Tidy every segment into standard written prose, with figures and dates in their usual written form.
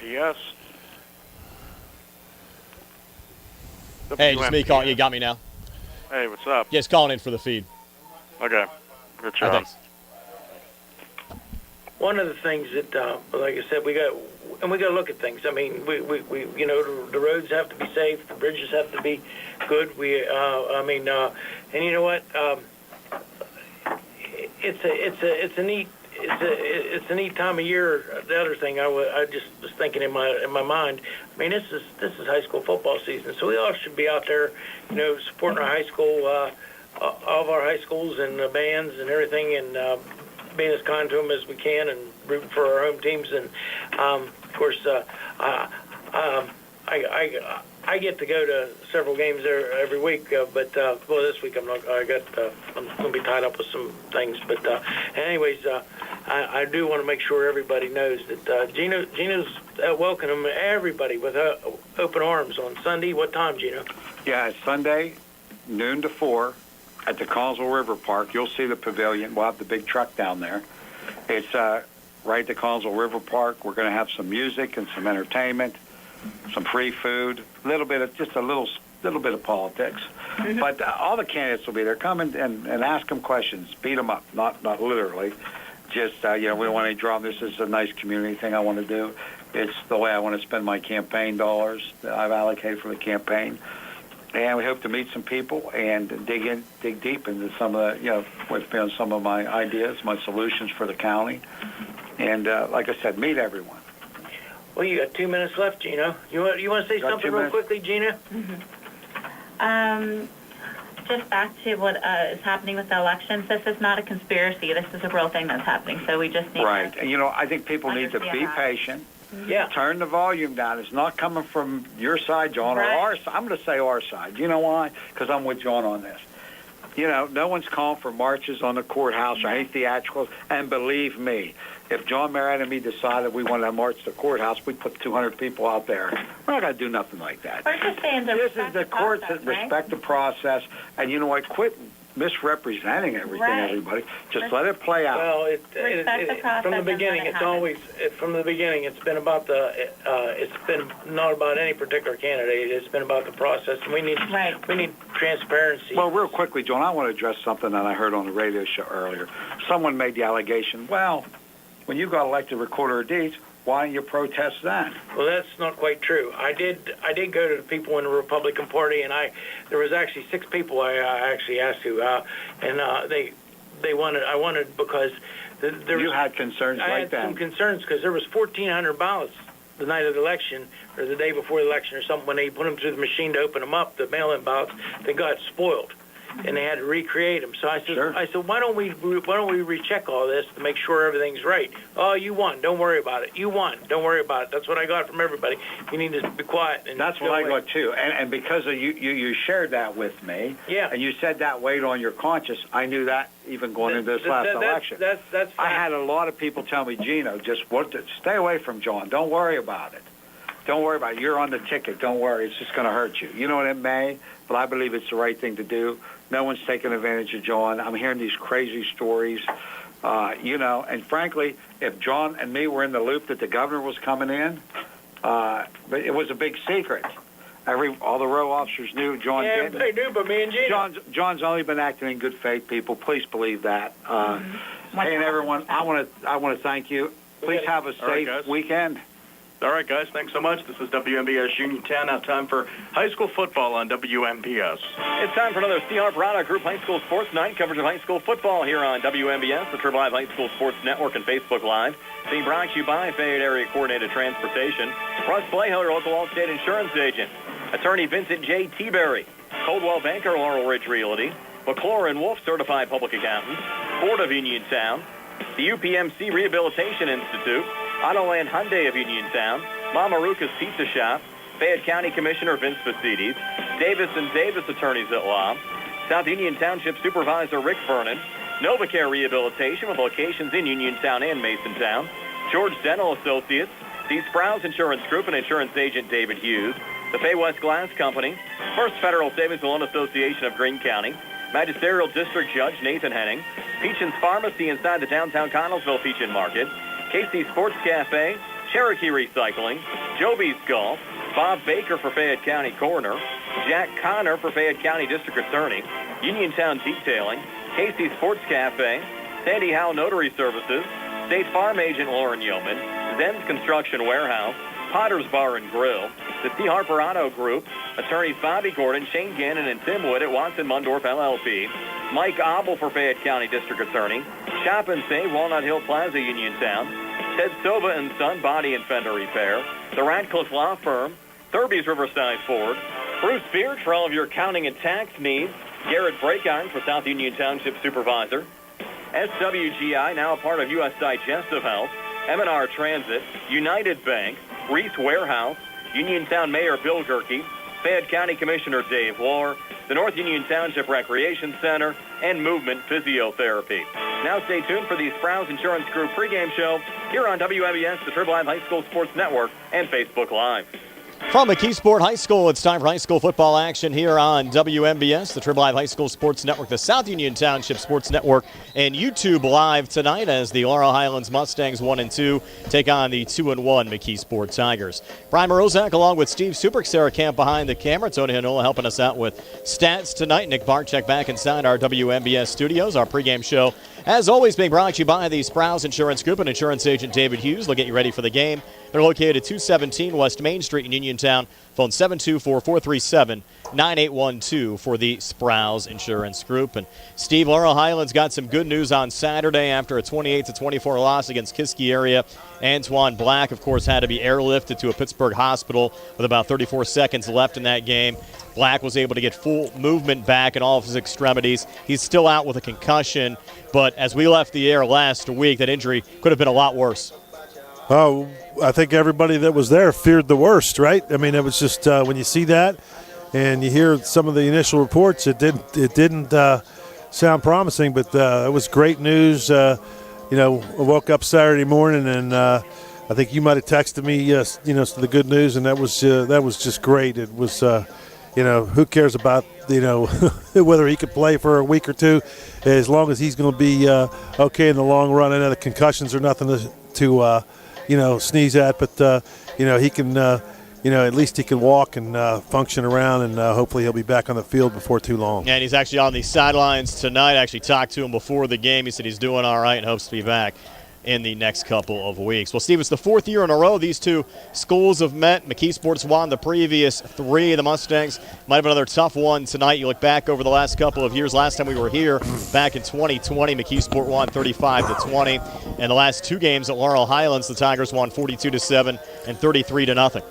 WMPS. Hey, just me calling. You got me now? Hey, what's up? Just calling in for the feed. Okay. Good job. Thanks. One of the things that, like I said, we got to look at things. I mean, we the roads have to be safe, the bridges have to be good. And you know what? It's a neat time of year. The other thing I just was thinking in my mind. I mean, this is high school football season, so we all should be out there, supporting our high school, all of our high schools and the bands and everything, and being as kind to them as we can and rooting for our home teams. And of course, I get to go to several games there every week, but this week I'm going to be tied up with some things. But anyways, I do want to make sure everybody knows that Gino's welcoming everybody with open arms on Sunday. What time, Gino? Yeah, it's Sunday, noon to 4. At the Collinsville River Park. You'll see the pavilion. We'll have the big truck down there. It's right at the Collinsville River Park. We're going to have some music and some entertainment, some free food, a little bit of politics. Mm-hmm. But all the candidates will be there. Come and ask them questions. Beat them up, not literally. Just, we don't want any drama. This is a nice community thing I want to do. It's the way I want to spend my campaign dollars that I've allocated for the campaign. And we hope to meet some people and dig deep into some of the, what's been some of my ideas, my solutions for the county. And like I said, meet everyone. Well, you got 2 minutes left, Gino. You want to say something real quickly, Gina? Mm-hmm. Just back to what is happening with the elections. This is not a conspiracy. This is a real thing that's happening. So we just need right. And I think people need to be patient. Yeah. Turn the volume down. It's not coming from your side, John, right. or our side. I'm going to say our side. You know why? Because I'm with John on this. No one's calling for marches on the courthouse or any theatricals. And believe me, if John Merritt and me decided we wanted to march to the courthouse, we'd put 200 people out there. We're not going to do nothing like that. We're just saying this is the courts that respect the process. And you know what? Quit misrepresenting everything, right. Everybody. Just let it play out. Well, from the beginning, it's been about it's been not about any particular candidate. It's been about the process, and we need transparency. Well, real quickly, John, I want to address something that I heard on the radio show earlier. Someone made the allegation, well, when you got elected recorder of deeds, why didn't you protest then? Well, that's not quite true. I did go to the people in the Republican Party, and there was actually 6 people I actually asked to, and they wanted. I wanted because you had concerns I like that. I had some concerns because there was 1,400 ballots the night of the election or the day before the election or something. When they put them through the machine to open them up, the mail-in ballots, they got spoiled. And they had to recreate them. So I said, why don't we recheck all this to make sure everything's right? Oh, you won. Don't worry about it. You won. Don't worry about it. That's what I got from everybody. You need to be quiet. And that's what I got too. And because of you shared that with me. Yeah. And you said that weighed on your conscience. I knew that even going into this last election. That's I had a lot of people tell me, Gino, stay away from John. Don't worry about it. Don't worry about it. You're on the ticket. Don't worry. It's just going to hurt you. You know what it may, but I believe it's the right thing to do. No one's taking advantage of John. I'm hearing these crazy stories, and frankly, if John and me were in the loop that the governor was coming in, but it was a big secret. All the row officers knew John didn't. Yeah, they knew, but me and Gino. John's only been acting in good faith, people. Please believe that. Hey, and everyone, I want to thank you. Please have a safe weekend. All right, guys, thanks so much. This is WMBS Uniontown. Now time for high school football on WMBS. It's time for another C. Harper Group High School Sports Night. Coverage of high school football here on WMBS, the Triple Live High School Sports Network, and Facebook Live. Being brought to you by Fayette Area Coordinated Transportation. Russ Playhill, your local Allstate insurance agent. Attorney Vincent J. T-Berry. Coldwell Banker, Laurel Ridge Realty. McClure and Wolf, Certified Public Accountants. Board of Uniontown. The UPMC Rehabilitation Institute. Autoland Hyundai of Uniontown, Mama Ruca's Pizza Shop, Fayette County Commissioner Vince Facides, Davis & Davis Attorneys at Law, South Union Township Supervisor Rick Vernon, NovaCare Rehabilitation with locations in Uniontown and Masontown, George Dental Associates, the Sprouse Insurance Group and insurance agent David Hughes, the Fay West Glass Company, First Federal Savings and Loan Association of Greene County, Magisterial District Judge Nathan Henning, Peachin's Pharmacy inside the downtown Connellsville Peachin Market, KC Sports Cafe, Cherokee Recycling, Joby's Golf, Bob Baker for Fayette County Coroner, Jack Connor for Fayette County District Attorney, Uniontown Detailing, Casey Sports Cafe, Sandy Howe Notary Services, State Farm Agent Lauren Yohman, Zen's Construction Warehouse, Potter's Bar and Grill, the T. Harper Auto Group, attorneys Bobby Gordon, Shane Gannon, and Tim Wood at Watson Mundorf LLP, Mike Obel for Fayette County District Attorney, Shop and Save, Walnut Hill Plaza, Uniontown, Ted Sova and Son Body and Fender Repair, the Radcliffe Law Firm, Thurby's Riverside Ford, Bruce Beard for all of your accounting and tax needs, Garrett Breakiron for South Union Township Supervisor, SWGI, now a part of U.S. Digestive Health, M&R Transit, United Bank, Reese Warehouse, Uniontown Mayor Bill Gerke, Fayette County Commissioner Dave Lohr, the North Union Township Recreation Center, and Movement Physiotherapy. Now stay tuned for the Sprouse Insurance Group pregame show here on WMBS, the Triple M High School Sports Network, and Facebook Live. From McKeesport High School, it's time for high school football action here on WMBS, the Triple I High School Sports Network, the South Union Township Sports Network, and YouTube Live tonight as the Laurel Highlands Mustangs 1-2 take on the 2-1 McKeesport Tigers. Brian Morozak along with Steve Suprick, Sarah Camp behind the camera. Tony Hanola helping us out with stats tonight. Nick Barczyk back inside our WMBS studios. Our pregame show, as always, being brought to you by the Sprouse Insurance Group and insurance agent David Hughes. They'll get you ready for the game. They're located at 217 West Main Street in Uniontown. Phone 724-437-9812 for the Sprouse Insurance Group. And Steve, Laurel Highlands got some good news on Saturday after a 28-24 loss against Kiski area. Antoine Black, of course, had to be airlifted to a Pittsburgh hospital with about 34 seconds left in that game. Black was able to get full movement back in all of his extremities. He's still out with a concussion, but as we left the air last week, that injury could have been a lot worse. Oh, I think everybody that was there feared the worst, right? I mean, it was just when you see that and you hear some of the initial reports, it didn't sound promising, but it was great news. I woke up Saturday morning and I think you might have texted me, the good news, and that was just great. It was, who cares about whether he could play for a week or two, as long as he's going to be okay in the long run. I know the concussions are nothing to sneeze at, but he can, at least he can walk and function around, and hopefully he'll be back on the field before too long. And he's actually on the sidelines tonight. I actually talked to him before the game. He said he's doing all right and hopes to be back in the next couple of weeks. Well, Steve, it's the fourth year in a row these two schools have met. McKeesport's won the previous three. The Mustangs might have another tough one tonight. You look back over the last couple of years. Last time we were here, back in 2020, McKeesport won 35-20. And the last two games at Laurel Highlands, the Tigers won 42-7 and 33-0.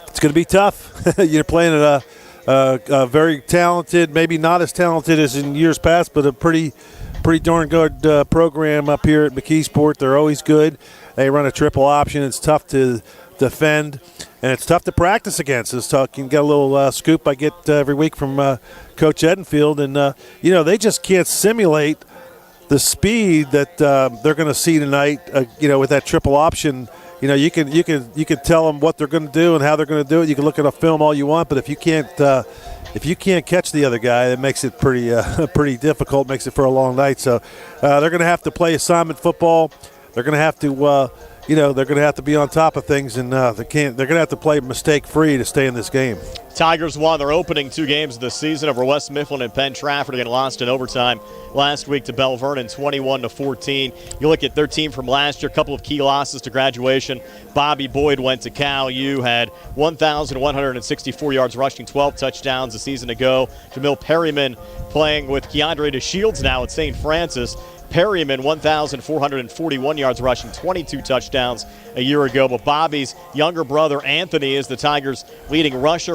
It's going to be tough. You're playing at a very talented, maybe not as talented as in years past, but a pretty darn good program up here at McKeesport. They're always good. They run a triple option. It's tough to defend, and it's tough to practice against. It's tough. You can get a little scoop I get every week from Coach Edenfield, and they just can't simulate the speed that they're going to see tonight. With that triple option. You can tell them what they're going to do and how they're going to do it. You can look at a film all you want, but if you can't catch the other guy, it makes it pretty difficult. Makes it for a long night. So they're going to have to play assignment football. They're going to have to they're going to have to be on top of things, and they're going to have to play mistake-free to stay in this game. Tigers won their opening two games of the season over West Mifflin and Penn Trafford, again lost in overtime last week to Bell Vernon 21-14. You look at their team from last year, a couple of key losses to graduation. Bobby Boyd went to Cal U, had 1,164 yards rushing, 12 touchdowns a season ago. Jamil Perryman playing with Keandre DeShields now at St. Francis. Perryman, 1,441 yards rushing, 22 touchdowns a year ago. But Bobby's younger brother, Anthony, is the Tigers' leading rusher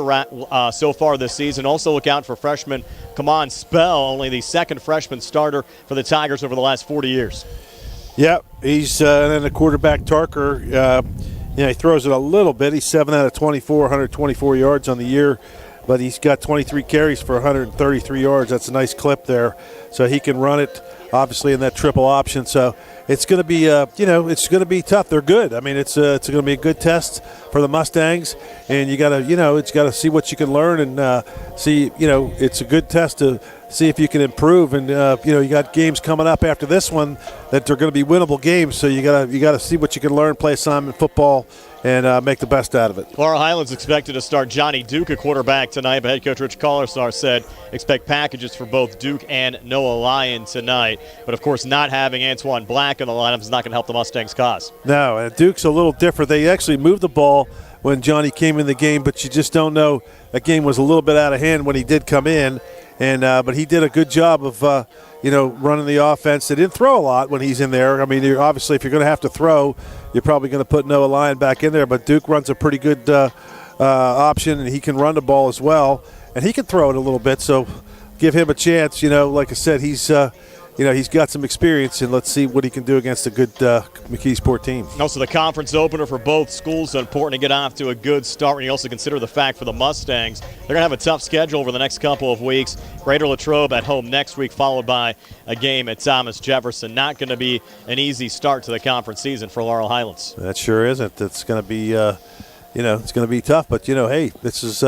so far this season. Also look out for freshman Kamon Spell, only the second freshman starter for the Tigers over the last 40 years. Yep, he's and then the quarterback, Tarker, he throws it a little bit. He's 7 out of 24, 124 yards on the year. But he's got 23 carries for 133 yards. That's a nice clip there. So he can run it, obviously, in that triple option. So it's going to be, it's going to be tough. They're good. I mean, it's going to be a good test for the Mustangs. And you got to, it's got to see what you can learn and see, it's a good test to see if you can improve. And you got games coming up after this one that are going to be winnable games. So you gotta see what you can learn, play assignment football, and make the best out of it. Laurel Highlands expected to start Johnny Duke at quarterback tonight, but head coach Coach Colossar said expect packages for both Duke and Noah Lyon tonight. But, of course, not having Antoine Black in the lineup is not going to help the Mustangs' cause. No, and Duke's a little different. They actually moved the ball when Johnny came in the game, but you just don't know. That game was a little bit out of hand when he did come in, and but he did a good job of running the offense. They didn't throw a lot when he's in there. I mean, obviously, if you're going to have to throw, you're probably going to put Noah Lyon back in there. But Duke runs a pretty good option, and he can run the ball as well, and he can throw it a little bit. So give him a chance. Like I said, he's got some experience, and let's see what he can do against a good McKeesport team. Also, the conference opener for both schools, so important to get off to a good start. When you also consider the fact for the Mustangs, they're going to have a tough schedule over the next couple of weeks. Greater Latrobe at home next week, followed by a game at Thomas Jefferson. Not going to be an easy start to the conference season for Laurel Highlands. That sure isn't. It's going to be, it's going to be tough. But hey, this is,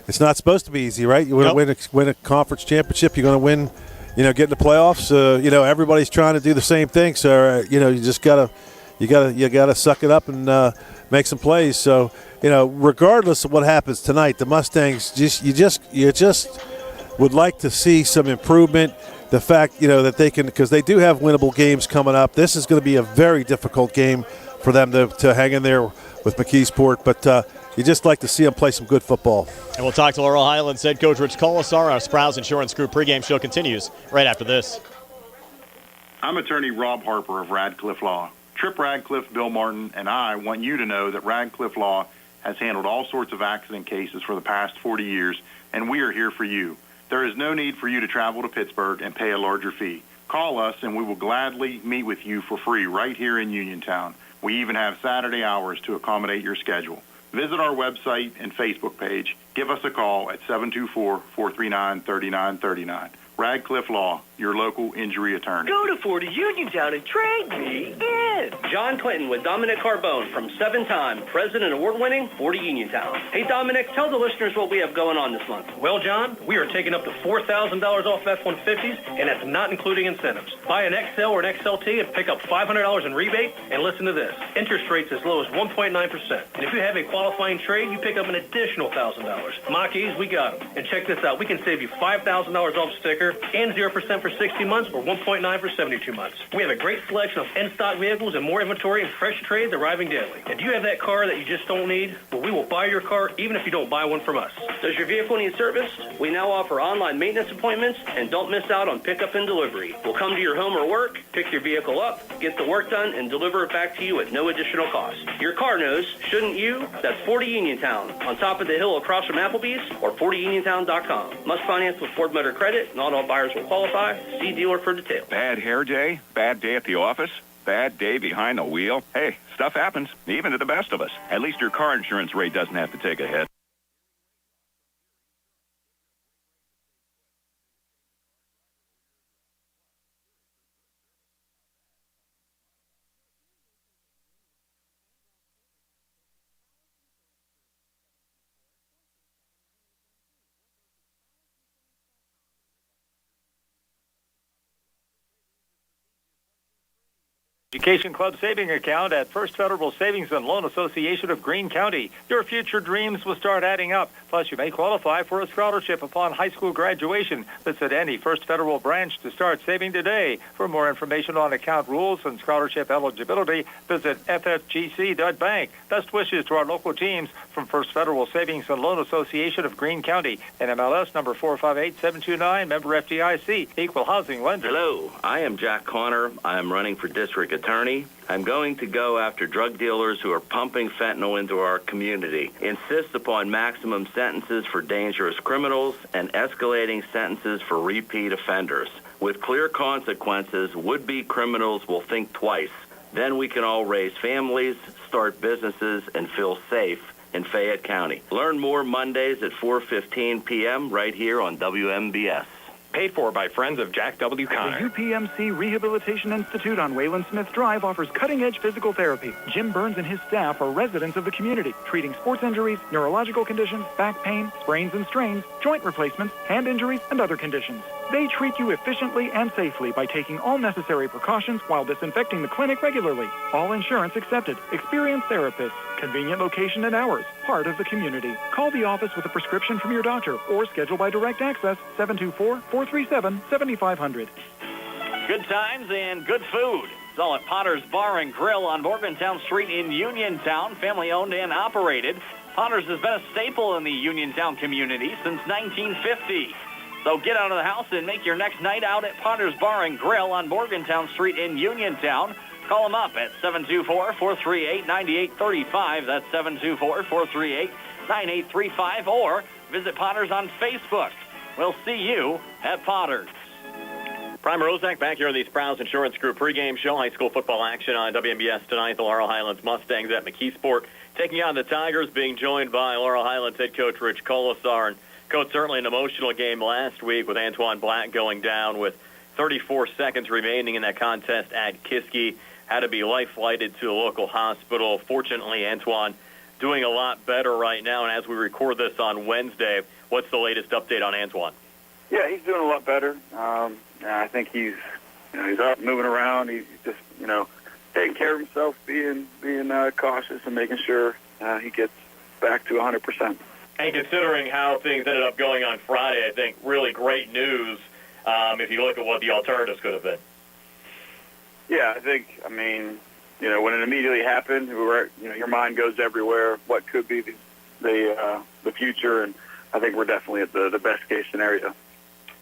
it's not supposed to be easy, right? You want to win a conference championship. You're going to win. Get in the playoffs. Everybody's trying to do the same thing. So you just gotta suck it up and make some plays. So regardless of what happens tonight, the Mustangs you just would like to see some improvement. The fact that they can, because they do have winnable games coming up. This is going to be a very difficult game for them to hang in there with McKeesport, but. You just like to see them play some good football. And we'll talk to Laurel Highlands head coach Coach Colossar. Our Sprouse Insurance Group pregame show continues right after this. I'm attorney Rob Harper of Radcliffe Law. Trip Radcliffe, Bill Martin, and I want you to know that Radcliffe Law has handled all sorts of accident cases for the past 40 years, and we are here for you. There is no need for you to travel to Pittsburgh and pay a larger fee. Call us, and we will gladly meet with you for free right here in Uniontown. We even have Saturday hours to accommodate your schedule. Visit our website and Facebook page. Give us a call at 724-439-3939. Radcliffe Law, your local injury attorney. Go to 40 Uniontown and trade me in. John Clinton with Dominic Carbone from 7-time President Award-winning 40 Uniontown. Hey, Dominic, tell the listeners what we have going on this month. Well, John, we are taking up to $4,000 off F-150s, and that's not including incentives. Buy an XL or an XLT and pick up $500 in rebate, and listen to this. Interest rates as low as 1.9%. And if you have a qualifying trade, you pick up an additional $1,000. Mach-E's, we got them. And check this out. We can save you $5,000 off sticker and 0% for 60 months or 1.9 for 72 months. We have a great selection of in-stock vehicles and more inventory and fresh trades arriving daily. And do you have that car that you just don't need? Well, we will buy your car even if you don't buy one from us. Does your vehicle need service? We now offer online maintenance appointments, and don't miss out on pickup and delivery. We'll come to your home or work, pick your vehicle up, get the work done, and deliver it back to you at no additional cost. Your car knows, shouldn't you? That's 40 Uniontown, on top of the hill across from Applebee's, or 40uniontown.com. Must finance with Ford Motor Credit. Not all buyers will qualify. See dealer for details. Bad hair day? Bad day at the office? Bad day behind the wheel? Hey, stuff happens, even to the best of us. At least your car insurance rate doesn't have to take a hit. Education Club saving account at First Federal Savings and Loan Association of Greene County. Your future dreams will start adding up. Plus, you may qualify for a scholarship upon high school graduation. Visit any First Federal branch to start saving today. For more information on account rules and scholarship eligibility, visit ffgc.bank. Best wishes to our local teams from First Federal Savings and Loan Association of Greene County. NMLS number 458729, member FDIC, equal housing lender. Hello, I am Jack Conner. I am running for district attorney. I'm going to go after drug dealers who are pumping fentanyl into our community, insist upon maximum sentences for dangerous criminals, and escalating sentences for repeat offenders. With clear consequences, would-be criminals will think twice. Then we can all raise families, start businesses, and feel safe in Fayette County. Learn more Mondays at 4:15 p.m. right here on WMBS. Paid for by friends of Jack W. Conner. The UPMC Rehabilitation Institute on Wayland Smith Drive offers cutting-edge physical therapy. Jim Burns and his staff are residents of the community, treating sports injuries, neurological conditions, back pain, sprains and strains, joint replacements, hand injuries, and other conditions. They treat you efficiently and safely by taking all necessary precautions while disinfecting the clinic regularly. All insurance accepted. Experienced therapists. Convenient location and hours. Part of the community. Call the office with a prescription from your doctor or schedule by direct access 724-437-7500. Good times and good food. It's all at Potter's Bar and Grill on Morgantown Street in Uniontown, family owned and operated. Potter's has been a staple in the Uniontown community since 1950. So get out of the house and make your next night out at Potter's Bar and Grill on Morgantown Street in Uniontown. Call them up at 724-438-9835. That's 724-438-9835. Or visit Potter's on Facebook. We'll see you at Potter's. Prime Rozak back here in the Sprouse Insurance Group pregame show. High school football action on WMBS tonight. The Laurel Highlands Mustangs at McKeesport taking on the Tigers, being joined by Laurel Highlands head coach Coach Colossar. And Coach, certainly an emotional game last week with Antoine Black going down with 34 seconds remaining in that contest at Kiski. Had to be life-flighted to a local hospital. Fortunately, Antoine doing a lot better right now. And as we record this on Wednesday, what's the latest update on Antoine? Yeah, he's doing a lot better. I think he's up, moving around. He's just, taking care of himself, being cautious and making sure he gets back to 100%. And considering how things ended up going on Friday, I think really great news if you look at what the alternatives could have been. Yeah, I think, when it immediately happened, your mind goes everywhere, what could be the future, and I think we're definitely at the best case scenario.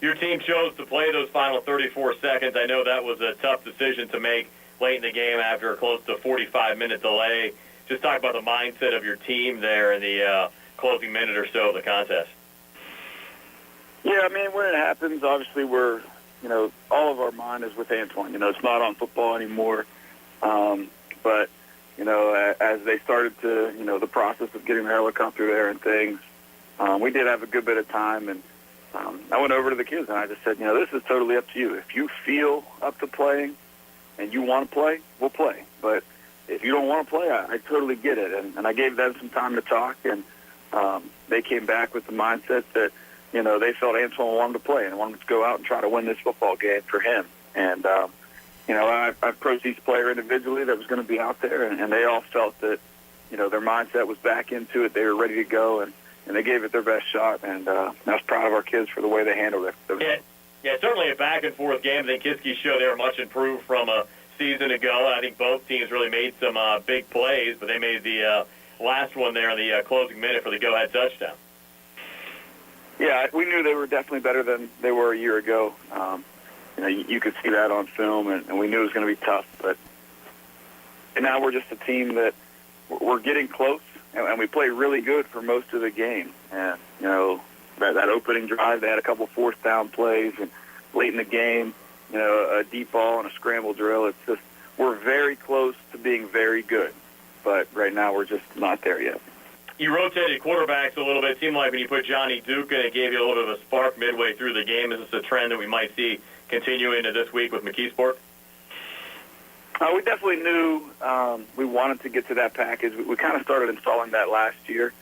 Your team chose to play those final 34 seconds. I know that was a tough decision to make late in the game after a close to 45-minute delay. Just talk about the mindset of your team there in the closing minute or so of the contest. Yeah, when it happens, obviously we're, all of our mind is with Antoine. It's not on football anymore. But, as they started to, the process of getting the helicopter there and things, we did have a good bit of time. And I went over to the kids and I just said, this is totally up to you. If you feel up to playing and you want to play, we'll play. But if you don't want to play, I totally get it. And I gave them some time to talk, and they came back with the mindset that, they felt Antoine wanted to play and wanted to go out and try to win this football game for him. And, I approached each player individually that was going to be out there, and they all felt that, their mindset was back into it. They were ready to go, and they gave it their best shot. And I was proud of our kids for the way they handled it. Yeah, certainly a back-and-forth game. I think Kiski showed they were much improved from a season ago. I think both teams really made some big plays, but they made the last one there in the closing minute for the go-ahead touchdown. Yeah, we knew they were definitely better than they were a year ago. You could see that on film, and we knew it was going to be tough. But now we're just a team that we're getting close, and we play really good for most of the game. And, that opening drive, they had a couple fourth down plays, and late in the game, a deep ball and a scramble drill. It's just, we're very close to being very good. But right now we're just not there yet. You rotated quarterbacks a little bit. It seemed like when you put Johnny Duke in, it gave you a little bit of a spark midway through the game. Is this a trend that we might see continue into this week with McKeesport? We definitely knew we wanted to get to that package. We kind of started installing that last year,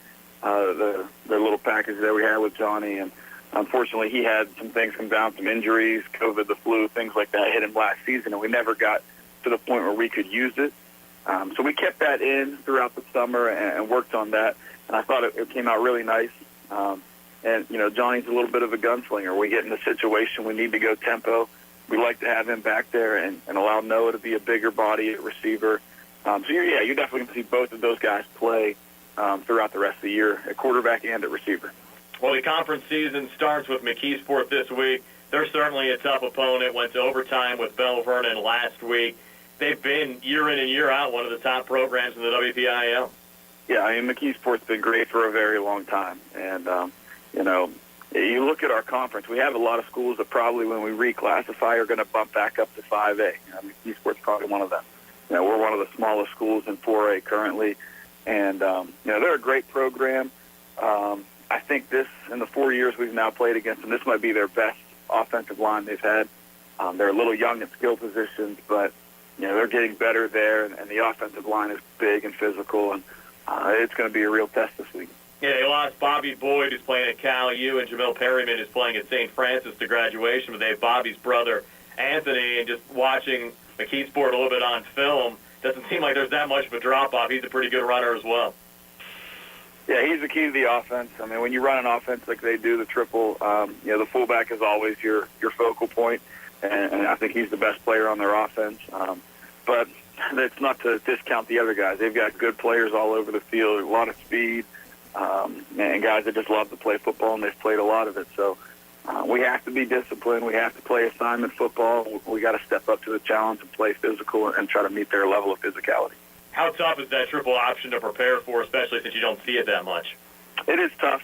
the little package that we had with Johnny. And unfortunately, he had some things come down, some injuries, COVID, the flu, things like that hit him last season, and we never got to the point where we could use it. So we kept that in throughout the summer and worked on that, and I thought it came out really nice. And, Johnny's a little bit of a gunslinger. We get in a situation we need to go tempo. We like to have him back there and allow Noah to be a bigger body at receiver. You're definitely going to see both of those guys play throughout the rest of the year, at quarterback and at receiver. Well, the conference season starts with McKeesport this week. They're certainly a tough opponent. Went to overtime with Bell Vernon last week. They've been, year in and year out, one of the top programs in the WPIAL. Yeah, McKeesport's been great for a very long time. And, you look at our conference, we have a lot of schools that probably when we reclassify are going to bump back up to 5A. McKeesport's probably one of them. We're one of the smallest schools in 4A currently. And, they're a great program. I think in the 4 years we've now played against them, this might be their best offensive line they've had. They're a little young at skill positions, but, they're getting better there, and the offensive line is big and physical, and it's going to be a real test this week. Yeah, they lost Bobby Boyd, who's playing at Cal U, and Jamil Perryman, who's playing at St. Francis to graduation. But they have Bobby's brother, Anthony, and just watching McKeesport a little bit on film, doesn't seem like there's that much of a drop-off. He's a pretty good runner as well. Yeah, he's the key to the offense. I mean, when you run an offense like they do, the triple, the fullback is always your focal point, and I think he's the best player on their offense. But that's not to discount the other guys. They've got good players all over the field, a lot of speed, and guys that just love to play football, and they've played a lot of it. So we have to be disciplined. We have to play assignment football. We got to step up to the challenge and play physical and try to meet their level of physicality. How tough is that triple option to prepare for, especially since you don't see it that much? It is tough.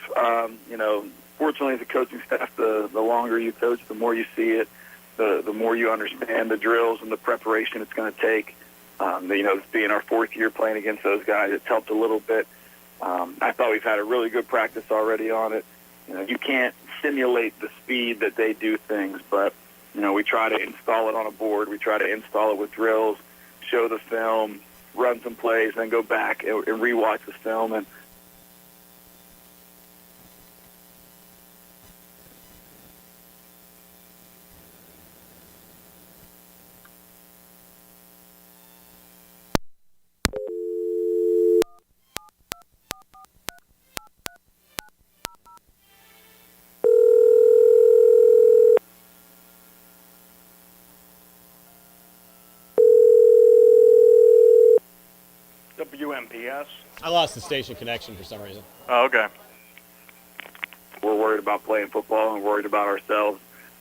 Fortunately, as a coaching staff, the longer you coach, the more you see it, the more you understand the drills and the preparation it's going to take. This being our fourth year playing against those guys, it's helped a little bit. I thought we've had a really good practice already on it. You can't simulate the speed that they do things, but, we try to install it on a board. We try to install it with drills, show the film, run some plays, then go back and rewatch the film. And WMPS. I lost the station connection for some reason. Oh, okay. we're worried about playing football and worried about ourselves.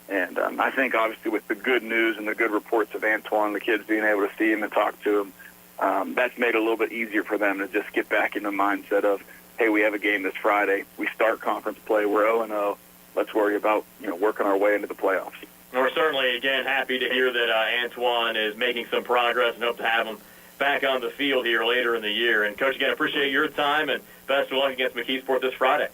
And I think, obviously, with the good news and the good reports of Antoine, the kids being able to see him and talk to him, that's made it a little bit easier for them to just get back in the mindset of, hey, we have a game this Friday. We start conference play. We're 0-0. Let's worry about, working our way into the playoffs. We're certainly, again, happy to hear that Antoine is making some progress and hope to have him back on the field here later in the year. And, Coach, again, appreciate your time, and best of luck against McKeesport this Friday.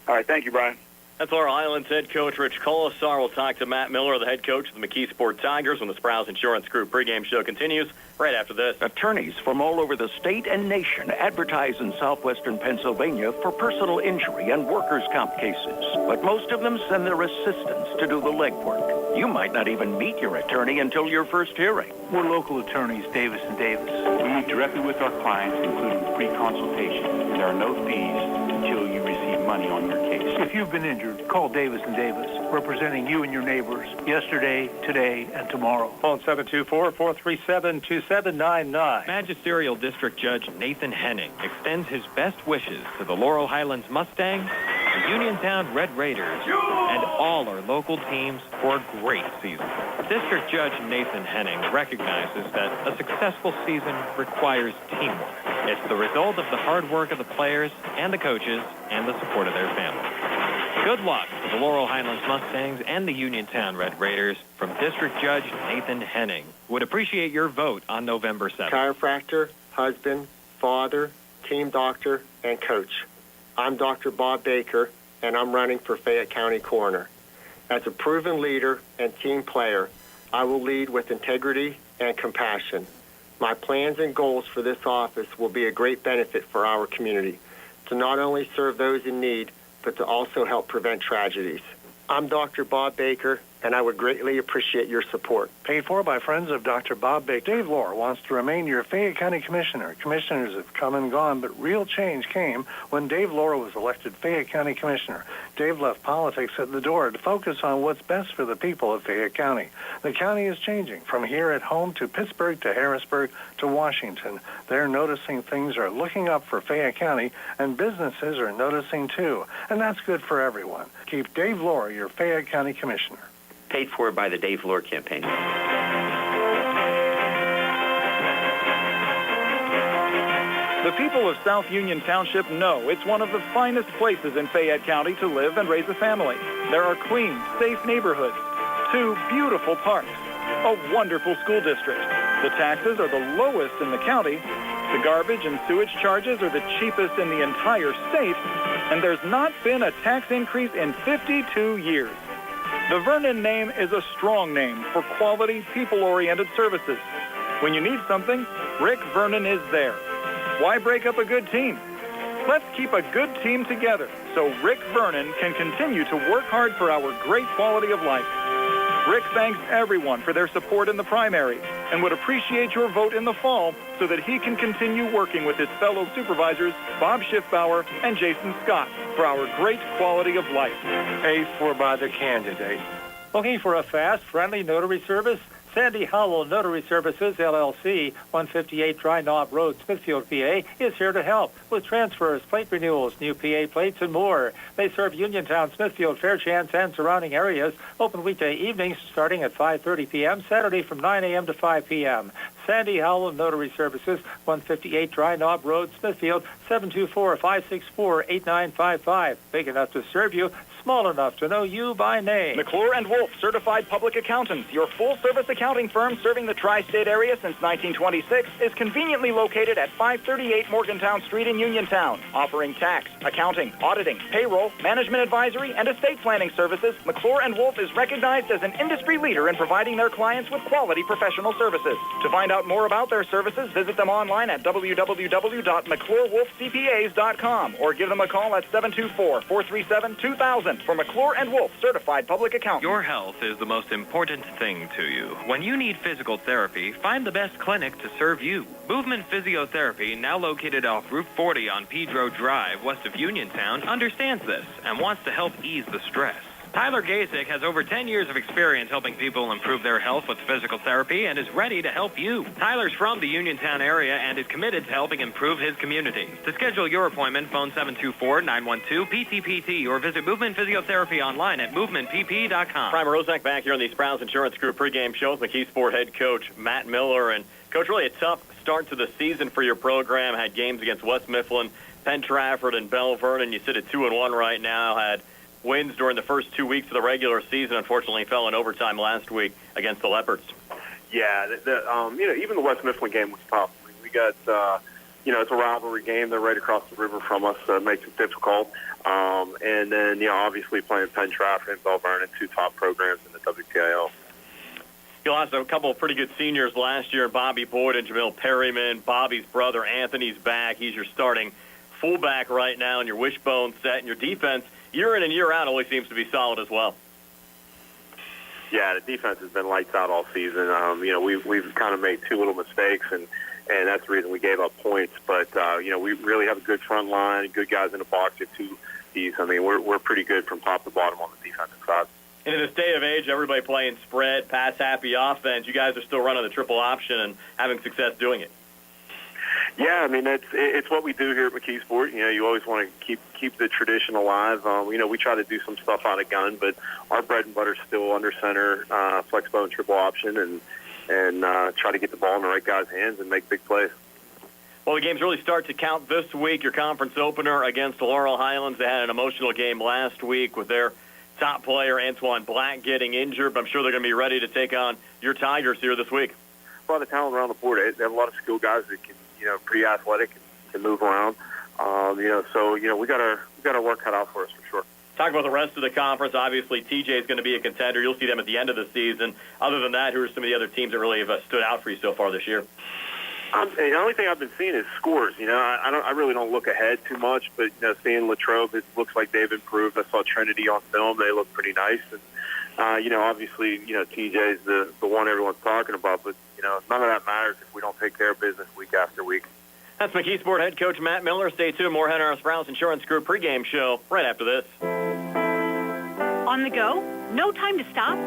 All right, thank you, Brian. That's Laurel Highlands head coach Coach Colossar. We'll talk to Matt Miller, the head coach of the McKeesport Tigers, when the Sprouse Insurance Group pregame show continues right after this. Attorneys from all over the state and nation advertise in southwestern Pennsylvania for personal injury and workers' comp cases. But most of them send their assistants to do the legwork. You might not even meet your attorney until your first hearing. We're local attorneys, Davis & Davis. We meet directly with our clients, including free consultation. There are no fees until you receive money on your case. If you've been injured, call Davis & Davis, representing you and your neighbors yesterday, today, and tomorrow. Phone 724-437-2799. Magisterial District Judge Nathan Henning extends his best wishes to the Laurel Highlands Mustangs, the Uniontown Red Raiders, and all our local teams for a great season. District Judge Nathan Henning recognizes that a successful season requires teamwork. It's the result of the hard work of the players and the coaches and the support of their families. Good luck to the Laurel Highlands Mustangs and the Uniontown Red Raiders from District Judge Nathan Henning. Would appreciate your vote on November 7th. Chiropractor, husband, father, team doctor, and coach. I'm Dr. Bob Baker, and I'm running for Fayette County Coroner. As a proven leader and team player, I will lead with integrity and compassion. My plans and goals for this office will be a great benefit for our community, to not only serve those in need, but to also help prevent tragedies. I'm Dr. Bob Baker, and I would greatly appreciate your support. Paid for by friends of Dr. Bob Baker. Dave Lohr wants to remain your Fayette County Commissioner. Commissioners have come and gone, but real change came when Dave Lohr was elected Fayette County Commissioner. Dave left politics at the door to focus on what's best for the people of Fayette County. The county is changing from here at home to Pittsburgh to Harrisburg to Washington. They're noticing things are looking up for Fayette County, and businesses are noticing too. And that's good for everyone. Keep Dave Lohr your Fayette County Commissioner. Paid for by the Dave Lohr campaign. The people of South Union Township know it's one of the finest places in Fayette County to live and raise a family. There are clean, safe neighborhoods, 2 beautiful parks, a wonderful school district. The taxes are the lowest in the county. The garbage and sewage charges are the cheapest in the entire state. And there's not been a tax increase in 52 years. The Vernon name is a strong name for quality, people-oriented services. When you need something, Rick Vernon is there. Why break up a good team? Let's keep a good team together so Rick Vernon can continue to work hard for our great quality of life. Rick thanks everyone for their support in the primary and would appreciate your vote in the fall so that he can continue working with his fellow supervisors, Bob Schiffbauer and Jason Scott, for our great quality of life. Paid for by the candidate. Looking for a fast, friendly notary service? Sandy Howell Notary Services, LLC, 158 Dry Knob Road, Smithfield, PA, is here to help with transfers, plate renewals, new PA plates, and more. They serve Uniontown, Smithfield, Fairchance, and surrounding areas. Open weekday evenings starting at 5:30 p.m., Saturday from 9 a.m. to 5 p.m. Sandy Howell Notary Services, 158 Dry Knob Road, Smithfield, 724-564-8955. Big enough to serve you, small enough to know you by name. McClure & Wolf, certified public accountants, your full-service accounting firm serving the tri-state area since 1926, is conveniently located at 538 Morgantown Street in Uniontown, offering tax, accounting, auditing, payroll, management advisory, and estate planning services. McClure & Wolf is recognized as an industry leader in providing their clients with quality professional services. To find out more about their services, visit them online at www.mcclurewolfcpas.com or give them a call at 724-437-2000 for McClure & Wolf, certified public accountant. Your health is the most important thing to you. When you need physical therapy, find the best clinic to serve you. Movement Physiotherapy, now located off Route 40 on Pedro Drive, west of Uniontown, understands this and wants to help ease the stress. Tyler Gasick has over 10 years of experience helping people improve their health with physical therapy and is ready to help you. Tyler's from the Uniontown area and is committed to helping improve his community. To schedule your appointment, phone 724-912-PTPT or visit Movement Physiotherapy online at movementpp.com. Prime Rozak back here on the Sprouse Insurance Group pregame show with McKeesport head coach Matt Miller. And, Coach, really a tough start to the season for your program. Had games against West Mifflin, Penn Trafford, and Bell Vernon. You sit at 2-1 right now. Had wins during the first 2 weeks of the regular season. Unfortunately, fell in overtime last week against the Leopards. Yeah, even the West Mifflin game was tough. I mean, we got, it's a rivalry game. They're right across the river from us, so it makes it difficult. And then, obviously playing Penn Trafford and Bell Vernon, two top programs in the WPIAL. You lost a couple of pretty good seniors last year, Bobby Boyd and Jamil Perryman. Bobby's brother, Anthony's back. He's your starting fullback right now, and your wishbone set, and your defense year in and year out always seems to be solid as well. Yeah, the defense has been lights out all season. We've kind of made two little mistakes, and that's the reason we gave up points. But we really have a good front line, good guys in the box at 2 Ds. I mean, we're pretty good from top to bottom on the defensive side. And in this day of age, everybody playing spread, pass-happy offense, you guys are still running the triple option and having success doing it. Yeah, I mean it's what we do here at McKeesport. You always want to keep the tradition alive. We try to do some stuff out of gun, but our bread and butter is still under center, flex bone, triple option, and try to get the ball in the right guy's hands and make big plays. Well, the games really start to count this week. Your conference opener against Laurel Highlands. They had an emotional game last week with their top player Antoine Black getting injured, but I'm sure they're going to be ready to take on your Tigers here this week. A lot of talent around the board. They have a lot of skilled guys that can, pretty athletic, can move around. So we got our work cut out for us for sure. Talk about the rest of the conference. Obviously, TJ is going to be a contender. You'll see them at the end of the season. Other than that, who are some of the other teams that really have stood out for you so far this year? The only thing I've been seeing is scores. I really don't look ahead too much, but seeing Latrobe, it looks like they've improved. I saw Trinity on film; they look pretty nice. And obviously, TJ's the one everyone's talking about, but none of that matters if we don't take care of business week after week. That's McKeesport head coach Matt Miller. Stay tuned. More ahead on our Sprouse Insurance Group pregame show right after this. On the go? No time to stop?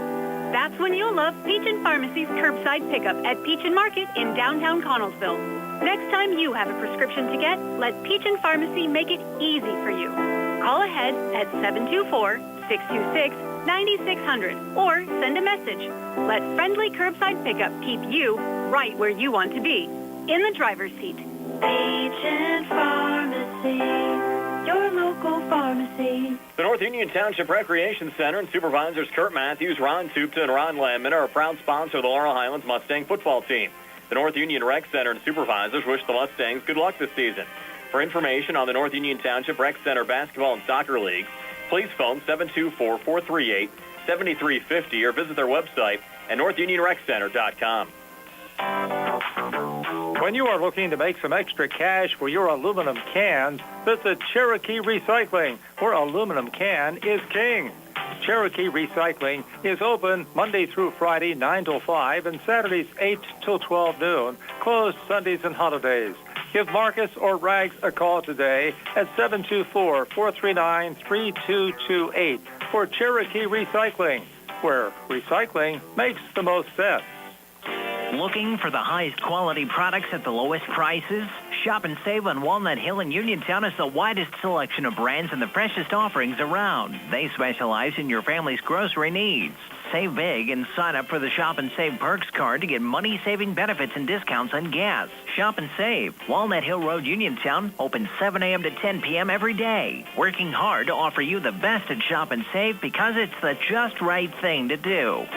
That's when you'll love Peachin Pharmacy's curbside pickup at Peachin Market in downtown Connellsville. Next time you have a prescription to get, let Peachin Pharmacy make it easy for you. Call ahead at 724-626-9600 or send a message. Let friendly curbside pickup keep you right where you want to be, in the driver's seat. Peachin Pharmacy, your local pharmacy. The North Union Township Recreation Center and supervisors Kurt Matthews, Ron Tupta, and Ron Landman are a proud sponsor of the Laurel Highlands Mustang football team. The North Union Rec Center and supervisors wish the Mustangs good luck this season. For information on the North Union Township Rec Center basketball and soccer leagues, please phone 724-438-7350 or visit their website at northunionreccenter.com. When you are looking to make some extra cash for your aluminum cans, visit Cherokee Recycling, where aluminum can is king. Cherokee Recycling is open Monday through Friday, 9 till 5, and Saturdays, 8 till 12 noon, closed Sundays and holidays. Give Marcus or Rags a call today at 724-439-3228 for Cherokee Recycling, where recycling makes the most sense. Looking for the highest quality products at the lowest prices? Shop and Save on Walnut Hill in Uniontown has the widest selection of brands and the freshest offerings around. They specialize in your family's grocery needs. Save big and sign up for the Shop and Save Perks card to get money-saving benefits and discounts on gas. Shop and Save. Walnut Hill Road, Uniontown, open 7 a.m. to 10 p.m. every day. Working hard to offer you the best at Shop and Save because it's the just right thing to do.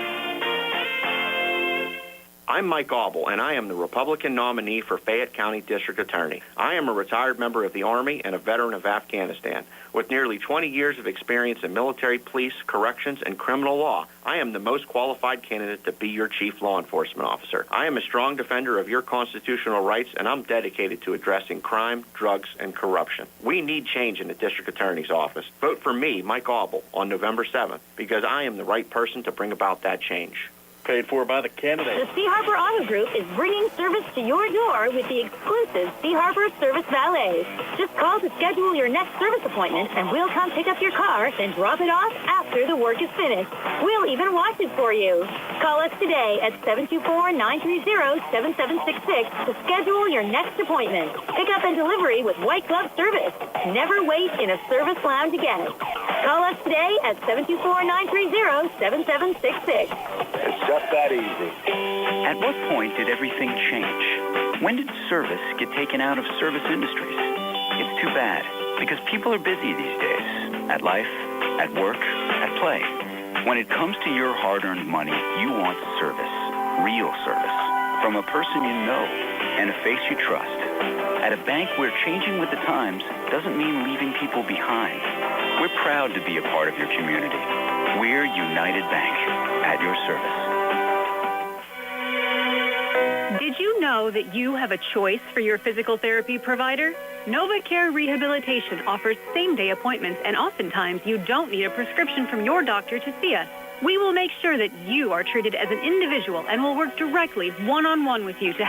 I'm Mike Auble, and I am the Republican nominee for Fayette County District Attorney. I am a retired member of the Army and a veteran of Afghanistan. With nearly 20 years of experience in military, police, corrections, and criminal law, I am the most qualified candidate to be your chief law enforcement officer. I am a strong defender of your constitutional rights, and I'm dedicated to addressing crime, drugs, and corruption. We need change in the District Attorney's office. Vote for me, Mike Auble, on November 7th, because I am the right person to bring about that change. Paid for by the candidate. The Sea Harbor Auto Group is bringing service to your door with the exclusive Sea Harbor Service Valet. Just call to schedule your next service appointment, and we'll come pick up your car, then drop it off after the work is finished. We'll even wash it for you. Call us today at 724-930-7766 to schedule your next appointment. Pickup and delivery with white glove service. Never wait in a service lounge again. Call us today at 724-930-7766. It's just that easy. At what point did everything change? When did service get taken out of service industries? It's too bad, because people are busy these days. At life, at work, at play. When it comes to your hard-earned money, you want service. Real service. From a person you know and a face you trust. At a bank where changing with the times doesn't mean leaving people behind. We're proud to be a part of your community. We're United Bank, at your service. Did you know that you have a choice for your physical therapy provider? NovaCare Rehabilitation offers same-day appointments, and oftentimes you don't need a prescription from your doctor to see us. We will make sure that you are treated as an individual and will work directly one-on-one with you to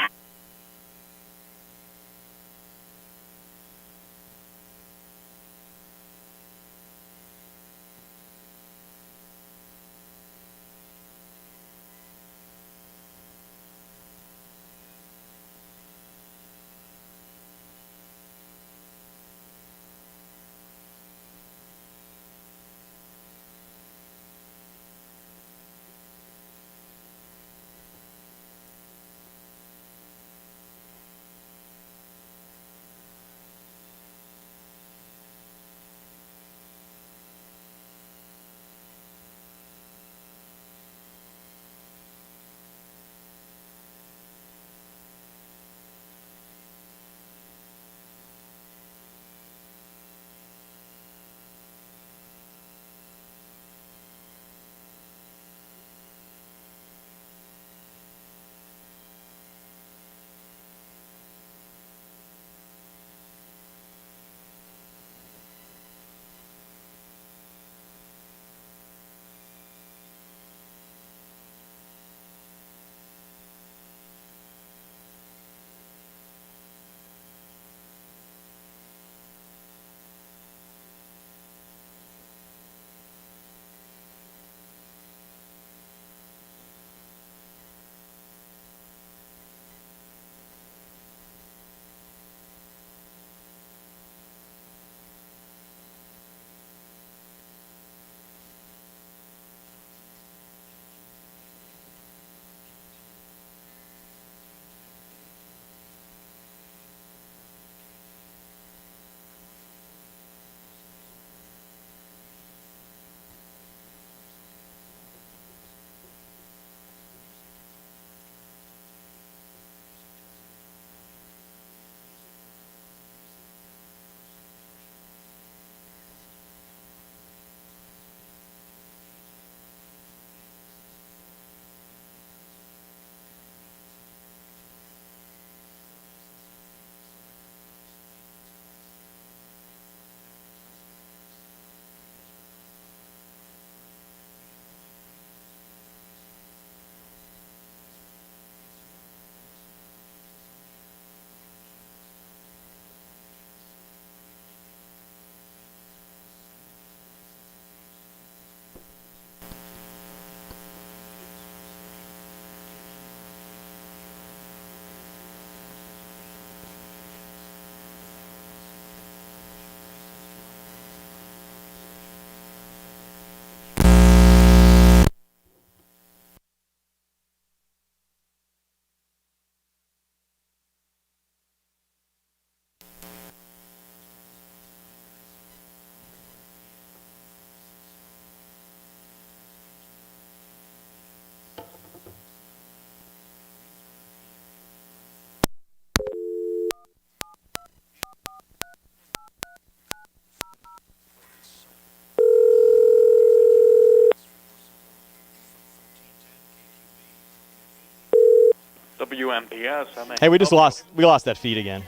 WMPS. Hey, we lost that feed again.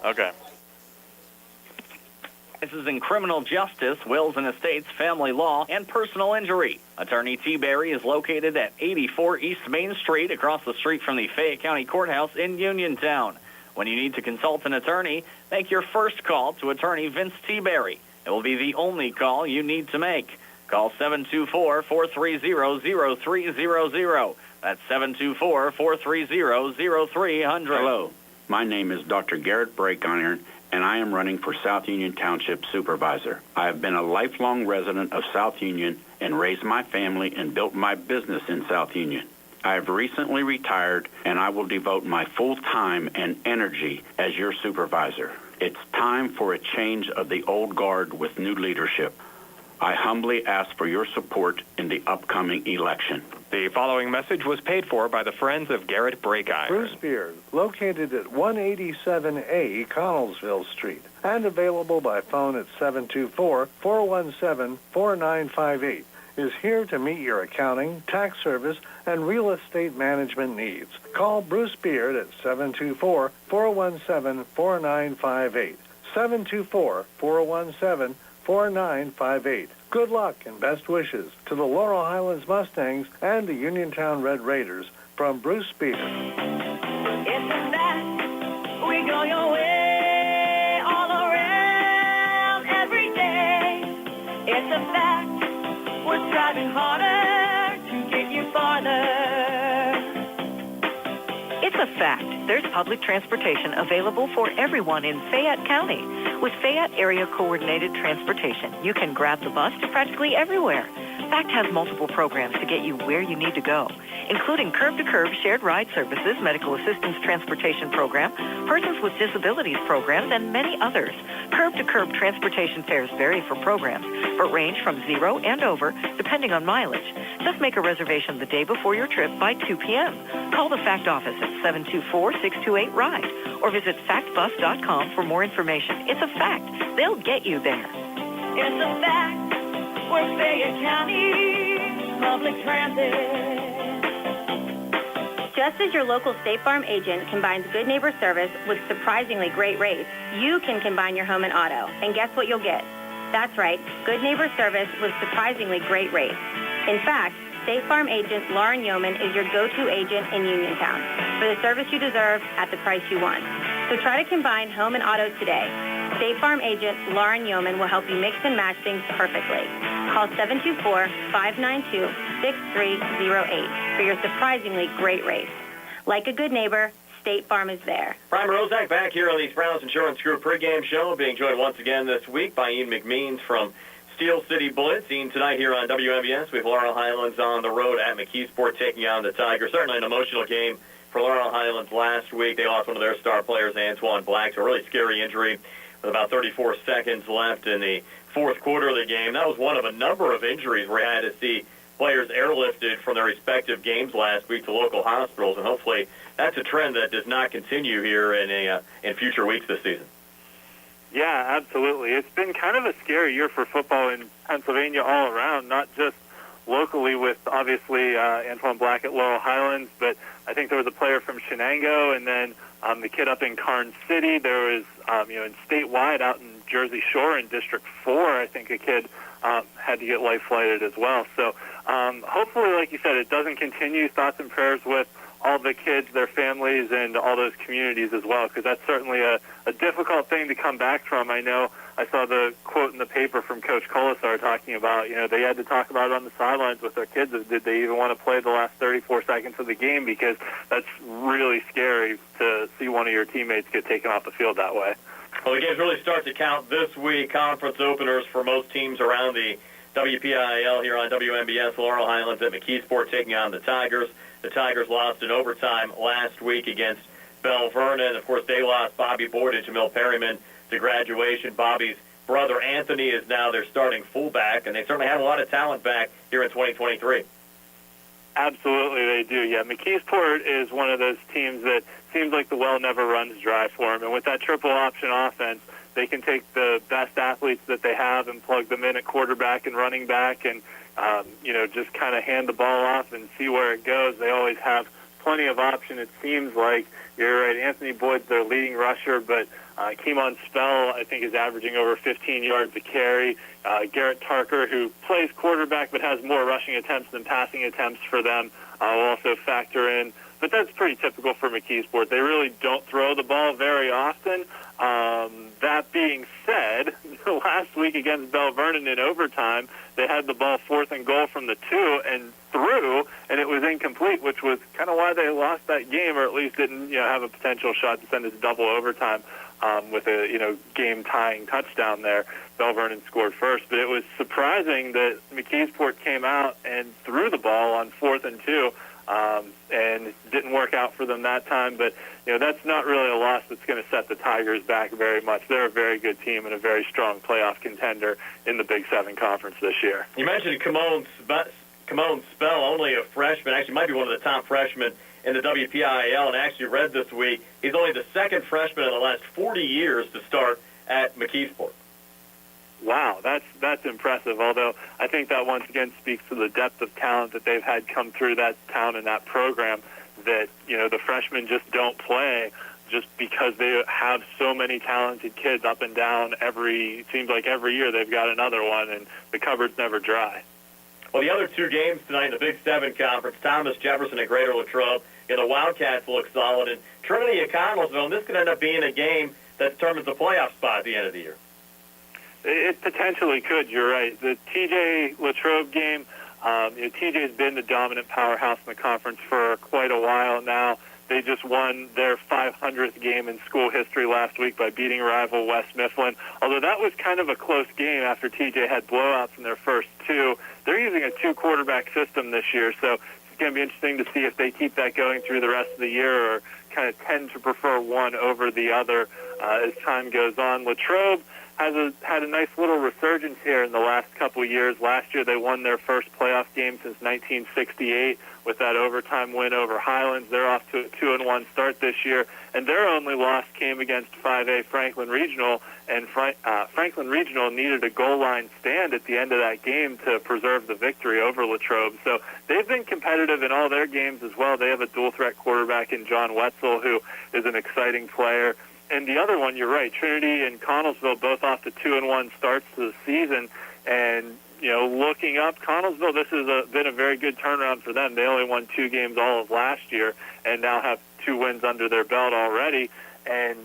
Okay. This is in criminal justice, wills and estates, family law, and personal injury. Attorney T. Berry is located at 84 East Main Street, across the street from the Fayette County Courthouse in Uniontown. When you need to consult an attorney, make your first call to attorney Vince T. Berry. It will be the only call you need to make. Call 724-430-0300. That's 724-430-0300. Hello, my name is Dr. Garrett Breakiron, and I am running for South Union Township Supervisor. I have been a lifelong resident of South Union and raised my family and built my business in South Union. I have recently retired, and I will devote my full time and energy as your supervisor. It's time for a change of the old guard with new leadership. I humbly ask for your support in the upcoming election. The following message was paid for by the Friends of Garrett Breakiron. Bruce Beard, located at 187A Connellsville Street, and available by phone at 724-417-4958, is here to meet your accounting, tax service, and real estate management needs. Call Bruce Beard at 724-417-4958. 724-417-4958. Good luck and best wishes to the Laurel Highlands Mustangs and the Uniontown Red Raiders from Bruce Beard. It's a fact, we go your way all around every day. It's a fact, we're striving harder to get you farther. It's a fact. There's public transportation available for everyone in Fayette County. With Fayette Area Coordinated Transportation, you can grab the bus to practically everywhere. FACT has multiple programs to get you where you need to go, including curb-to-curb shared ride services, medical assistance transportation program, persons with disabilities programs, and many others. Curb-to-curb transportation fares vary for programs, but range from 0 and over, depending on mileage. Just make a reservation the day before your trip by 2 p.m. Call the FACT office at 724-628-RIDE or visit factbus.com for more information. It's a fact. They'll get you there. It's a fact, we're Fayette County Public Transit. Just as your local State Farm agent combines good neighbor service with surprisingly great rates, you can combine your home and auto. And guess what you'll get? That's right, good neighbor service with surprisingly great rates. In fact, State Farm agent Lauren Yohman is your go-to agent in Uniontown for the service you deserve at the price you want. So try to combine home and auto today. State Farm agent Lauren Yohman will help you mix and match things perfectly. Call 724-592-6308 for your surprisingly great race. Like a good neighbor, State Farm is there. Brian Rozak back here on the Browns Insurance Group pregame show, being joined once again this week by Ian McMeans from Steel City Blitz. Ian, tonight here on WMBS, we have Laurel Highlands on the road at McKeesport taking on the Tigers. Certainly an emotional game for Laurel Highlands last week. They lost one of their star players, Antoine Black, to a really scary injury with about 34 seconds left in the fourth quarter of the game. That was one of a number of injuries where we had to see players airlifted from their respective games last week to local hospitals, and hopefully that's a trend that does not continue here in future weeks this season. Yeah, absolutely. It's been kind of a scary year for football in Pennsylvania all around, not just locally with, obviously, Antoine Black at Laurel Highlands, but I think there was a player from Shenango, and then the kid up in Karn City. There was, in statewide out in Jersey Shore in District 4, I think a kid had to get life flighted as well. So hopefully, like you said, it doesn't continue. Thoughts and prayers with all the kids, their families, and all those communities as well, because that's certainly a difficult thing to come back from. I know I saw the quote in the paper from Coach Colossar talking about, they had to talk about it on the sidelines with their kids. Did they even want to play the last 34 seconds of the game? Because that's really scary to see one of your teammates get taken off the field that way. Well, the games really start to count this week. Conference openers for most teams around the WPIAL here on WMBS. Laurel Highlands at McKeesport taking on the Tigers. The Tigers lost in overtime last week against Bell Vernon. Of course, they lost Bobby Boyd and Jamil Perryman to graduation. Bobby's brother Anthony is now their starting fullback, and they certainly have a lot of talent back here in 2023. Absolutely, they do. Yeah, McKeesport is one of those teams that seems like the well never runs dry for them. And with that triple option offense, they can take the best athletes that they have and plug them in at quarterback and running back and, just kind of hand the ball off and see where it goes. They always have plenty of option. It seems like you're right. Anthony Boyd's their leading rusher, but Keemon Spell, I think, is averaging over 15 yards a carry. Garrett Tarker, who plays quarterback but has more rushing attempts than passing attempts for them, will also factor in. But that's pretty typical for McKeesport. They really don't throw the ball very often. That being said, last week against Bell Vernon in overtime, they had the ball 4th and goal from the 2 and threw, and it was incomplete, which was kind of why they lost that game, or at least didn't have a potential shot to send it to double overtime with a game-tying touchdown there. Bell Vernon scored first, but it was surprising that McKeesport came out and threw the ball on 4th and 2. And it didn't work out for them that time, but that's not really a loss that's going to set the Tigers back very much. They're a very good team and a very strong playoff contender in the Big 7 Conference this year. You mentioned Keemon Spell, only a freshman, actually might be one of the top freshmen in the WPIAL, and I actually read this week he's only the 2nd freshman in the last 40 years to start at McKeesport. Wow, that's impressive, although I think that once again speaks to the depth of talent that they've had come through that town and that program, that, the freshmen just don't play just because they have so many talented kids up and down. It seems like every year they've got another one, and the cupboard's never dry. Well, the other 2 games tonight in the Big 7 Conference, Thomas Jefferson and Greater Latrobe, the Wildcats look solid, and Trinity at Connellsville, and this could end up being a game that determines the playoff spot at the end of the year. It potentially could, you're right. The TJ Latrobe game, TJ's been the dominant powerhouse in the conference for quite a while now. They just won their 500th game in school history last week by beating rival West Mifflin. Although that was kind of a close game after TJ had blowouts in their first 2. They're using a 2-quarterback system this year, so it's going to be interesting to see if they keep that going through the rest of the year or kind of tend to prefer one over the other as time goes on. Latrobe had a nice little resurgence here in the last couple of years. Last year they won their first playoff game since 1968 with that overtime win over Highlands. They're off to a 2-1 start this year, and their only loss came against 5A Franklin Regional, and Franklin Regional needed a goal line stand at the end of that game to preserve the victory over Latrobe. So they've been competitive in all their games as well. They have a dual-threat quarterback in John Wetzel, who is an exciting player. And the other one, you're right, Trinity and Connellsville both off to 2-1 starts to the season. And, looking up, Connellsville, this has been a very good turnaround for them. They only won 2 games all of last year and now have 2 wins under their belt already. And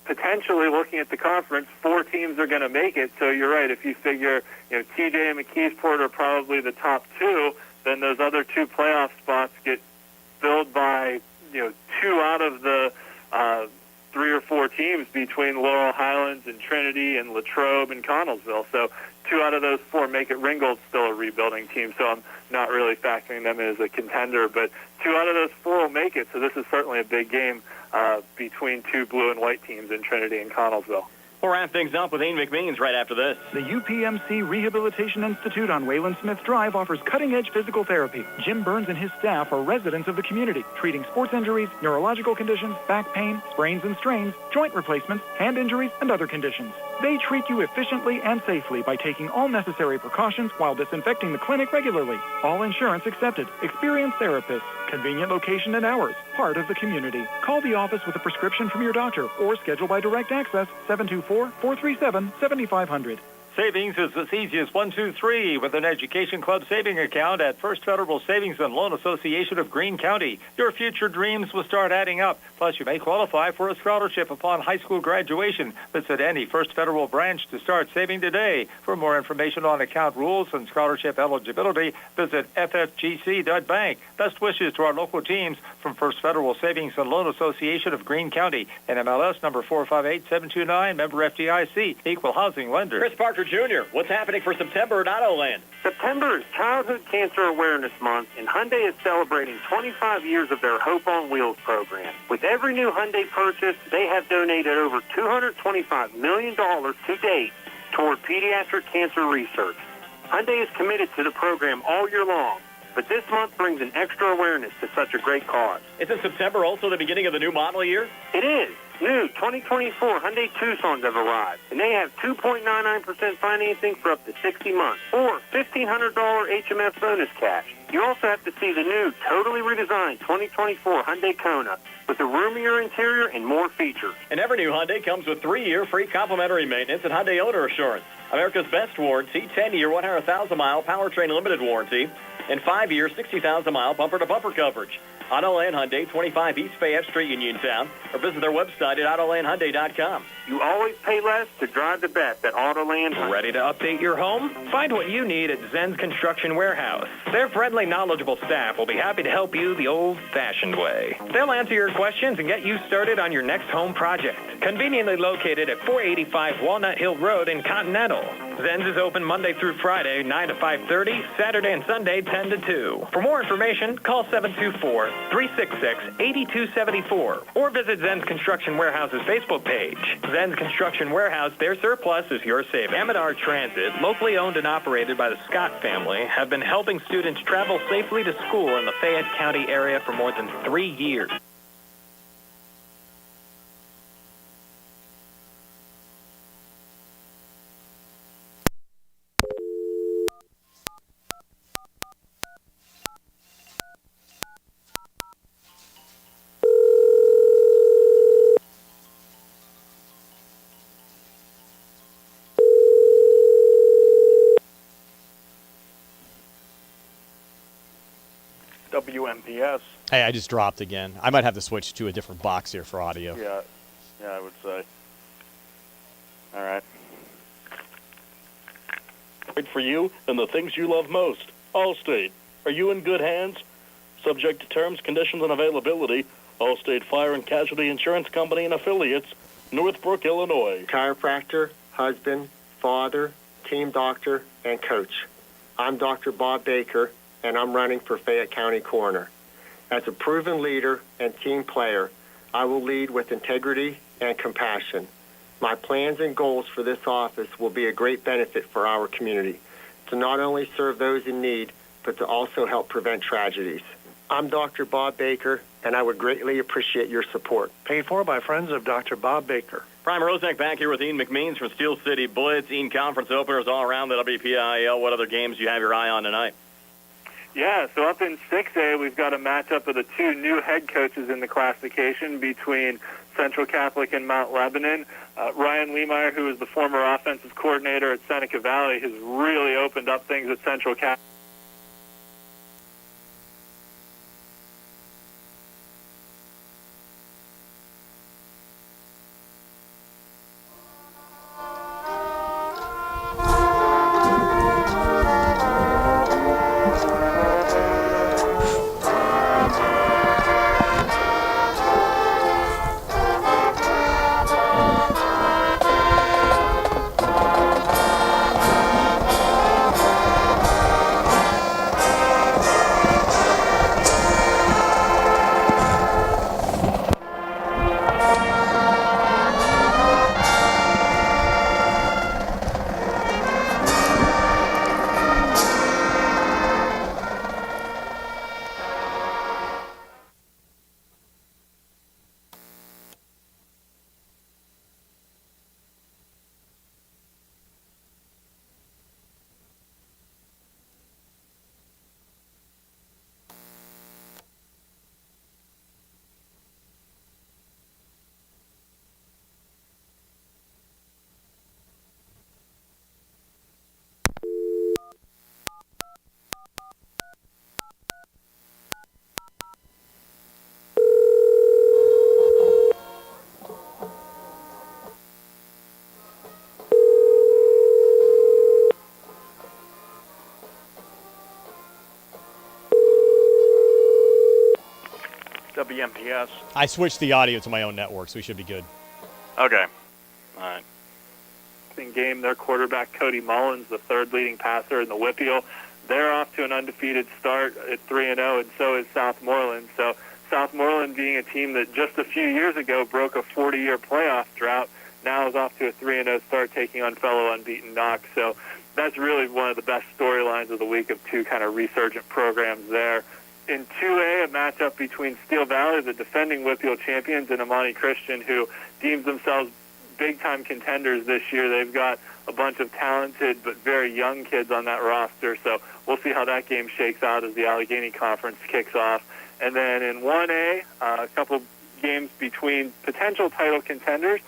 potentially, looking at the conference, 4 teams are going to make it. So you're right, if you figure, TJ and McKeesport are probably the top 2, then those other 2 playoff spots get filled by, 2 out of the 3 or 4 teams between Laurel Highlands and Trinity and Latrobe and Connellsville. So 2 out of those 4 make it. Ringgold's still a rebuilding team, so I'm not really factoring them in as a contender. But 2 out of those 4 will make it, so this is certainly a big game between 2 blue and white teams in Trinity and Connellsville. We'll wrap things up with Ian McMeans right after this. The UPMC Rehabilitation Institute on Wayland Smith Drive offers cutting-edge physical therapy. Jim Burns and his staff are residents of the community, treating sports injuries, neurological conditions, back pain, sprains and strains, joint replacements, hand injuries, and other conditions. They treat you efficiently and safely by taking all necessary precautions while disinfecting the clinic regularly. All insurance accepted. Experienced therapists. Convenient location and hours. Part of the community. Call the office with a prescription from your doctor or schedule by direct access 724-437-7500. Savings is as easy as 1, 2, 3 with an Education Club saving account at First Federal Savings and Loan Association of Greene County. Your future dreams will start adding up. Plus, you may qualify for a scholarship upon high school graduation. Visit any First Federal branch to start saving today. For more information on account rules and scholarship eligibility, visit ffgc.bank. Best wishes to our local teams from First Federal Savings and Loan Association of Greene County. NMLS number 458729, member FDIC, equal housing lender. Chris Parker Jr., what's happening for September at Autoland? September is Childhood Cancer Awareness Month, and Hyundai is celebrating 25 years of their Hope on Wheels program. With every new Hyundai purchase, they have donated over $225 million to date toward pediatric cancer research. Hyundai is committed to the program all year long, but this month brings an extra awareness to such a great cause. Isn't September also the beginning of the new model year? It is. New 2024 Hyundai Tucsons have arrived, and they have 2.99% financing for up to 60 months, or $1,500 HMS bonus cash. You also have to see the new, totally redesigned 2024 Hyundai Kona with a roomier interior and more features. And every new Hyundai comes with 3-year free complimentary maintenance and Hyundai Owner Assurance. America's best warranty, 10-year, 100,000-mile powertrain limited warranty, and 5-year, 60,000-mile bumper-to-bumper coverage. Autoland Hyundai, 25 East Fayette Street, Uniontown, or visit their website at AutolandHyundai.com. You always pay less to drive the best at Autoland Hyundai. Ready to update your home? Find what you need at Zen's Construction Warehouse. Their friendly, knowledgeable staff will be happy to help you the old-fashioned way. They'll answer your questions and get you started on your next home project. Conveniently located at 485 Walnut Hill Road in Continental. Zen's is open Monday through Friday, 9 to 5:30, Saturday and Sunday, 10 to 2. For more information, call 724-366-8274 or visit Zen's Construction Warehouse's Facebook page. Zen's Construction Warehouse, their surplus is your savings. Amador Transit, locally owned and operated by the Scott family, have been helping students travel safely to school in the Fayette County area for more than 3 years. WMPS. Hey, I just dropped again. I might have to switch to a different box here for audio. Yeah, I would say. All right. Right for you and the things you love most. Allstate. Are you in good hands? Subject to terms, conditions, and availability. Allstate Fire and Casualty Insurance Company and Affiliates, Northbrook, Illinois. Chiropractor, husband, father, team doctor, and coach. I'm Dr. Bob Baker, and I'm running for Fayette County Coroner. As a proven leader and team player, I will lead with integrity and compassion. My plans and goals for this office will be a great benefit for our community, to not only serve those in need, but to also help prevent tragedies. I'm Dr. Bob Baker, and I would greatly appreciate your support. Paid for by friends of Dr. Bob Baker. Brian Roseneck back here with Ian McMeans from Steel City Blitz. Ian, conference openers all around the WPIAL. What other games do you have your eye on tonight? Yeah, so up in 6A, we've got a matchup of the two new head coaches in the classification between Central Catholic and Mount Lebanon. Ryan Lemeyer, who is the former offensive coordinator at Seneca Valley, has really opened up things at Central Catholic. WMPS. I switched the audio to my own network, so we should be good. Okay. All right. In game, their quarterback, Cody Mullins, the third leading passer in the WPIAL, they're off to an undefeated start at 3-0, and so is Southmoreland. So Southmoreland, being a team that just a few years ago broke a 40-year playoff drought, now is off to a 3-0 start, taking on fellow unbeaten Knox. So that's really one of the best storylines of the week of two kind of resurgent programs there. In 2A, a matchup between Steel Valley, the defending WPIAL champions, and Amani Christian, who deems themselves big-time contenders this year. They've got a bunch of talented but very young kids on that roster. So we'll see how that game shakes out as the Allegheny Conference kicks off. And then in 1A, a couple games between potential title contenders.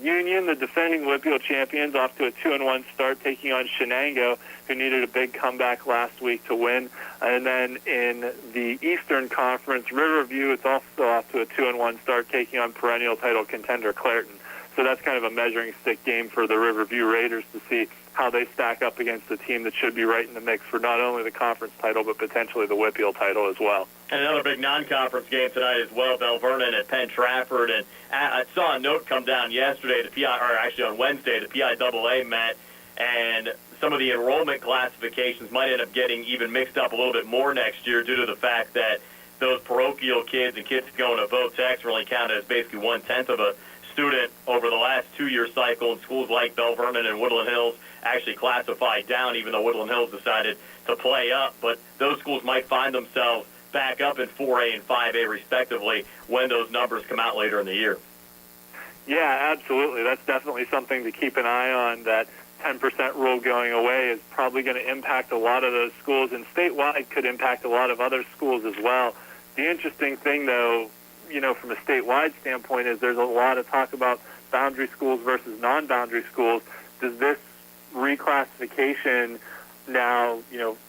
Union, the defending WPIAL champions, off to a 2-1 start, taking on Shenango, who needed a big comeback last week to win. And then in the Eastern Conference, Riverview is also off to a 2-1 start, taking on perennial title contender Clairton. So that's kind of a measuring stick game for the Riverview Raiders to see how they stack up against a team that should be right in the mix for not only the conference title, but potentially the WPIAL title as well. And another big non-conference game tonight as well, Bell Vernon at Penn Trafford. And I saw a note come down yesterday, on Wednesday, the PIAA met, and some of the enrollment classifications might end up getting even mixed up a little bit more next year due to the fact that those parochial kids and kids going to vote text really counted as basically 1/10 of a student over the last 2-year cycle, and schools like Bell Vernon and Woodland Hills actually classified down, even though Woodland Hills decided to play up. But those schools might find themselves back up in 4A and 5A respectively when those numbers come out later in the year. Yeah, absolutely. That's definitely something to keep an eye on. That 10% rule going away is probably going to impact a lot of those schools, and statewide could impact a lot of other schools as well. The interesting thing, though, from a statewide standpoint, is there's a lot of talk about boundary schools versus non-boundary schools. Does this reclassification now,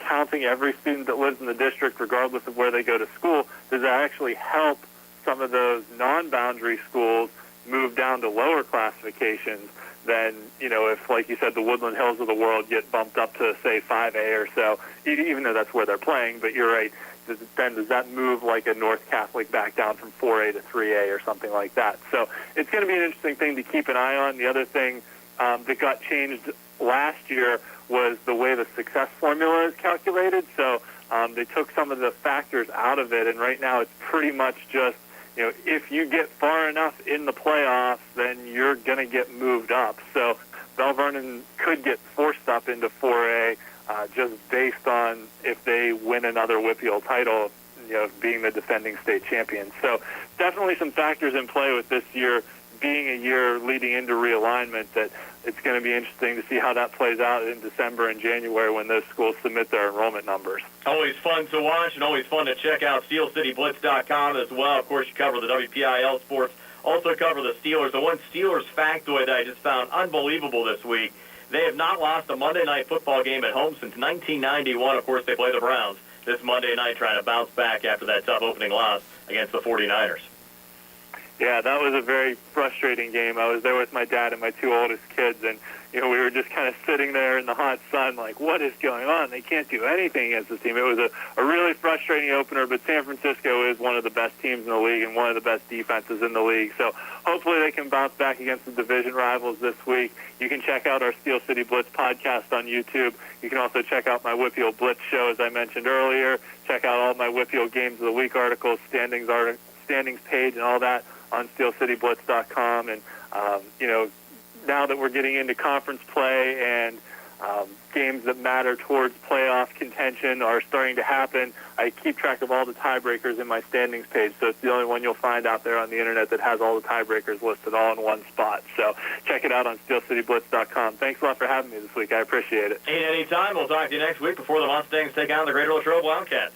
counting every student that lives in the district regardless of where they go to school, does that actually help some of those non-boundary schools move down to lower classifications than, if, like you said, the Woodland Hills of the world get bumped up to, say, 5A or so, even though that's where they're playing? But you're right. Does that move like a North Catholic back down from 4A to 3A or something like that? So it's going to be an interesting thing to keep an eye on. The other thing that got changed last year was the way the success formula is calculated. So they took some of the factors out of it, and right now it's pretty much just, if you get far enough in the playoffs, then you're going to get moved up. So Bell Vernon could get forced up into 4A just based on if they win another WPIAL title, being the defending state champions. So definitely some factors in play with this year being a year leading into realignment, that it's going to be interesting to see how that plays out in December and January when those schools submit their enrollment numbers. Always fun to watch and always fun to check out SteelCityBlitz.com as well. Of course, you cover the WPIAL sports, also cover the Steelers. The one Steelers factoid that I just found unbelievable this week, they have not lost a Monday night football game at home since 1991. Of course, they play the Browns this Monday night, trying to bounce back after that tough opening loss against the 49ers. Yeah, that was a very frustrating game. I was there with my dad and my two oldest kids, and we were just kind of sitting there in the hot sun like, what is going on? They can't do anything against this team. It was a really frustrating opener, but San Francisco is one of the best teams in the league and one of the best defenses in the league. So hopefully they can bounce back against the division rivals this week. You can check out our Steel City Blitz podcast on YouTube. You can also check out my WPIAL Blitz show, as I mentioned earlier. Check out all my WPIAL Games of the Week articles, standings page, and all that on SteelCityBlitz.com. And, now that we're getting into conference play and games that matter towards playoff contention are starting to happen, I keep track of all the tiebreakers in my standings page. So it's the only one you'll find out there on the Internet that has all the tiebreakers listed all in one spot. So check it out on SteelCityBlitz.com. Thanks a lot for having me this week. I appreciate it. Anytime. We'll talk to you next week before the Mustangs take on the Greater Latrobe Wildcats.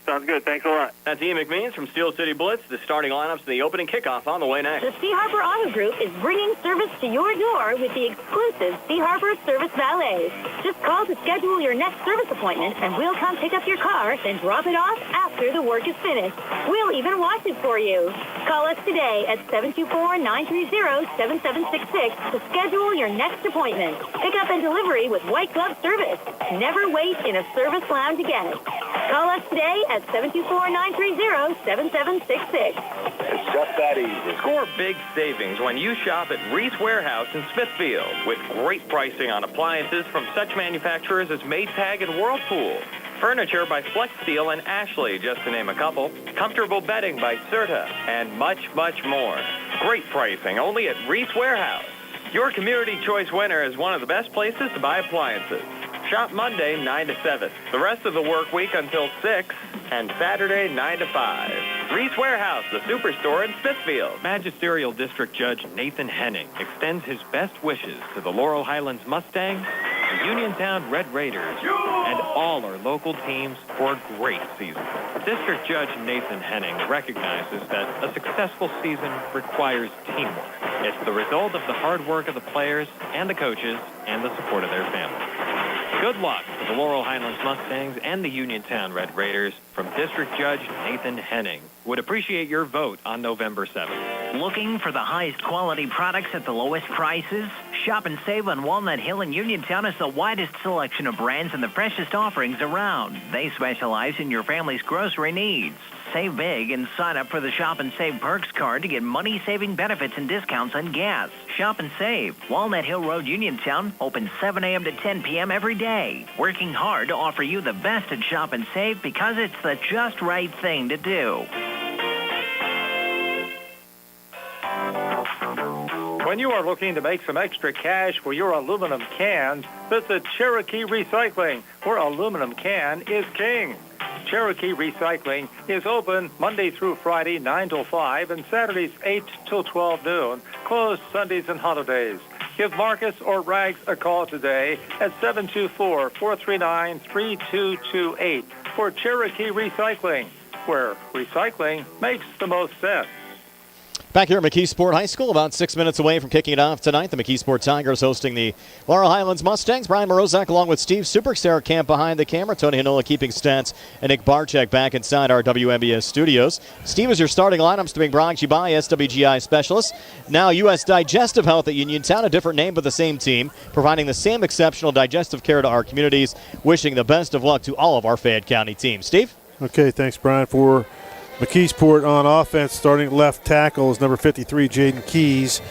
Sounds good. Thanks a lot. That's Ian McMeans from Steel City Blitz. The starting lineups and the opening kickoff on the way next. The Sea Harbor Auto Group is bringing service to your door with the exclusive Sea Harbor Service Valet. Just call to schedule your next service appointment, and we'll come pick up your car, then drop it off after the work is finished. We'll even wash it for you. Call us today at 724-930-7766 to schedule your next appointment. Pickup and delivery with white glove service. Never wait in a service lounge again. Call us today at 724-930-7766. It's just that easy. Score big savings when you shop at Reese Warehouse in Smithfield with great pricing on appliances from such manufacturers as Maytag and Whirlpool. Furniture by Flex Steel and Ashley, just to name a couple. Comfortable bedding by Serta, and much, much more. Great pricing only at Reese Warehouse. Your Community Choice winner is one of the best places to buy appliances. Shop Monday 9 to 7. The rest of the work week until 6, and Saturday 9 to 5. Reese Warehouse, the Superstore in Smithfield. Magisterial District Judge Nathan Henning extends his best wishes to the Laurel Highlands Mustangs, the Uniontown Red Raiders, and all our local teams for a great season. District Judge Nathan Henning recognizes that a successful season requires teamwork. It's the result of the hard work of the players and the coaches and the support of their families. Good luck to the Laurel Highlands Mustangs and the Uniontown Red Raiders from District Judge Nathan Henning. Would appreciate your vote on November 7th. Looking for the highest quality products at the lowest prices? Shop and save on Walnut Hill and Uniontown has the widest selection of brands and the freshest offerings around. They specialize in your family's grocery needs. Save big and sign up for the Shop and Save Perks card to get money-saving benefits and discounts on gas. Shop and save. Walnut Hill Road, Uniontown, open 7 a.m. to 10 p.m. every day. Working hard to offer you the best at Shop and Save because it's the just right thing to do. When you are looking to make some extra cash for your aluminum cans, visit Cherokee Recycling, where aluminum can is king. Cherokee Recycling is open Monday through Friday, 9 till 5, and Saturdays, 8 till 12 noon, closed Sundays and holidays. Give Marcus or Rags a call today at 724-439-3228 for Cherokee Recycling, where recycling makes the most sense. Back here at McKeesport High School, about 6 minutes away from kicking it off tonight. The McKeesport Tigers hosting the Laurel Highlands Mustangs. Brian Morozak along with Steve Superstar Camp behind the camera. Tony Hinola keeping stats, and Nick Barczyk back inside our WMBS studios. Steve, is your starting lineups being brought to you by SWGI Specialists. Now U.S. Digestive Health at Uniontown, a different name but the same team, providing the same exceptional digestive care to our communities. Wishing the best of luck to all of our Fayette County teams. Steve? Okay, thanks, Brian. For McKeesport on offense, starting left tackle is number 53, Jaden Keys.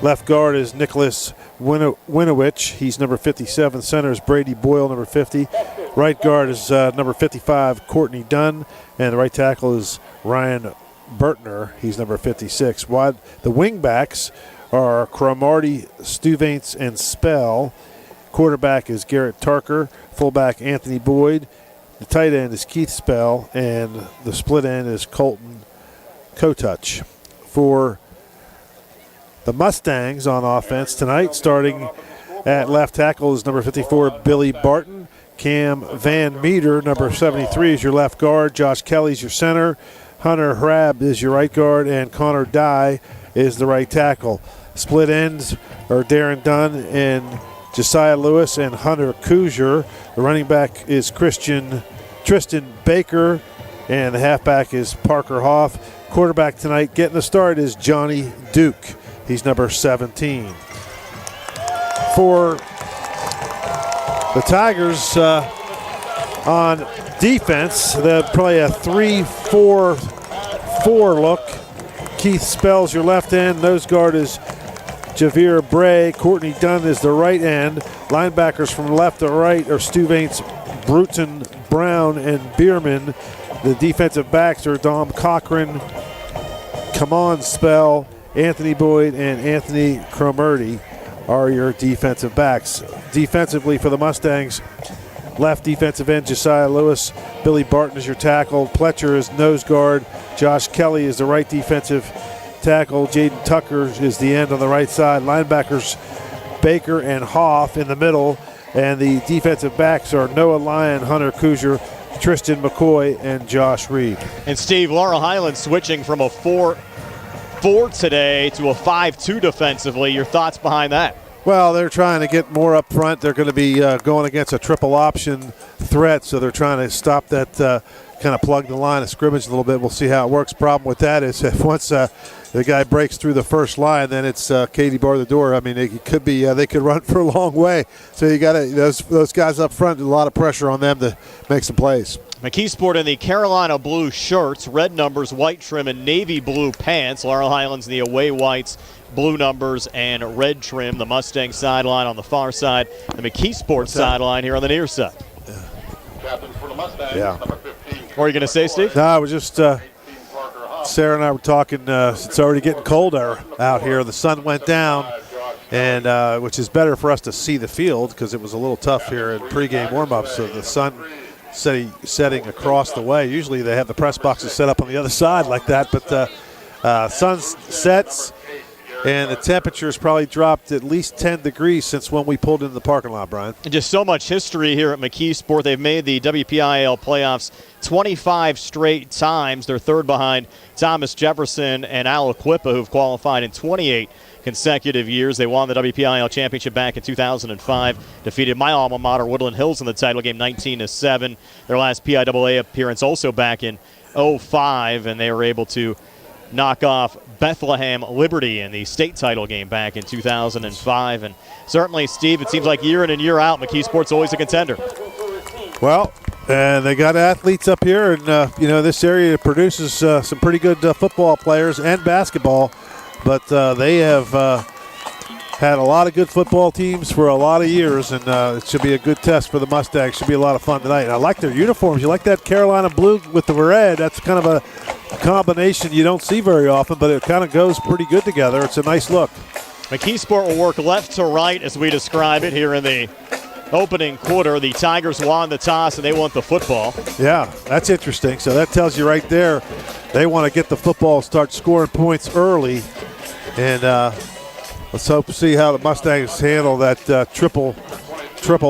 Left guard is Nicholas Winowich. He's number 57. Center is Brady Boyle, number 50. Right guard is number 55, Courtney Dunn. And the right tackle is Ryan Burtner. He's number 56. The wingbacks are Cromartie, Stuyvesant, and Spell. Quarterback is Garrett Tarker. Fullback Anthony Boyd. The tight end is Keith Spell, and the split end is Colton Kotouch. For the Mustangs on offense tonight, starting at left tackle is number 54, Billy Barton. Cam Van Meter, number 73, is your left guard. Josh Kelly is your center. Hunter Hrab is your right guard, and Connor Dye is the right tackle. Split ends are Darren Dunn and Josiah Lewis and Hunter Kuzier. The running back is Tristan Baker, and the halfback is Parker Hoff. Quarterback tonight getting the start is Johnny Duke. He's number 17. For the Tigers on defense, they'll play a 3-4-4 look. Keith Spell's your left end. Nose guard is Javier Bray. Courtney Dunn is the right end. Linebackers from left to right are Stuyvesant, Bruton, Brown, and Bierman. The defensive backs are Dom Cochran, Kamon Spell, Anthony Boyd, and Anthony Cromartie are your defensive backs. Defensively for the Mustangs, left defensive end Josiah Lewis. Billy Barton is your tackle. Pletcher is nose guard. Josh Kelly is the right defensive tackle. Jaden Tucker is the end on the right side. Linebackers Baker and Hoff in the middle, and the defensive backs are Noah Lyon, Hunter Kuzier, Tristan McCoy, and Josh Reed. And Steve, Laurel Highlands switching from a 4-4 today to a 5-2 defensively. Your thoughts behind that? Well, they're trying to get more up front. They're going to be going against a triple option threat, so they're trying to stop that, kind of plug the line of scrimmage a little bit. We'll see how it works. Problem with that is if once the guy breaks through the first line, then it's Katie bar the door. I mean, it could be they could run for a long way. So you got those guys up front. A lot of pressure on them to make some plays. McKeesport in the Carolina blue shirts, red numbers, white trim, and navy blue pants. Laurel Highlands in the away whites, blue numbers, and red trim. The Mustang sideline on the far side, the McKeesport sideline here on the near side. Captain for the Mustangs, Yeah. number 15. What are you going to say, Steve? No, I was just Sarah and I were talking. It's already getting colder out here. The sun went down, and which is better for us to see the field because it was a little tough here in pregame warm-ups. So the sun setting across the way. Usually they have the press boxes set up on the other side like that, but sun sets and the temperature's probably dropped at least 10 degrees since when we pulled into the parking lot, Brian. And just so much history here at McKeesport. They've made the WPIAL playoffs 25 straight times. They're third behind Thomas Jefferson and Al Equipa, who've qualified in 28 consecutive years. They won the WPIAL championship back in 2005, defeated my alma mater, Woodland Hills, in the title game 19-7. Their last PIAA appearance also back in 05, and they were able to knock off Bethlehem Liberty in the state title game back in 2005. And certainly, Steve, it seems like year in and year out, McKeesport's always a contender. Well, and they got athletes up here, and this area produces some pretty good football players and basketball, but they have had a lot of good football teams for a lot of years, and it should be a good test for the Mustangs. Should be a lot of fun tonight. And I like their uniforms. You like that Carolina blue with the red? That's kind of a combination you don't see very often, but it kind of goes pretty good together. It's a nice look. McKeesport will work left to right as we describe it here in the opening quarter. The Tigers won the toss and they want the football. Yeah, that's interesting. So that tells you right there they want to get the football, start scoring points early, and let's hope to see how the Mustangs handle that triple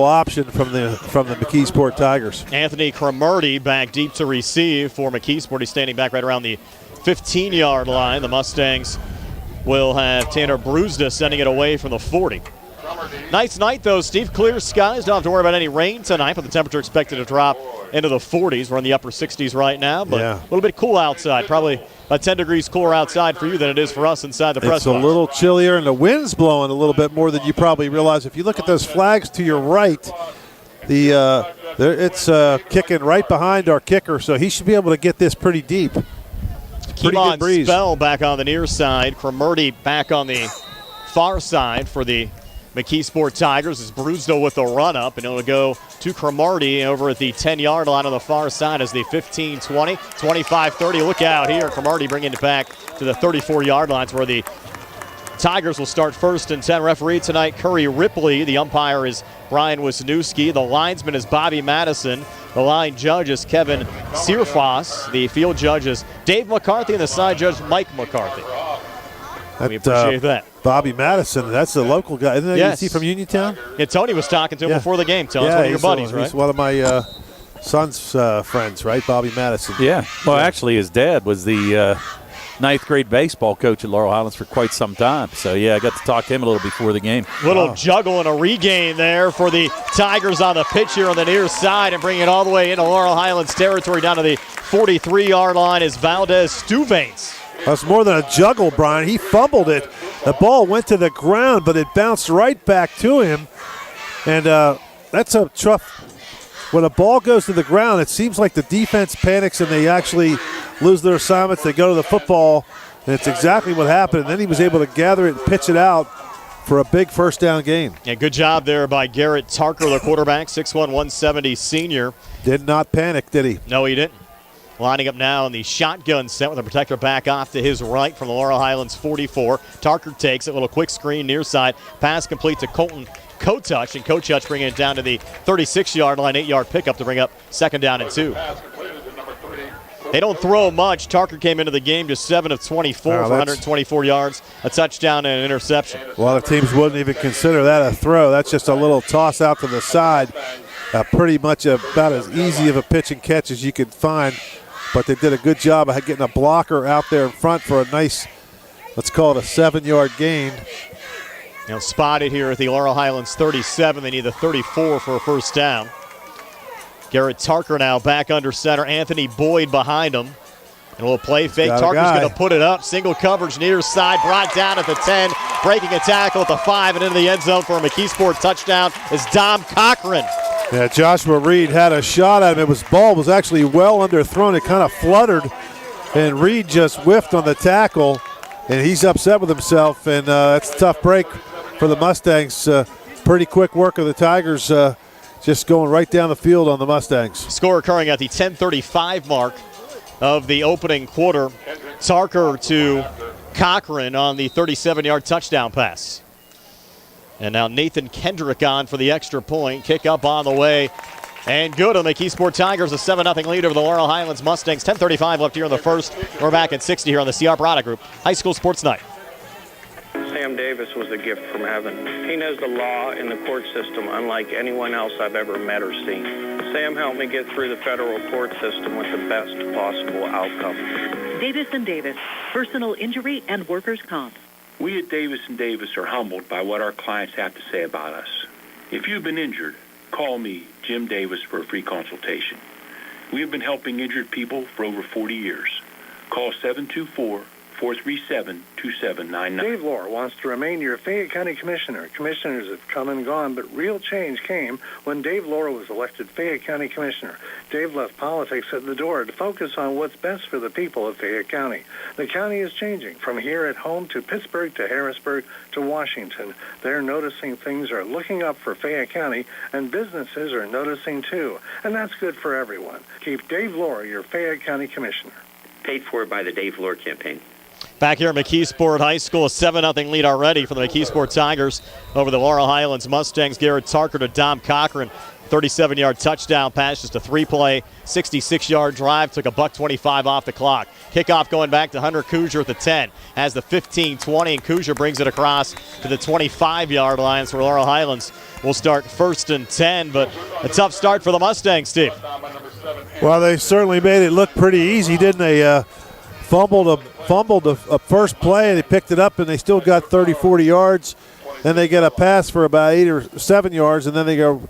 option from the McKeesport Tigers. Anthony Cromartie back deep to receive for McKeesport. He's standing back right around the 15-yard line. The Mustangs will have Tanner Brusda sending it away from the 40. Nice night, though, Steve. Clear skies. Don't have to worry about any rain tonight, but the temperature expected to drop into the 40s. We're in the upper 60s right now, but a little bit cool outside. Probably about 10 degrees cooler outside for you than it is for us inside the press box. It's a little chillier, and the wind's blowing a little bit more than you probably realize. If you look at those flags to your right, it's kicking right behind our kicker, so he should be able to get this pretty deep. Keemon Spell back on the near side. Cromartie back on the far side for the McKeesport Tigers as Brusdo with the run-up, and it'll go to Cromartie over at the 10-yard line on the far side as the 15-20, 25-30. Look out here. Cromartie bringing it back to the 34-yard lines where the Tigers will start first and 10. Referee tonight, Curry Ripley. The umpire is Brian Wisniewski. The linesman is Bobby Madison. The line judge is Kevin Searfoss. The field judge is Dave McCarthy, and the side judge, Mike McCarthy. We appreciate that. Bobby Madison, that's the local guy. Isn't that yes. from Uniontown? Yeah, Tony was talking to him before the game. Tony's one of your buddies, right? He's one of my son's friends, right? Bobby Madison. Yeah. Well, actually, his dad was the ninth grade baseball coach at Laurel Highlands for quite some time. So, yeah, I got to talk to him a little before the game. Little juggle and a regain there for the Tigers on the pitch here on the near side and bringing it all the way into Laurel Highlands territory down to the 43-yard line is Valdez Stuvaints. That's more than a juggle, Brian. He fumbled it. The ball went to the ground, but it bounced right back to him. And that's a tough. When a ball goes to the ground, it seems like the defense panics and they actually lose their assignments. They go to the football, and it's exactly what happened. And then he was able to gather it and pitch it out for a big first down gain. Yeah, good job there by Garrett Tarker, the quarterback, 6'1", 170 senior. Did not panic, did he? No, he didn't. Lining up now in the shotgun set with the protector back off to his right from the Laurel Highlands 44. Tarker takes it, little quick screen near side. Pass complete to Colton Kotouch, and Kotouch bringing it down to the 36-yard line, 8-yard pickup to bring up second down and 2. They don't throw much. Tarker came into the game just 7 of 24 for 124 yards, a touchdown and an interception. A lot of teams wouldn't even consider that a throw. That's just a little toss out to the side. Pretty much about as easy of a pitch and catch as you could find. But they did a good job of getting a blocker out there in front for a nice, let's call it a 7-yard gain. Now spotted here at the Laurel Highlands 37. They need the 34 for a first down. Garrett Tarker now back under center. Anthony Boyd behind him. And a little play fake. Tarker's going to put it up. Single coverage near side. Brought down at the 10. Breaking a tackle at the 5 and into the end zone for a McKeesport touchdown is Dom Cochran. Yeah, Joshua Reed had a shot at him. Ball was actually well underthrown. It kind of fluttered, and Reed just whiffed on the tackle, and he's upset with himself, and that's a tough break for the Mustangs. Pretty quick work of the Tigers, just going right down the field on the Mustangs. Score occurring at the 10:35 mark of the opening quarter. Tarker to Cochran on the 37-yard touchdown pass. And now Nathan Kendrick on for the extra point. Kick up on the way And good on the McKeesport Tigers, a 7-0 lead over the Laurel Highlands Mustangs. 10:35 left here in the first. We're back at 60 here on the CR Product Group High School Sports Night. Sam Davis was a gift from heaven. He knows the law and the court system unlike anyone else I've ever met or seen. Sam helped me get through the federal court system with the best possible outcome. Davis & Davis, personal injury and workers' comp. We at Davis & Davis are humbled by what our clients have to say about us. If you've been injured, call me, Jim Davis, for a free consultation. We have been helping injured people for over 40 years. Call 724-437-2799. Dave Lohr wants to remain your Fayette County Commissioner. Commissioners have come and gone, but real change came when Dave Lohr was elected Fayette County Commissioner. Dave left politics at the door to focus on what's best for the people of Fayette County. The county is changing from here at home to Pittsburgh to Harrisburg to Washington. They're noticing things are looking up for Fayette County, and businesses are noticing too. And that's good for everyone. Keep Dave Lohr your Fayette County Commissioner. Paid for by the Dave Lohr campaign. Back here at McKeesport High School, a 7-0 lead already for the McKeesport Tigers over the Laurel Highlands Mustangs. Garrett Tarker to Dom Cochran. 37-yard touchdown pass, just a 3-play, 66-yard drive. Took a $1.25 off the clock. Kickoff going back to Hunter Kuzier at the 10. Has the 15-20, and Kuzier brings it across to the 25-yard line. So Laurel Highlands will start 1st and 10, but a tough start for the Mustangs, Steve. Well, they certainly made it look pretty easy, didn't they? Fumbled a first play, and they picked it up, and they still got 30, 40 yards. Then they get a pass for about 8 or 7 yards, and then they go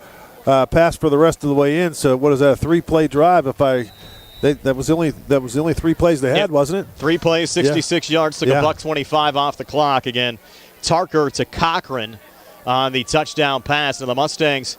pass for the rest of the way in. So what is that, a 3-play drive? That was the only 3 plays they had, wasn't it? 3 plays, 66 yards, took a $1.25 off the clock. Again, Tarker to Cochran on the touchdown pass, and the Mustangs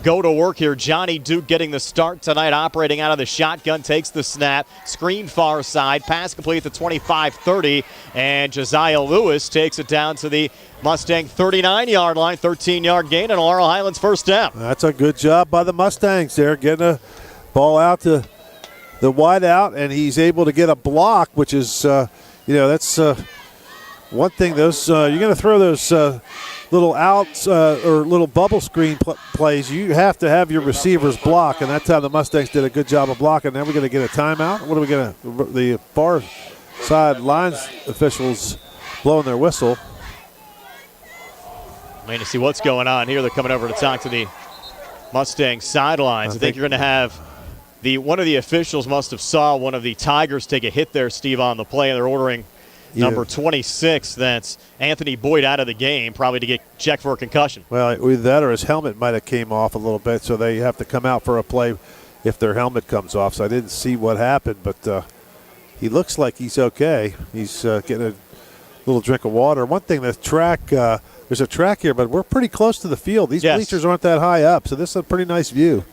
go to work here. Johnny Duke getting the start tonight, operating out of the shotgun, takes the snap, screen far side, pass complete at the 25-30, and Josiah Lewis takes it down to the Mustang 39-yard line, 13-yard gain, and Laurel Highlands first down. That's a good job by the Mustangs there, getting a ball out to the wide out, and he's able to get a block, which is, that's one thing. Those you're going to throw those little outs or little bubble screen plays, you have to have your receivers block, and that's how the Mustangs did a good job of blocking. Now we're going to get a timeout. What are we going to? The far side lines officials blowing their whistle. Waiting to see what's going on here. They're coming over to talk to the Mustang sidelines. I think you're going to have one of the officials must have saw one of the Tigers take a hit there, Steve, on the play, and they're ordering number 26, that's Anthony Boyd, out of the game, probably to get checked for a concussion. Well, either that or his helmet might have came off a little bit, so they have to come out for a play if their helmet comes off. So I didn't see what happened, but he looks like he's okay. He's getting a little drink of water. One thing, the track, there's a track here, but we're pretty close to the field. These bleachers aren't that high up, so this is a pretty nice view.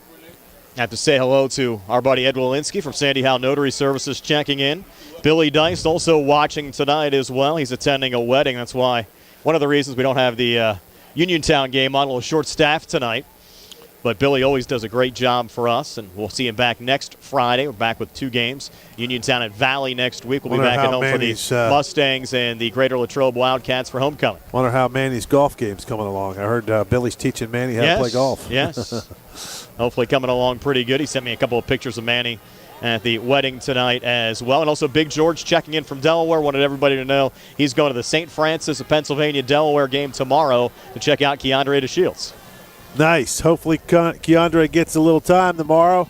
I have to say hello to our buddy Ed Walensky from Sandy Howe Notary Services checking in. Billy Dice also watching tonight as well. He's attending a wedding. That's why one of the reasons we don't have the Uniontown game on, a little short staff tonight. But Billy always does a great job for us, and we'll see him back next Friday. We're back with 2 games. Uniontown at Valley next week. We'll be back at home for the Mustangs and the Greater Latrobe Wildcats for homecoming. Wonder how Manny's golf game's coming along. I heard Billy's teaching Manny how to play golf. Yes. Hopefully coming along pretty good. He sent me a couple of pictures of Manny at the wedding tonight as well. And also Big George checking in from Delaware. Wanted everybody to know he's going to the St. Francis of Pennsylvania-Delaware game tomorrow to check out Keandre DeShields. Nice. Hopefully Keandre gets a little time tomorrow,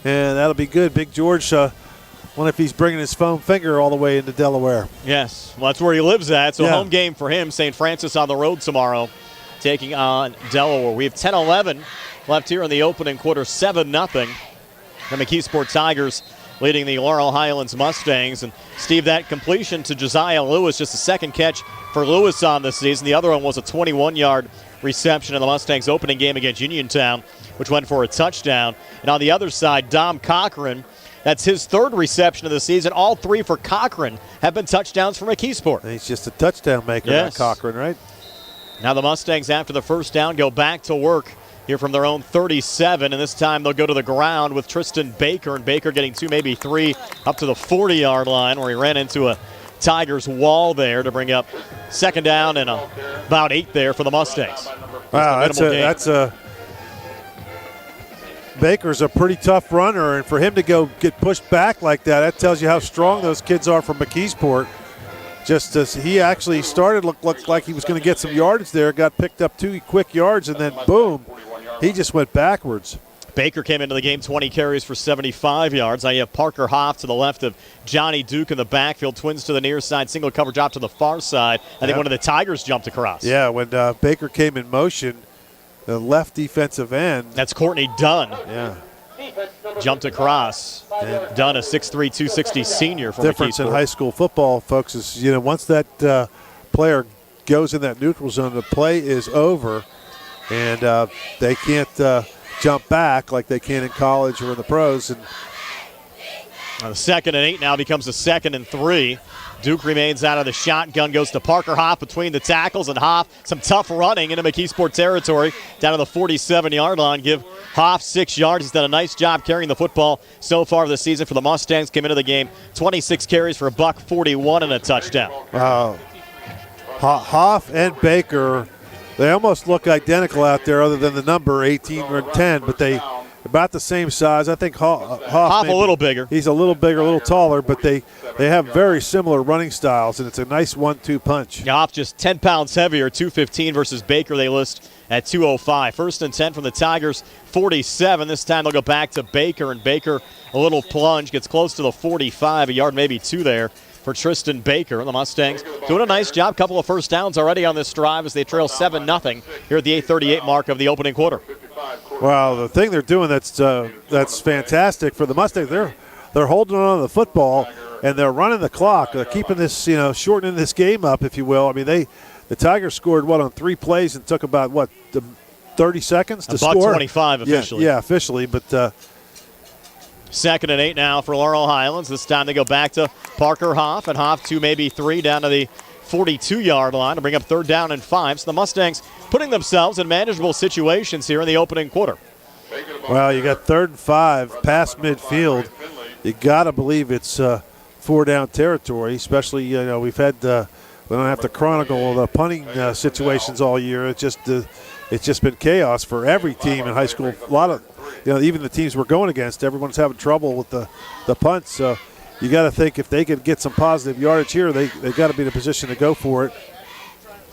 and that'll be good. Big George, wonder if he's bringing his foam finger all the way into Delaware. Yes. Well, that's where he lives at. So home game for him. St. Francis on the road tomorrow, taking on Delaware. We have 10-11 left here in the opening quarter, 7-0. The McKeesport Tigers leading the Laurel Highlands Mustangs. And, Steve, that completion to Josiah Lewis, just a second catch for Lewis on the season. The other one was a 21-yard reception in the Mustangs' opening game against Uniontown, which went for a touchdown. And on the other side, Dom Cochran, that's his 3rd reception of the season. All 3 for Cochran have been touchdowns for McKeesport. And he's just a touchdown maker, that Cochran, right? Now the Mustangs, after the first down, go back to work here from their own 37, and this time they'll go to the ground with Tristan Baker, and Baker getting 2, maybe 3, up to the 40-yard line where he ran into a Tigers wall there to bring up 2nd down and about 8 there for the Mustangs. Wow, that's a Baker's a pretty tough runner, and for him to go get pushed back like that tells you how strong those kids are from McKeesport. Just as he actually started, looked like he was going to get some yardage there, got picked up 2 quick yards, and then boom, he just went backwards. Baker came into the game 20 carries for 75 yards. Now you have Parker Hoff to the left of Johnny Duke in the backfield. Twins to the near side. Single coverage out to the far side. I think one of the Tigers jumped across. Yeah, when Baker came in motion, the left defensive end. That's Courtney Dunn. Yeah. Jumped across. And Dunn, a 6'3", 260 senior for difference McKeesport. in high school football, folks, is once that player goes in that neutral zone, the play is over, and they can't jump back like they can in college or in the pros. And the 2nd and 8 now becomes a 2nd and 3. Duke remains out of the shotgun, goes to Parker Hoff between the tackles, and Hoff, some tough running into McKeesport territory, down to the 47-yard line. Give Hoff 6 yards. He's done a nice job carrying the football so far this season for the Mustangs. Came into the game 26 carries for $141 and a touchdown. Hoff and Baker, they almost look identical out there other than the number 18 or 10, but they about the same size. I think Hoff a little bigger. He's a little bigger, a little taller, but they have very similar running styles, and it's a nice 1-2 punch. Hoff just 10 pounds heavier, 215 versus Baker. They list at 205. 1st and 10 from the Tigers, 47. This time they'll go back to Baker, and Baker a little plunge, gets close to the 45, a yard maybe 2 there for Tristan Baker. The Mustangs doing a nice job. Couple of first downs already on this drive as they trail 7-0 here at the 8:38 mark of the opening quarter. Well, the thing they're doing that's fantastic for the Mustangs, they're holding on to the football and they're running the clock, keeping this, shortening this game up, if you will. I mean, the Tigers scored on 3 plays and took about 30 seconds to score. About 25 officially. Yeah, officially, but 2nd and 8 now for Laurel Highlands. This time they go back to Parker Hoff, and Hoff 2, maybe 3 down to the 42-yard line to bring up 3rd down and 5. So the Mustangs putting themselves in manageable situations here in the opening quarter. Well, you got 3rd and 5 past midfield. You got to believe it's 4-down territory, especially, we've had we don't have to chronicle the punting situations all year. It's just been chaos for every team in high school. A lot of, even the teams we're going against, everyone's having trouble with the punts. So you got to think if they could get some positive yardage here, they got to be in a position to go for it.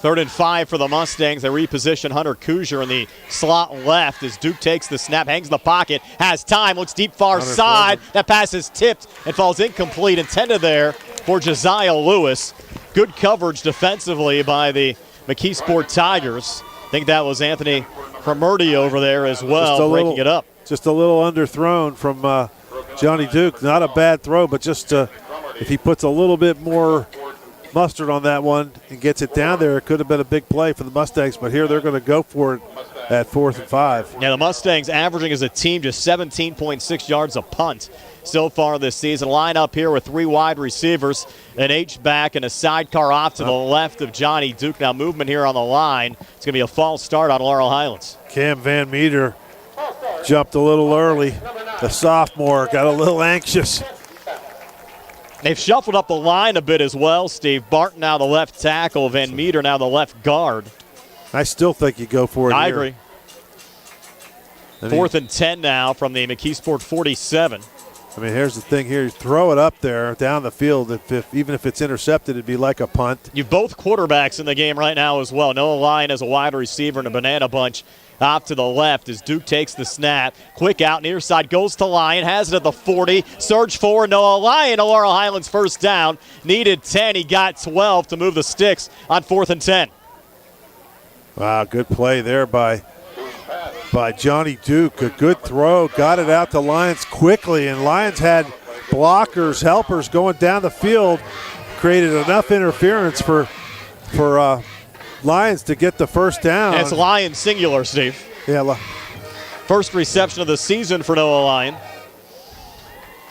3rd and 5 for the Mustangs. They reposition Hunter Kuzier in the slot left as Duke takes the snap, hangs in the pocket, has time, looks deep far side. That pass is tipped and falls incomplete. Intended there for Josiah Lewis. Good coverage defensively by the McKeesport Tigers. I think that was Anthony Cromartie over there as well, breaking it up. Just a little underthrown from Johnny Duke. Not a bad throw, but just if he puts a little bit more mustard on that one and gets it down there, it could have been a big play for the Mustangs, but here they're going to go for it at 4th and 5. Yeah, the Mustangs averaging as a team just 17.6 yards a punt so far this season. Line up here with 3 wide receivers, an H-back and a sidecar off to the left of Johnny Duke. Now movement here on the line. It's going to be a false start on Laurel Highlands. Cam Van Meter jumped a little early. The sophomore got a little anxious. They've shuffled up the line a bit as well, Steve. Barton now the left tackle, Van Meter now the left guard. I still think you go for it I here. agree. 4th and 10 now from the McKeesport 47. I mean, here's the thing here. You throw it up there down the field. Even if it's intercepted, it'd be like a punt. You've both quarterbacks in the game right now as well. Noah Lyon as a wide receiver and a banana bunch off to the left as Duke takes the snap. Quick out near side, goes to Lyon, has it at the 40. Surge forward, Noah Lyon. Laurel Highlands first down. Needed 10. He got 12 to move the sticks on 4th and 10. Wow, good play there by Johnny Duke. A good throw. Got it out to Lyons quickly, and Lyons had blockers, helpers going down the field. Created enough interference for Lyons to get the first down. And it's Lyons singular, Steve. Yeah. First reception of the season for Noah Lyon.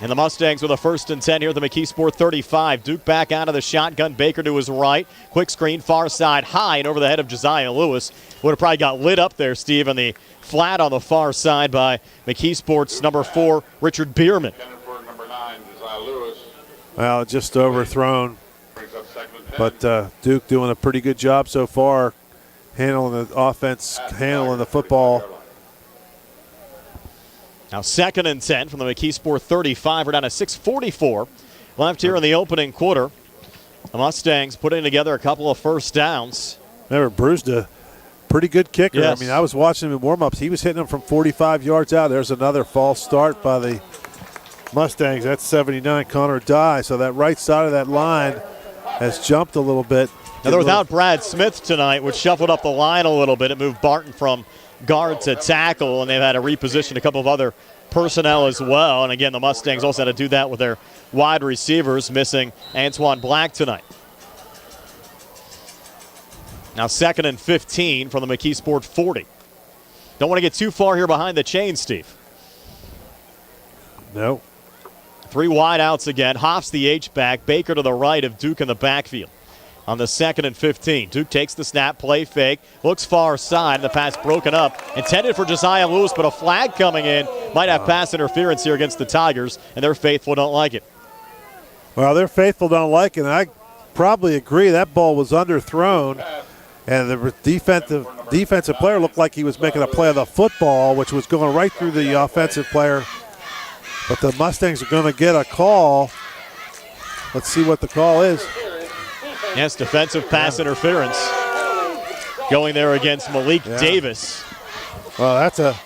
And the Mustangs with a 1st and 10 here at the McKeesport 35. Duke back out of the shotgun. Baker to his right. Quick screen, far side, high and over the head of Josiah Lewis. Would have probably got lit up there, Steve, on the flat on the far side by McKeesport's number 4, Richard Bierman. Well, just overthrown. But Duke doing a pretty good job so far handling the offense, handling the football. Now 2nd and 10 from the McKeesport 35. We're down to 6:44 left here in the opening quarter. The Mustangs putting together a couple of first downs. Remember, Bruce, a pretty good kicker. Yes. I mean, I was watching him in warm-ups. He was hitting them from 45 yards out. There's another false start by the Mustangs. That's 79, Connor Dye. So that right side of that line has jumped a little bit. Now they're without Brad Smith tonight, which shuffled up the line a little bit. It moved Barton from guard to tackle, and they've had to reposition a couple of other personnel as well. And again, the Mustangs also had to do that with their wide receivers, missing Antoine Black tonight. Now 2nd and 15 from the McKeesport 40. Don't want to get too far here behind the chain, Steve. No. 3 wide outs again. Hoff's the H-back. Baker to the right of Duke in the backfield. On the 2nd and 15, Duke takes the snap, play fake, looks far side, the pass broken up. Intended for Josiah Lewis, but a flag coming in. Might have pass interference here against the Tigers, and their faithful don't like it. Well, their faithful don't like it, and I probably agree. That ball was underthrown, and the defensive player looked like he was making a play of the football, which was going right through the offensive player. But the Mustangs are going to get a call. Let's see what the call is. Yes, defensive pass interference going there against Malik Davis. Well, that's a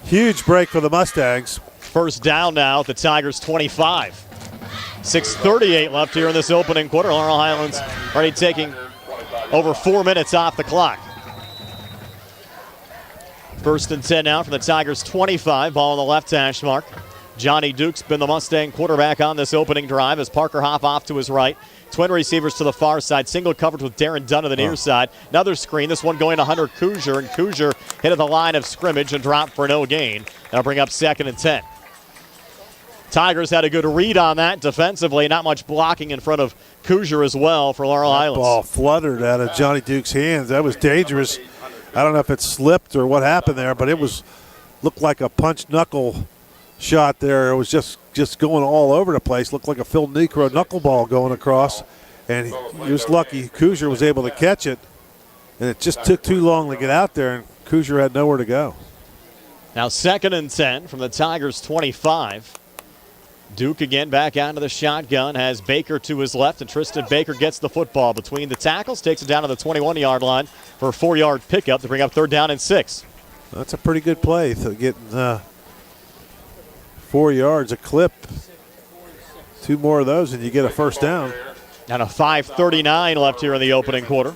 huge break for the Mustangs. First down now at the Tigers' 25. 6:38 left here in this opening quarter. Laurel Highlands already taking over 4 minutes off the clock. 1st and 10 now from the Tigers' 25. Ball on the left hash mark. Johnny Duke's been the Mustang quarterback on this opening drive as Parker Hoff off to his right. Twin receivers to the far side. Single coverage with Darren Dunn to the near side. Another screen. This one going to Hunter Kuzier, and Kuzier hit at the line of scrimmage and dropped for no gain. That'll bring up 2nd and 10. Tigers had a good read on that defensively. Not much blocking in front of Kuzier as well for Laurel Highlands. Ball fluttered out of Johnny Duke's hands. That was dangerous. I don't know if it slipped or what happened there, but it looked like a punch knuckle shot there. It was just going all over the place. Looked like a Phil Necro knuckleball going across, and he was lucky Kuzier was able to catch it, and it just took too long to get out there, and Kuzier had nowhere to go. Now 2nd and 10 from the Tigers' 25. Duke again back out into the shotgun, has Baker to his left, and Tristan Baker gets the football between the tackles, takes it down to the 21-yard line for a 4-yard pickup to bring up 3rd down and 6. That's a pretty good play, getting 4 yards a clip. 2 more of those and you get a first down. And a 5:39 left here in the opening quarter.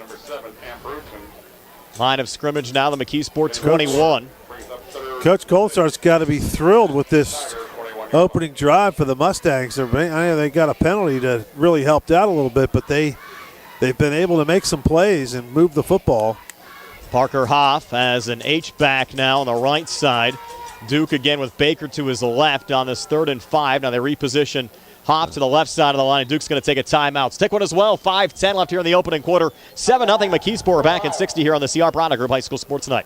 Line of scrimmage now, the McKeesport 21. Coach Colossar's got to be thrilled with this opening drive for the Mustangs. I know they got a penalty that really helped out a little bit, but they've been able to make some plays and move the football. Parker Hoff has an H-back now on the right side. Duke again with Baker to his left on this 3rd and 5. Now they reposition Hoff to the left side of the line. Duke's going to take a timeout. Let's take one as well. 5:10 left here in the opening quarter. 7-0 McKeesport back in 60 here on the CR Brana Group High School Sports Night.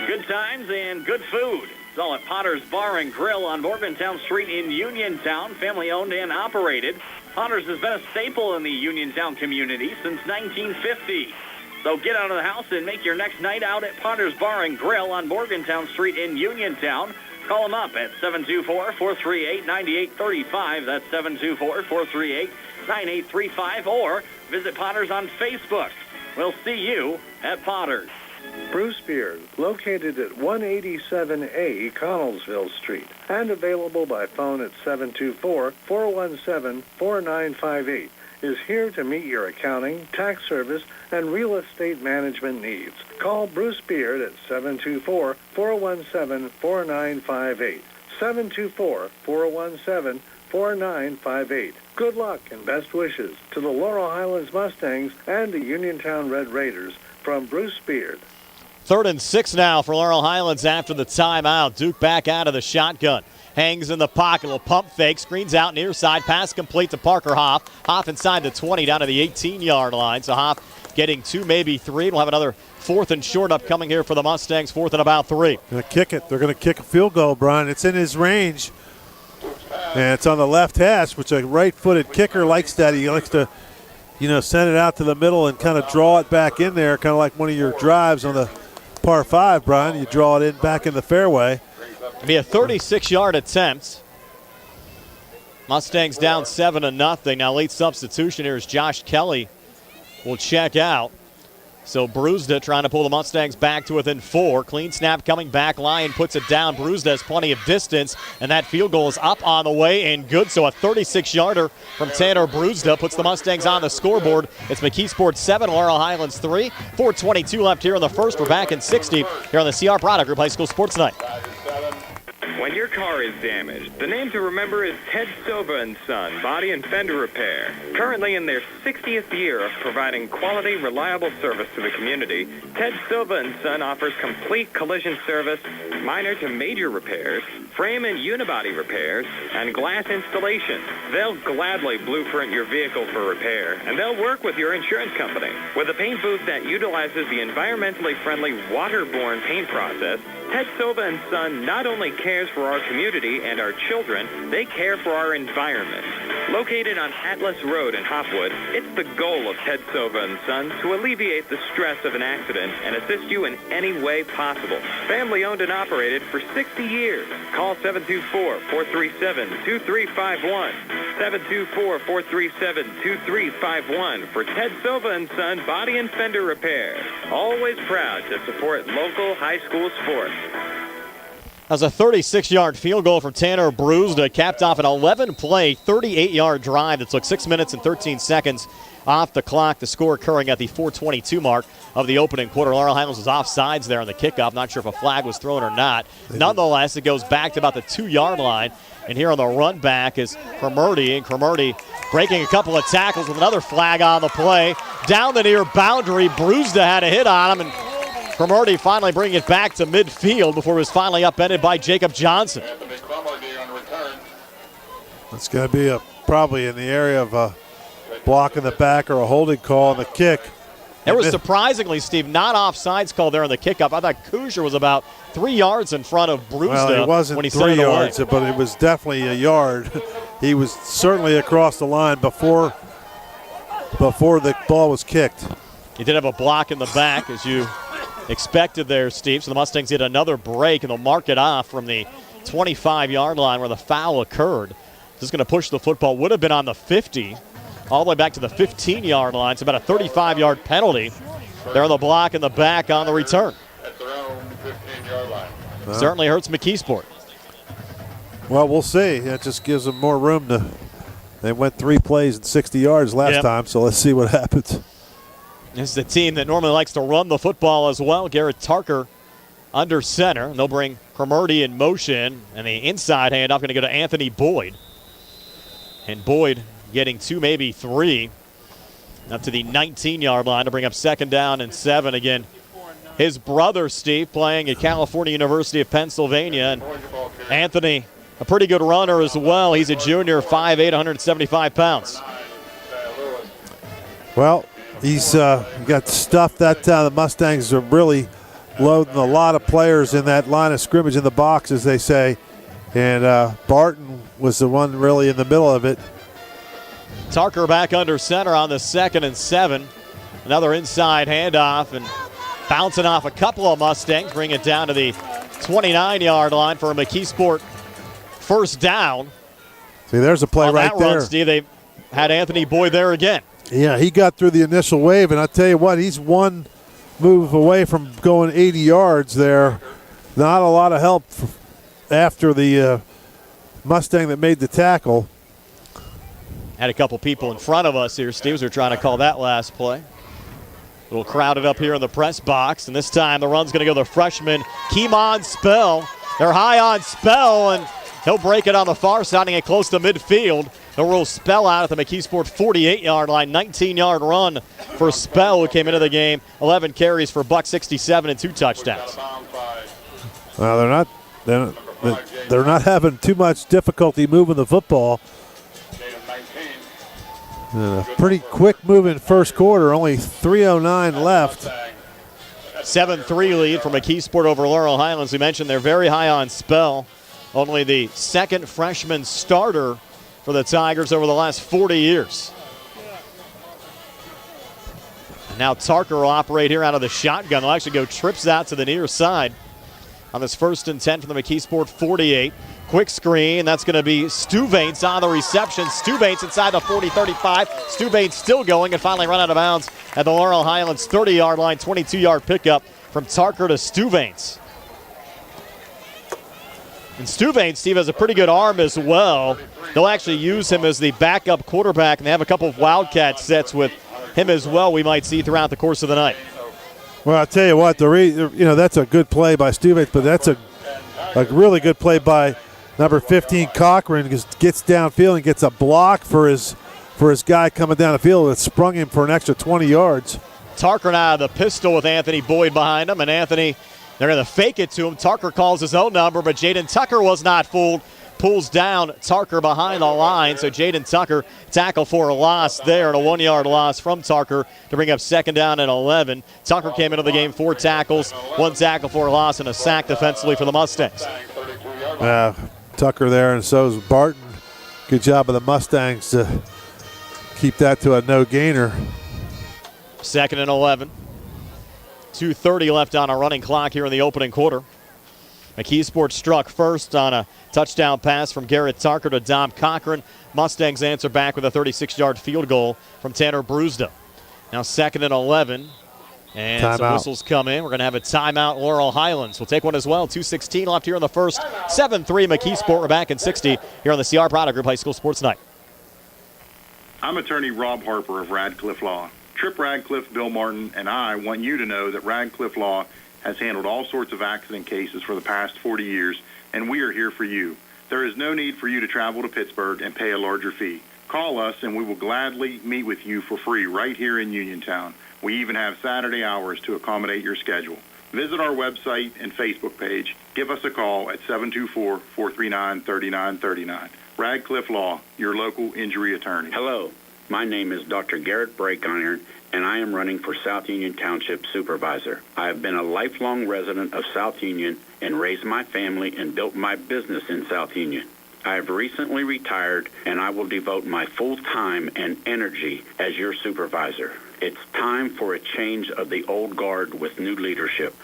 Good times and good food. It's all at Potter's Bar and Grill on Morgantown Street in Uniontown. Family owned and operated. Potter's has been a staple in the Uniontown community since 1950. So get out of the house and make your next night out at Potter's Bar and Grill on Morgantown Street in Uniontown. Call them up at 724-438-9835. That's 724-438-9835. Or visit Potter's on Facebook. We'll see you at Potter's. Bruce Beard, located at 187A Connellsville Street, and available by phone at 724-417-4958, is here to meet your accounting, tax service, and real estate management needs. Call Bruce Beard at 724-417-4958. 724-417-4958. Good luck and best wishes to the Laurel Highlands Mustangs and the Uniontown Red Raiders from Bruce Beard. 3rd and 6 now for Laurel Highlands after the timeout. Duke back out of the shotgun. Hangs in the pocket, will pump fake, screens out near side, pass complete to Parker Hoff. Hoff inside the 20 down to the 18-yard line. So Hoff getting 2, maybe 3. We'll have another 4th and short upcoming here for the Mustangs, 4th and about 3. Going to kick it. They're going to kick a field goal, Brian. It's in his range. And it's on the left hash, which a right-footed kicker likes that. He likes to, send it out to the middle and kind of draw it back in there, kind of like one of your drives on the par 5, Brian. You draw it in back in the fairway. It'll be a 36-yard attempt. Mustangs down 7-0. Now late substitution here is Josh Kelly will check out. So Brewsda trying to pull the Mustangs back to within 4. Clean snap coming back. Lyon puts it down. Brewsda has plenty of distance, and that field goal is up on the way and good. So a 36-yarder from Tanner Brewsda puts the Mustangs on the scoreboard. It's McKeesport 7, Laurel Highlands 3. 4:22 left here in the first. We're back in 60 here on the CR Product Group High School Sports Night. When your car is damaged, the name to remember is Ted Silva & Son, Body and Fender Repair. Currently in their 60th year of providing quality, reliable service to the community, Ted Silva & Son offers complete collision service, minor to major repairs, frame and unibody repairs, and glass installation. They'll gladly blueprint your vehicle for repair, and they'll work with your insurance company. With a paint booth that utilizes the environmentally friendly waterborne paint process, Ted Silva & Son not only cares for our community and our children, they care for our environment. Located on Atlas Road in Hopwood, it's the goal of Ted Silva & Son to alleviate the stress of an accident and assist you in any way possible. Family owned and operated for 60 years. Call 724-437-2351. 724-437-2351 for Ted Silva & Son Body and Fender Repair. Always proud to support local high school sports. That was a 36-yard field goal from Tanner Brewsda, capped off an 11-play, 38-yard drive that took 6 minutes and 13 seconds off the clock. The score occurring at the 4:22 mark of the opening quarter. Laurel Highlands was offsides there on the kickoff. Not sure if a flag was thrown or not. Nonetheless, it goes back to about the 2-yard line. And here on the run back is Cromartie, and Cromartie breaking a couple of tackles with another flag on the play. Down the near boundary, Brewsda had a hit on him, and Cromartie finally bringing it back to midfield before it was finally upended by Jacob Johnson. It's going to be probably in the area of a block in the back or a holding call on the kick. There was surprisingly, Steve, not offsides call there on the kickoff. I thought Kuzier was about 3 yards in front of Brewsda. Well, it wasn't when he 3 yards, away. but it was definitely a yard. He was certainly across the line before the ball was kicked. He did have a block in the back, as you expected there, Steve. So the Mustangs get another break, and they'll mark it off from the 25-yard line where the foul occurred. This is going to push the football. Would have been on the 50, all the way back to the 15-yard line. It's about a 35-yard penalty. They're on the block in the back on the return. At their own 15-yard line. Certainly hurts McKeesport. Well, we'll see. It just gives them more room to. They went 3 plays and 60 yards last time, so let's see what happens. This is the team that normally likes to run the football as well. Garrett Tarker under center. And they'll bring Cromartie in motion, and the inside handoff going to go to Anthony Boyd. And Boyd getting 2, maybe 3, up to the 19-yard line to bring up 2nd down and 7 again. His brother, Steve, playing at California University of Pennsylvania. And Anthony, a pretty good runner as well. He's a junior, 5'8", 175 pounds. Well, he's got stuff that the Mustangs are really loading a lot of players in that line of scrimmage in the box, as they say. And Barton was the one really in the middle of it. Tarker back under center on the 2nd and 7. Another inside handoff and bouncing off a couple of Mustangs, bring it down to the 29-yard line for a McKeesport first down. See, there's a play right there. Run, Steve, they had Anthony Boyd there again. Yeah, he got through the initial wave, and I tell you what, he's one move away from going 80 yards there. Not a lot of help after the Mustang that made the tackle. Had a couple people in front of us here, Steve, as we're trying to call that last play. A little crowded up here in the press box, and this time the run's going to go to the freshman, Keemon Spell. They're high on Spell, and he'll break it on the far side and get close to midfield. They'll roll Spell out at the McKeesport 48-yard line. 19-yard run for Spell, who came into the game. 11 carries for $167 and 2 touchdowns. Well, they're not having too much difficulty moving the football. A pretty quick moving first quarter, only 3:09 left. 7-3 lead for McKeesport over Laurel Highlands. We mentioned they're very high on Spell. Only the 2nd freshman starter for the Tigers over the last 40 years. Now Tarker will operate here out of the shotgun. They'll actually go trips out to the near side on this 1st and 10 from the McKeesport 48. Quick screen. That's going to be Stuvaints on the reception. Stuvaints inside the 40-35. Stuvaints still going and finally run out of bounds at the Laurel Highlands 30-yard line. 22-yard pickup from Tarker to Stuvaints. And Stuvaints, Steve, has a pretty good arm as well. They'll actually use him as the backup quarterback, and they have a couple of Wildcat sets with him as well we might see throughout the course of the night. Well, I'll tell you what, that's a good play by Stuvaints, but that's a really good play by number 15, Cochran, gets downfield and gets a block for his guy coming down the field. It sprung him for an extra 20 yards. Tarker out of the pistol with Anthony Boyd behind him, and Anthony, they're going to fake it to him. Tarker calls his own number, but Jaden Tucker was not fooled. Pulls down Tarker behind the line, so Jaden Tucker tackle for a loss there, and a 1-yard loss from Tarker to bring up 2nd down and 11. Tucker came into the game 4 tackles, 1 tackle for a loss, and a sack defensively for the Mustangs. Tucker there, and so is Barton. Good job of the Mustangs to keep that to a no-gainer. 2nd and 11. 2:30 left on a running clock here in the opening quarter. McKeesport struck first on a touchdown pass from Garrett Tarker to Dom Cochran. Mustangs answer back with a 36-yard field goal from Tanner Brusda. Now 2nd and 11. And timeout. Some whistles come in. We're going to have a timeout. Laurel Highlands will take one as well. 2:16 left here in the first. 7-3 McKeesport. We're back in 60 here on the CR Product Group High School Sports Night. I'm attorney Rob Harper of Radcliffe Law. Trip Radcliffe, Bill Martin, and I want you to know that Radcliffe Law has handled all sorts of accident cases for the past 40 years, and we are here for you. There is no need for you to travel to Pittsburgh and pay a larger fee. Call us, and we will gladly meet with you for free right here in Uniontown. We even have Saturday hours to accommodate your schedule. Visit our website and Facebook page. Give us a call at 724-439-3939. Radcliffe Law, your local injury attorney. Hello, my name is Dr. Garrett Breakiron, and I am running for South Union Township Supervisor. I have been a lifelong resident of South Union and raised my family and built my business in South Union. I have recently retired, and I will devote my full time and energy as your supervisor. It's time for a change of the old guard with new leadership.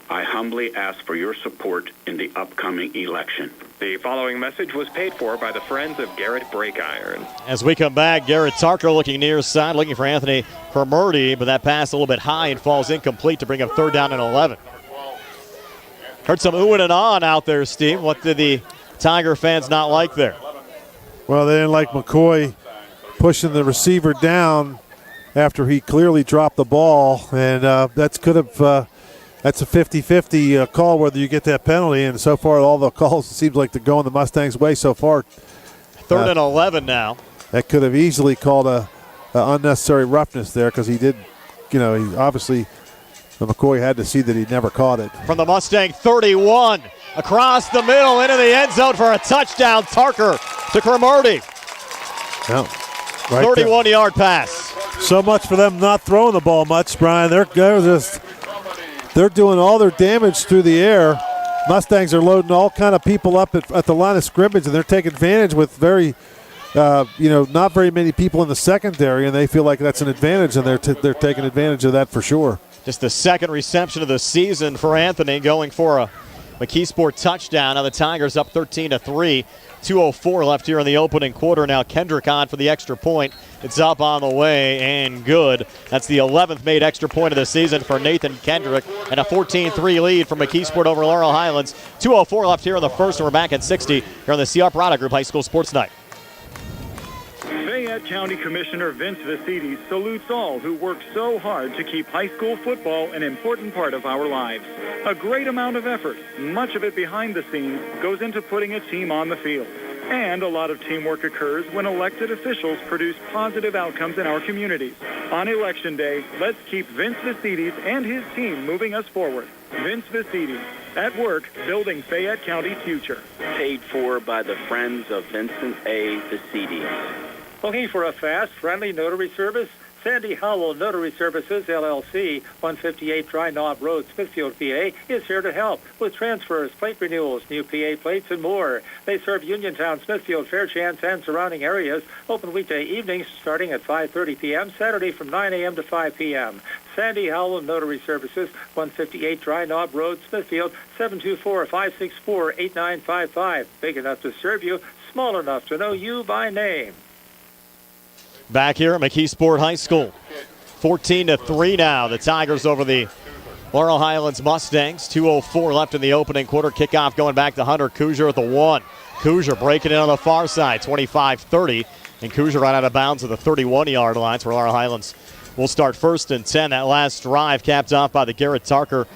I humbly ask for your support in the upcoming election. The following message was paid for by the Friends of Garrett Breakiron. As we come back, Garrett Tarker looking near side, looking for Anthony Cromartie, but that pass a little bit high and falls incomplete to bring up 3rd down and 11. Heard some oohing and ahhing out there, Steve. What did the Tiger fans not like there? Well, they didn't like McCoy pushing the receiver down after he clearly dropped the ball, and that's a 50-50 call whether you get that penalty, and so far all the calls it seems like they're going the Mustangs' way so far. 3rd and 11 now. That could have easily called a unnecessary roughness there because he did, he obviously McCoy had to see that he never caught it. From the Mustang 31, across the middle into the end zone for a touchdown. Tarker to Cromartie. Yeah, 31-yard pass. So much for them not throwing the ball much, Brian. They're doing all their damage through the air. Mustangs are loading all kind of people up at the line of scrimmage, and they're taking advantage with not very many people in the secondary, and they feel like that's an advantage, and they're taking advantage of that for sure. Just the 2nd reception of the season for Anthony, going for a McKeesport touchdown. Now the Tigers up 13-3. 2:04 left here in the opening quarter. Now Kendrick on for the extra point. It's up on the way and good. That's the 11th made extra point of the season for Nathan Kendrick, and a 14-3 lead for McKeesport over Laurel Highlands. 2:04 left here in the first, and we're back at 60 here on the CR Product Group High School Sports Night. Fayette County Commissioner Vince Vicitti salutes all who work so hard to keep high school football an important part of our lives. A great amount of effort, much of it behind the scenes, goes into putting a team on the field. And a lot of teamwork occurs when elected officials produce positive outcomes in our communities. On Election Day, let's keep Vince Vicitti and his team moving us forward. Vince Vicitti, at work building Fayette County's future. Paid for by the Friends of Vincent A. Vicitti. Looking for a fast, friendly notary service? Sandy Howell Notary Services, LLC, 158 Dry Knob Road, Smithfield, PA, is here to help with transfers, plate renewals, new PA plates, and more. They serve Uniontown, Smithfield, Fairchance, and surrounding areas. Open weekday evenings starting at 5:30 p.m., Saturday from 9 a.m. to 5 p.m. Sandy Howell Notary Services, 158 Dry Knob Road, Smithfield, 724-564-8955. Big enough to serve you, small enough to know you by name. Back here at McKeesport High School. 14-3 now. The Tigers over the Laurel Highlands Mustangs. 2:04 left in the opening quarter. Kickoff going back to Hunter Kuzier at the 1. Kuzier breaking in on the far side, 25-30. And Kuzier right out of bounds at the 31-yard line where Laurel Highlands will start 1st and 10. That last drive capped off by the Garrett Tarker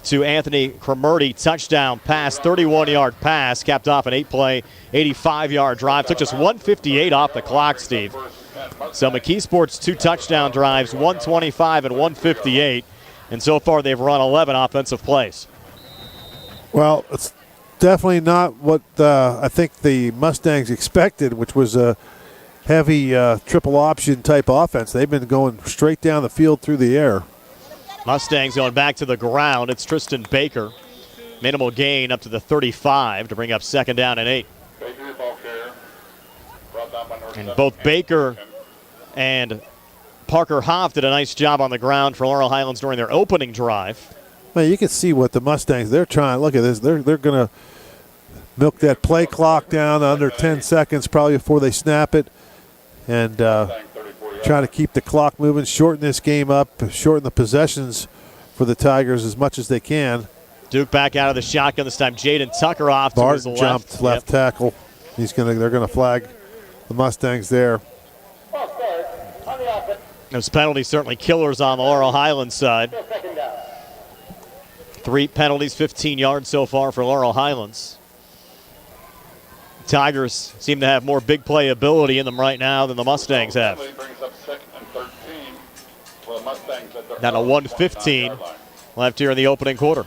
to Anthony Cromartie touchdown pass, 31-yard pass, capped off an 8-play, 85-yard drive. Took just 1:58 off the clock, Steve. So McKeesport's 2 touchdown drives, 125 and 158, and so far they've run 11 offensive plays. Well, it's definitely not what I think the Mustangs expected, which was a heavy triple option type offense. They've been going straight down the field through the air. Mustangs going back to the ground. It's Tristan Baker. Minimal gain up to the 35 to bring up 2nd down and 8. And both Baker and Parker Hoff did a nice job on the ground for Laurel Highlands during their opening drive. Man, you can see what the Mustangs, they're trying. Look at this. They're going to milk that play clock down to under 10 seconds probably before they snap it. And try to keep the clock moving, shorten this game up, shorten the possessions for the Tigers as much as they can. Duke back out of the shotgun this time. Jaden Tucker off to his left. Jumped left tackle. They're going to flag the Mustangs there. Those penalties certainly killers on the Laurel Highlands side. 3 penalties, 15 yards so far for Laurel Highlands. Tigers seem to have more big play ability in them right now than the Mustangs have. Down to 1:15 left here in the opening quarter.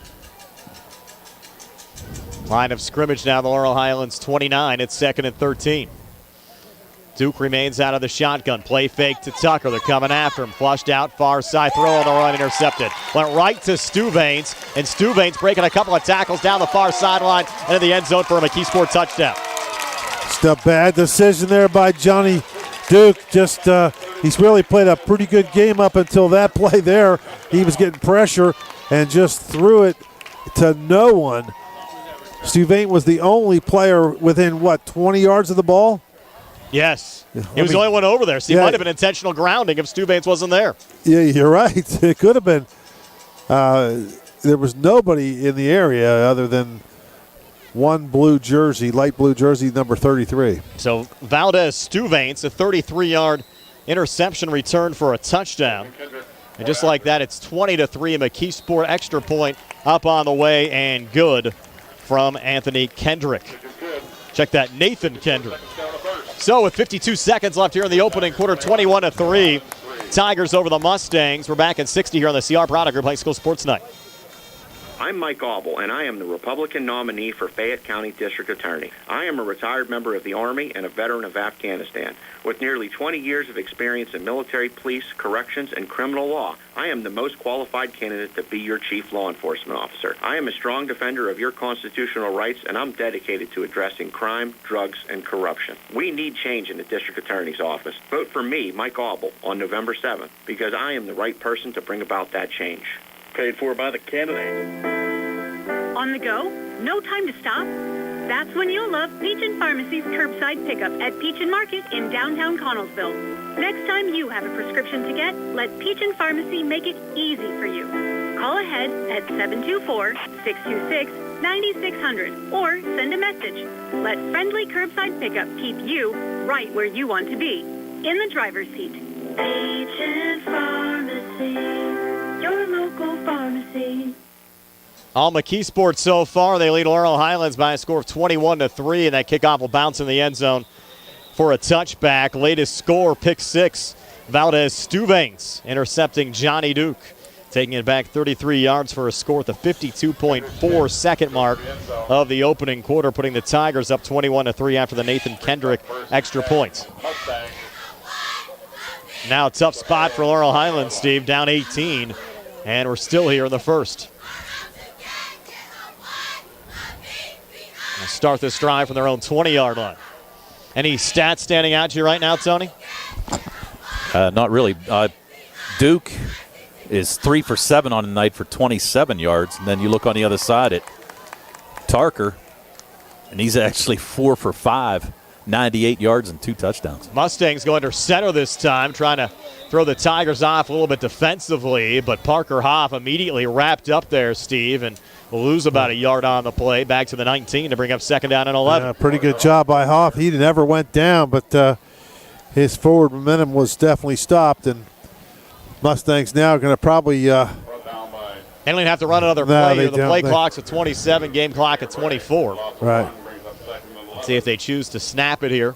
Line of scrimmage now, the Laurel Highlands 29. It's 2nd and 13. Duke remains out of the shotgun. Play fake to Tucker. They're coming after him. Flushed out, far side. Throw on the run, intercepted. Went right to Stuvanes, and Stuvanes breaking a couple of tackles down the far sideline and in the end zone for a McKeesport touchdown. Just a bad decision there by Johnny Duke. Just he's really played a pretty good game up until that play there. He was getting pressure and just threw it to no one. Stuvanes was the only player within, 20 yards of the ball? Yes. He was the only one over there, so he might have been intentional grounding if Stuvanes wasn't there. Yeah, you're right. It could have been. There was nobody in the area other than one blue jersey, light blue jersey, number 33. So Valdez Stuvanes, a 33-yard interception return for a touchdown. And just like that, it's 20-3. McKeesport extra point up on the way and good from Anthony Kendrick. Check that, Nathan Kendrick. So with 52 seconds left here in the opening quarter, 21-3. Tigers over the Mustangs. We're back at 60 here on the CR Product Group High School Sports Night. I'm Mike Auble, and I am the Republican nominee for Fayette County District Attorney. I am a retired member of the Army and a veteran of Afghanistan. With nearly 20 years of experience in military, police, corrections, and criminal law, I am the most qualified candidate to be your chief law enforcement officer. I am a strong defender of your constitutional rights, and I'm dedicated to addressing crime, drugs, and corruption. We need change in the District Attorney's office. Vote for me, Mike Auble, on November 7th, because I am the right person to bring about that change. Paid for by the candidate. On the go? No time to stop? That's when you'll love Peach & Pharmacy's curbside pickup at Peach & Market in downtown Connellsville. Next time you have a prescription to get, let Peach & Pharmacy make it easy for you. Call ahead at 724-626-9600 or send a message. Let friendly curbside pickup keep you right where you want to be, in the driver's seat. Peach & Pharmacy, your local pharmacy. All McKeesport so far, they lead Laurel Highlands by a score of 21-3, and that kickoff will bounce in the end zone for a touchback. Latest score, pick 6, Valdez Stuvanes intercepting Johnny Duke, taking it back 33 yards for a score at the 52.4 second mark of the opening quarter, putting the Tigers up 21-3 after the Nathan Kendrick extra point. Now a tough spot for Laurel Highlands, Steve, down 18, and we're still here in the first. We'll start this drive from their own 20-yard line. Any stats standing out to you right now, Tony? Not really. Duke is 3 for 7 on the night for 27 yards. And then you look on the other side at Tarker, and he's actually 4 for 5, 98 yards and 2 touchdowns. Mustangs go under center this time, trying to throw the Tigers off a little bit defensively, but Parker Hoff immediately wrapped up there, Steve, and will lose about a yard on the play, back to the 19 to bring up 2nd down and 11. Yeah, pretty good job by Hoff. He never went down, but his forward momentum was definitely stopped, and Mustangs now going to probably they don't even have to run another play here. The play clock's at 27, game clock at 24. Right. Let's see if they choose to snap it here,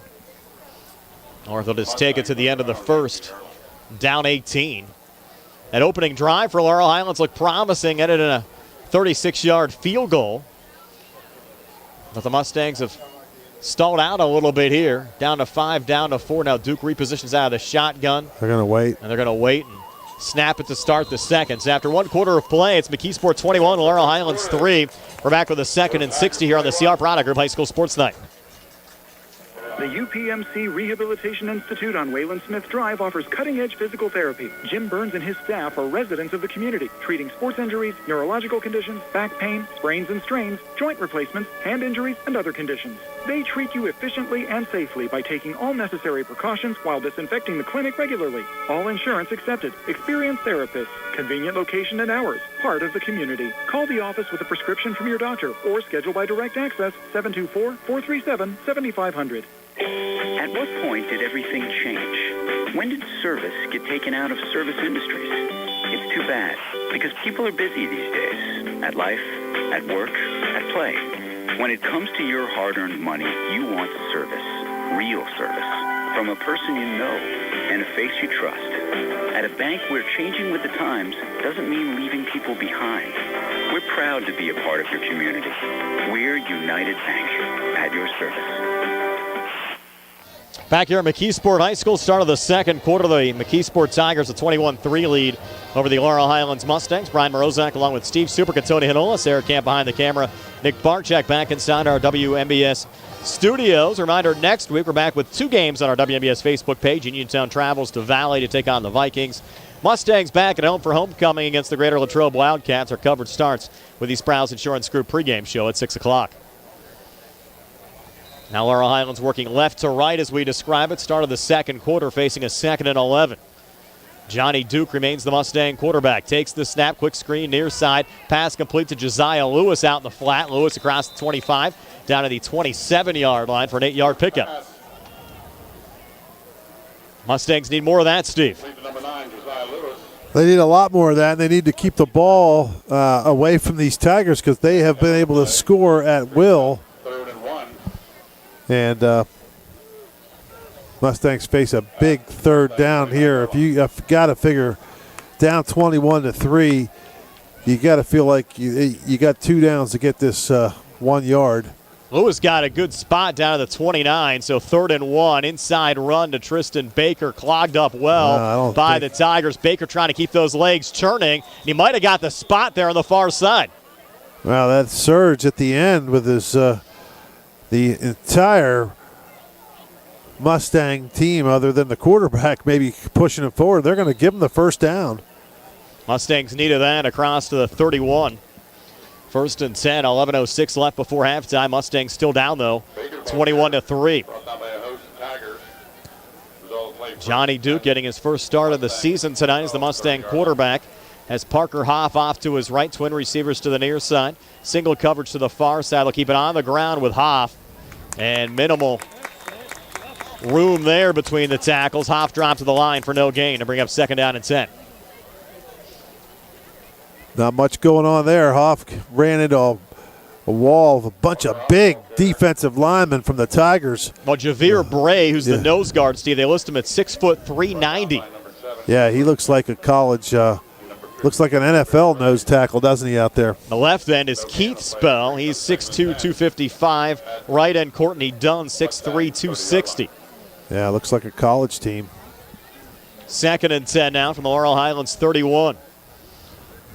or if they'll just take it to the end of the first, down 18. That opening drive for Laurel Highlands looked promising, ended in a 36-yard field goal. But the Mustangs have stalled out a little bit here. Down to 5, down to 4. Now Duke repositions out of the shotgun. They're going to wait. And they're going to wait and snap it to start the second. So after 1 quarter of play, it's McKeesport 21, Laurel Highlands 3. We're back with a 2nd and 60 here on the CR Product Group High School Sports Night. The UPMC Rehabilitation Institute on Wayland Smith Drive offers cutting-edge physical therapy. Jim Burns and his staff are residents of the community, treating sports injuries, neurological conditions, back pain, sprains and strains, joint replacements, hand injuries, and other conditions. They treat you efficiently and safely by taking all necessary precautions while disinfecting the clinic regularly. All insurance accepted. Experienced therapists. Convenient location and hours. Part of the community. Call the office with a prescription from your doctor or schedule by direct access 724-437-7500. At what point did everything change? When did service get taken out of service industries? It's too bad, because people are busy these days. At life, at work, at play. When it comes to your hard-earned money, you want service. Real service. From a person you know and a face you trust. At a bank where changing with the times doesn't mean leaving people behind. We're proud to be a part of your community. We're United Bank, at your service. Back here at McKeesport High School, start of the second quarter. The McKeesport Tigers a 21-3 lead over the Laurel Highlands Mustangs. Brian Morozak along with Steve Superca, Tony Hinola, Sarah Camp behind the camera. Nick Barchak back inside our WMBS studios. Reminder, next week we're back with 2 games on our WMBS Facebook page. Uniontown travels to Valley to take on the Vikings. Mustangs back at home for homecoming against the Greater Latrobe Wildcats. Our coverage starts with the Sprouse Insurance Group pregame show at 6 o'clock. Now Laurel Highlands working left to right as we describe it. Start of the second quarter, facing a 2nd and 11. Johnny Duke remains the Mustang quarterback. Takes the snap, quick screen near side. Pass complete to Josiah Lewis out in the flat. Lewis across the 25, down to the 27-yard line for an 8-yard pickup. Mustangs need more of that, Steve. They need a lot more of that, and they need to keep the ball away from these Tigers because they have been able to score at will. And Mustangs face a big 3rd down here. If you've got to figure down 21-3, you got to feel like you got 2 downs to get this 1 yard. Lewis got a good spot down to the 29, so 3rd and 1. Inside run to Tristan Baker, clogged up well by the Tigers. Baker trying to keep those legs churning. He might have got the spot there on the far side. Well, that surge at the end with his the entire Mustang team, other than the quarterback, maybe pushing it forward. They're going to give him the 1st down. Mustangs needed that across to the 31. 1st and 10, 11:06 left before halftime. Mustangs still down, though, 21-3. Johnny Duke getting his first start of the season tonight as the Mustang quarterback. Has Parker Hoff off to his right, twin receivers to the near side. Single coverage to the far side. They'll keep it on the ground with Hoff. And minimal room there between the tackles. Hoff dropped to the line for no gain to bring up 2nd down and 10. Not much going on there. Hoff ran into a wall of a bunch of big defensive linemen from the Tigers. Well, Javier Bray, who's the nose guard, Steve, they list him at 6', 390. Yeah, he looks like a college, looks like an NFL nose tackle, doesn't he, out there? The left end is Keith Spell. He's 6'2", 255. Right end, Courtney Dunn, 6'3", 260. Yeah, looks like a college team. 2nd and 10 now from the Laurel Highlands 31.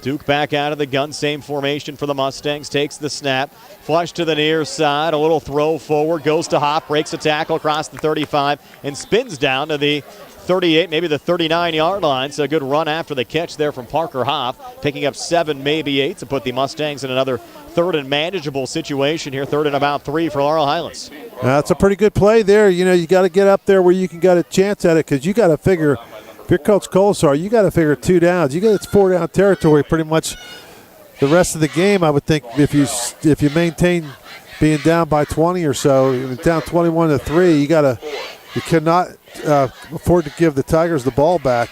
Duke back out of the gun, same formation for the Mustangs, takes the snap, flush to the near side, a little throw forward, goes to Hop, breaks a tackle across the 35, and spins down to the 38, maybe the 39-yard line. So a good run after the catch there from Parker Hop, picking up 7, maybe 8 to put the Mustangs in another 3rd and manageable situation here, 3rd and about 3 for Laurel Highlands. That's a pretty good play there. You know, you got to get up there where you can get a chance at it, because you got to figure, if you're Coach Colossar, you got to figure 2 downs. You got it's 4-down territory pretty much the rest of the game. I would think if you maintain being down by 20 or so, down 21-3, you cannot afford to give the Tigers the ball back.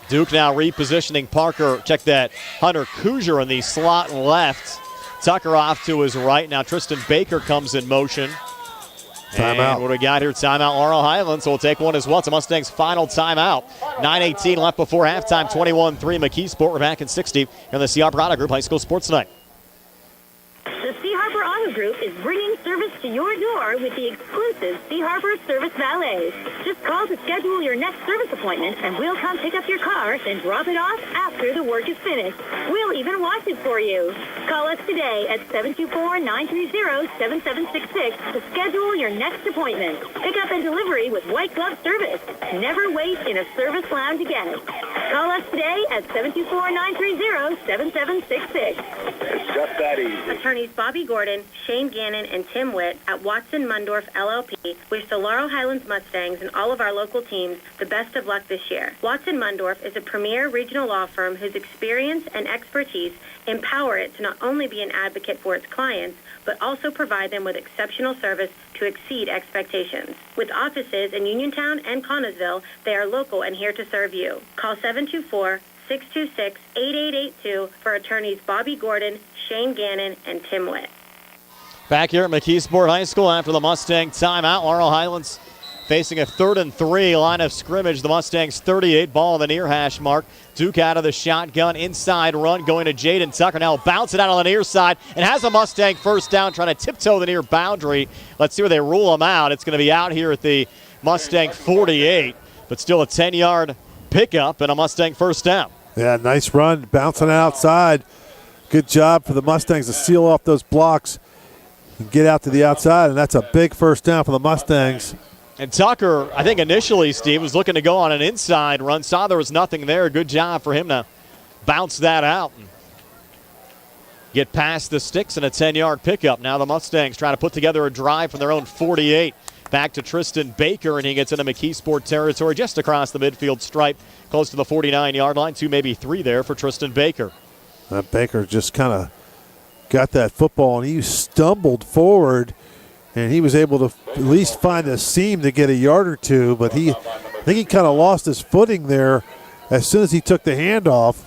Duke now repositioning Parker. Check that. Hunter Kuzier in the slot left. Tucker off to his right. Now Tristan Baker comes in motion. Timeout. And what do we got here? Timeout, Laurel Highlands. So we'll take one as well. It's the Mustangs' final timeout. 9:18 left before halftime. 21-3 McKeesport. We're back in 60 in the C. Harper Auto Group High School Sports Night. The C. Harper Auto Group is bringing service to your door with the exclusive C. Harper Service Valet. Just call to schedule your next service appointment, and we'll come pick up your car, then drop it off after the work is finished. We'll even wash it for you. Call us today at 724-930-7766 to schedule your next appointment. Pick up and delivery with white glove service. Never wait in a service lounge again. Call us today at 724-930-7766. It's just that easy. Attorneys Bobby Gordon, Shane Gannon, and Tim Witt at Watson Mundorf LLP wish the Laurel Highlands Mustangs and all of our local teams the best of luck this year. Watson Mundorf is a premier regional law firm whose experience and expertise empower it to not only be an advocate for its clients, but also provide them with exceptional service to exceed expectations. With offices in Uniontown and Connellsville, they are local and here to serve you. Call 724-626-8882 for attorneys Bobby Gordon, Shane Gannon, and Tim Witt. Back here at McKeesport High School after the Mustang timeout. Laurel Highlands facing a 3rd and 3 line of scrimmage. The Mustangs 38, ball on the near hash mark. Duke out of the shotgun, inside run going to Jaden Tucker. Now bounce it out on the near side and has a Mustang first down, trying to tiptoe the near boundary. Let's see where they rule him out. It's going to be out here at the Mustang 48, but still a 10-yard pickup and a Mustang first down. Yeah, nice run, bouncing outside. Good job for the Mustangs to seal off those blocks and get out to the outside, and that's a big first down for the Mustangs. And Tucker, I think initially, Steve, was looking to go on an inside run. Saw there was nothing there. Good job for him to bounce that out and get past the sticks and a 10-yard pickup. Now the Mustangs trying to put together a drive from their own 48. Back to Tristan Baker, and he gets into McKeesport territory just across the midfield stripe, close to the 49-yard line. 2, maybe 3 there for Tristan Baker. Baker just kind of got that football, and he stumbled forward, and he was able to at least find a seam to get a yard or two, but I think he kind of lost his footing there as soon as he took the handoff.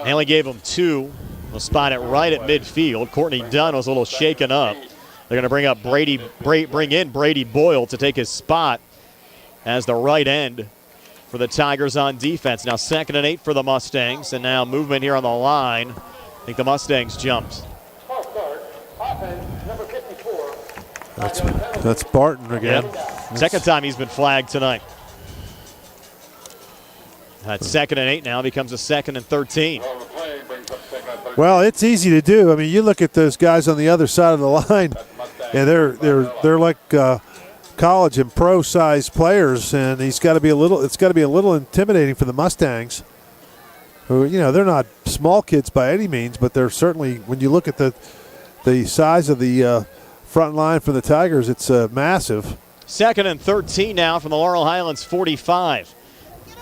They only gave him 2. They'll spot it right at midfield. Courtney Dunn was a little shaken up. They're going to bring in Brady Boyle to take his spot as the right end for the Tigers on defense. Now 2nd and 8 for the Mustangs, and now movement here on the line. I think the Mustangs jumped. That's Barton again. Yep. Second time he's been flagged tonight. That 2nd and 8 now becomes a 2nd and 13. Well, it's easy to do. I mean, you look at those guys on the other side of the line, and they're like college and pro size players, and it's got to be a little intimidating for the Mustangs, who, they're not small kids by any means, but they're certainly, when you look at the size of the front line for the Tigers, it's massive. 2nd and 13 now from the Laurel Highlands 45.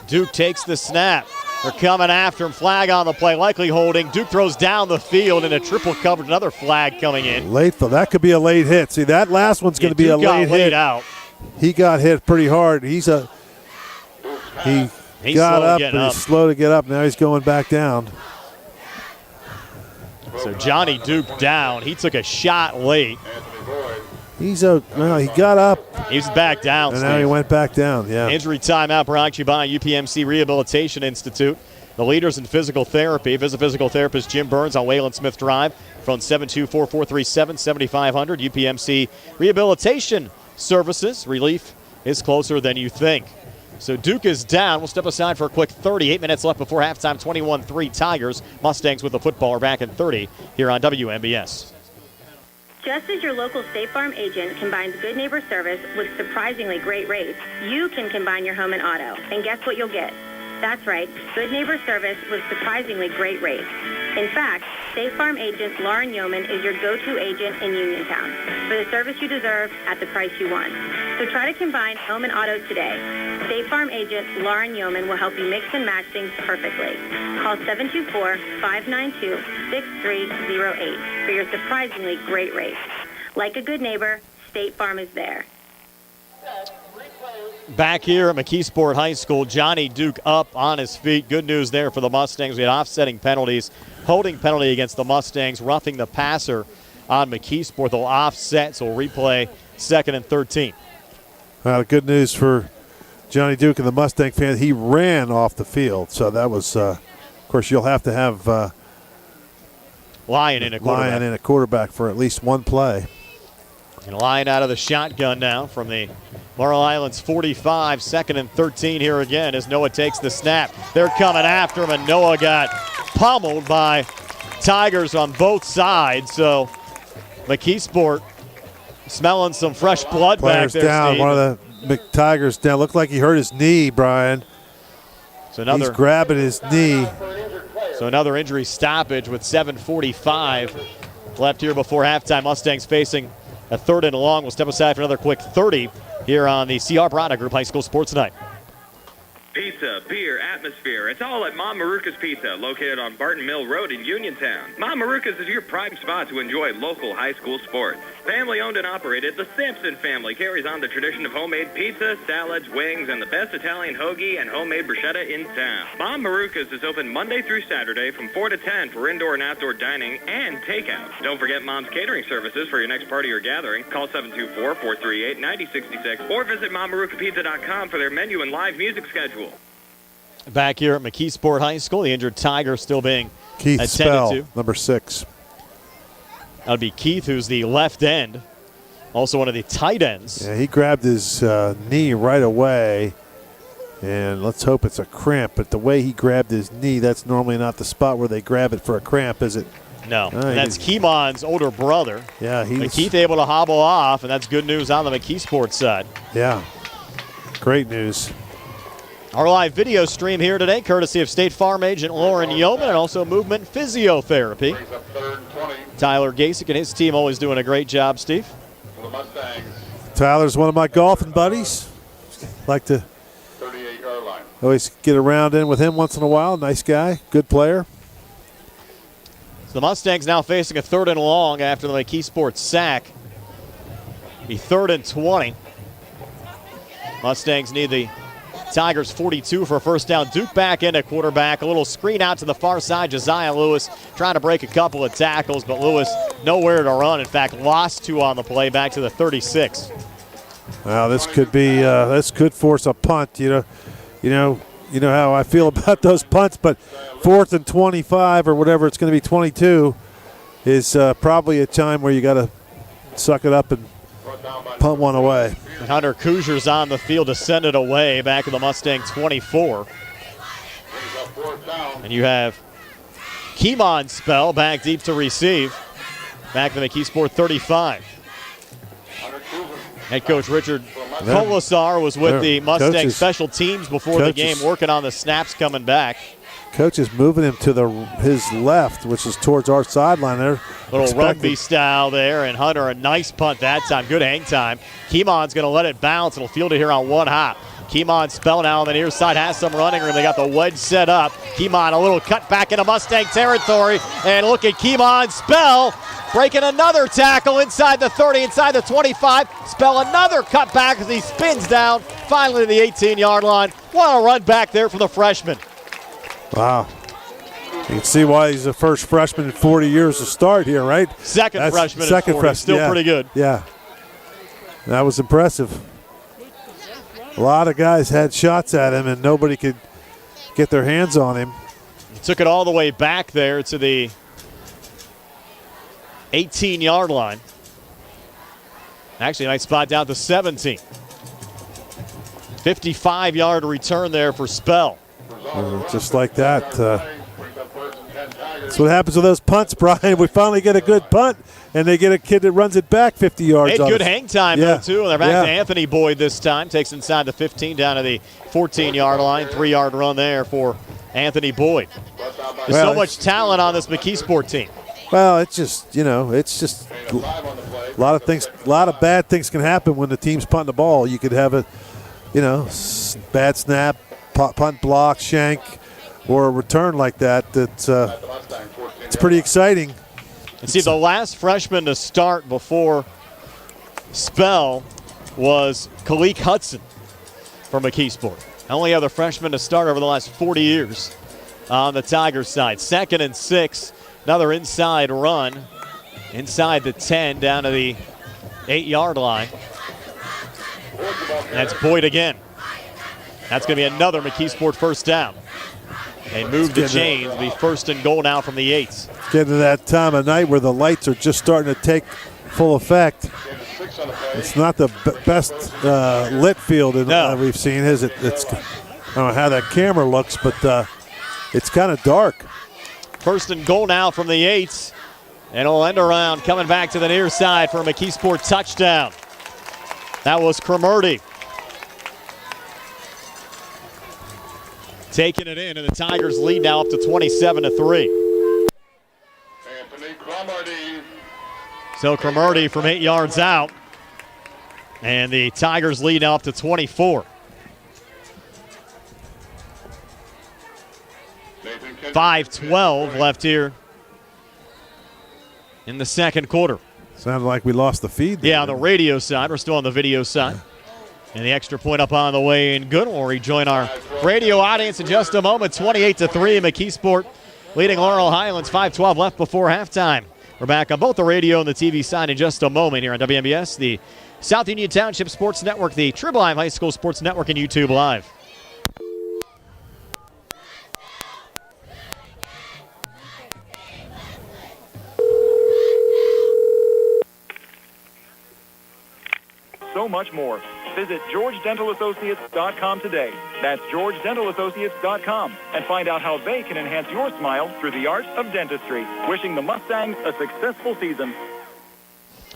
Duke takes the snap. They're coming after him. Flag on the play, likely holding. Duke throws down the field in a triple coverage. Another flag coming in. That could be a late hit. See, that last one's going to be a late hit. Out. He got hit pretty hard. He got up, but he's slow to get up. Now he's going back down. So Johnny Duke down. He took a shot late. He got up. He's back down, and Steve. now he went back down, yeah. Injury timeout brought to you by UPMC Rehabilitation Institute, the leaders in physical therapy. Visit physical therapist Jim Burns on Wayland Smith Drive. Phone 724-437-7500. UPMC Rehabilitation Services. Relief is closer than you think. So Duke is down. We'll step aside for a quick 38 minutes left before halftime. 21-3 Tigers. Mustangs with the football are back in 30 here on WMBS. Just as your local State Farm agent combines good neighbor service with surprisingly great rates, you can combine your home and auto. And guess what you'll get? That's right, good neighbor service with surprisingly great rates. In fact, State Farm agent Lauren Yohman is your go-to agent in Uniontown for the service you deserve at the price you want. So try to combine home and auto today. State Farm agent Lauren Yohman will help you mix and match things perfectly. Call 724-592-6308 for your surprisingly great rates. Like a good neighbor, State Farm is there. Back here at McKeesport High School, Johnny Duke up on his feet. Good news there for the Mustangs. We had offsetting penalties, holding penalty against the Mustangs, roughing the passer on McKeesport. They'll offset, so we'll replay 2nd and 13. Good news for Johnny Duke and the Mustang fans. He ran off the field, so that was, of course, you'll have to have Lyon in a quarterback for at least one play. And Lyon out of the shotgun now from the Laurel Highlands 45, 2nd and 13 here again as Noah takes the snap. They're coming after him, and Noah got pummeled by Tigers on both sides. So McKeesport smelling some fresh blood Players back there, down. Steve. One of the Tigers down. Looked like he hurt his knee, Brian. So he's grabbing his knee. So another injury stoppage with 7:45 left here before halftime. Mustangs facing a 3rd and long. We'll step aside for another quick 30 here on the CR Product Group High School Sports Night. Pizza, beer, atmosphere. It's all at Mom Maruka's Pizza, located on Barton Mill Road in Uniontown. Mom Maruka's is your prime spot to enjoy local high school sports. Family owned and operated, the Sampson family carries on the tradition of homemade pizza, salads, wings, and the best Italian hoagie and homemade bruschetta in town. Mom Maruka's is open Monday through Saturday from 4 to 10 for indoor and outdoor dining and takeout. Don't forget Mom's catering services for your next party or gathering. Call 724-438-9066 or visit MomMarukaPizza.com for their menu and live music schedule. Back here at McKeesport High School, the injured Tiger still being Keith attended Spell, to. number 6. That would be Keith, who's the left end, also one of the tight ends. Yeah, he grabbed his knee right away, and let's hope it's a cramp. But the way he grabbed his knee, that's normally not the spot where they grab it for a cramp, is it? No, and that's Keemon's older brother. Yeah, But Keith able to hobble off, and that's good news on the McKeesport side. Yeah, great news. Our live video stream here today, courtesy of State Farm agent Lauren Yohman and also Movement Physiotherapy. Tyler Gasick and his team always doing a great job, Steve. Tyler's one of my golfing buddies. Like to 38-yard line. always get around in with him once in a while. Nice guy, good player. So the Mustangs now facing a 3rd and long after the McKeesport sack. Be 3rd and 20. Mustangs need the Tigers 42 for a first down. Duke back in at quarterback. A little screen out to the far side. Josiah Lewis trying to break a couple of tackles, but Lewis nowhere to run. In fact, lost 2 on the play back to the 36. Wow, this could be this could force a punt. You know how I feel about those punts, but 4th and 25 or whatever it's going to be 22 is probably a time where you got to suck it up and punt one away. And Hunter Kuzier's on the field to send it away back to the Mustang 24. And you have Keemon Spell back deep to receive. Back to the McKeesport 35. Head coach Richard Colossar was with the Mustang special teams before the game, working on the snaps coming back. Coach is moving him to his left, which is towards our sideline there. Little rugby style there, and Hunter a nice punt that time. Good hang time. Keemon's going to let it bounce. It'll field it here on one hop. Keemon Spell now on the near side has some running room. They got the wedge set up. Keemon a little cut back into Mustang territory, and look at Keemon Spell breaking another tackle inside the 30, inside the 25. Spell another cut back as he spins down finally to the 18-yard line. What a run back there from the freshman. Wow. You can see why he's the first freshman in 40 years to start here, right? Second freshman in 40, still pretty good. Yeah. That was impressive. A lot of guys had shots at him, and nobody could get their hands on him. He took it all the way back there to the 18-yard line. Actually, a nice spot down to 17. 55-yard return there for Spell. Just like that. That's what happens with those punts, Brian. We finally get a good punt, and they get a kid that runs it back 50 yards. Hey, good hang time, yeah. though, too. And they're back to Anthony Boyd this time. Takes inside the 15 down to the 14-yard line. 3-yard run there for Anthony Boyd. There's so much talent on this McKeesport team. Well, it's just, it's just a lot of things, a lot of bad things can happen when the team's punting the ball. You could have a, bad snap, punt block, shank, or a return like that. It's pretty exciting. And see, the last freshman to start before Spell was Kalik Hudson for McKeesport. Only other freshman to start over the last 40 years on the Tigers side. 2nd and 6. Another inside run. Inside the 10 down to the 8-yard line. That's Boyd again. That's going to be another McKeesport first down. They move the chains. It'll be 1st and goal now from the 8s. Getting to that time of night where the lights are just starting to take full effect. It's not the best lit field we've seen, is it? I don't know how that camera looks, but it's kind of dark. 1st and goal now from the 8s. And it'll end around coming back to the near side for a McKeesport touchdown. That was Cromartie. Taking it in, and the Tigers lead now up to 27-3. Anthony Cromartie. So Cromartie from 8 yards out. And the Tigers lead now up to 24. 5:12 left here in the second quarter. Sounded like we lost the feed there. Yeah, on the radio side. We're still on the video side. And the extra point up on the way in good. We'll rejoin our radio audience in just a moment. 28-3, McKeesport leading Laurel Highlands. 5:12 left before halftime. We're back on both the radio and the TV side in just a moment here on WMBS, the South Union Township Sports Network, the Tribble High School Sports Network, and YouTube Live. So much more. Visit GeorgeDentalAssociates.com today. That's GeorgeDentalAssociates.com. And find out how they can enhance your smile through the art of dentistry. Wishing the Mustangs a successful season.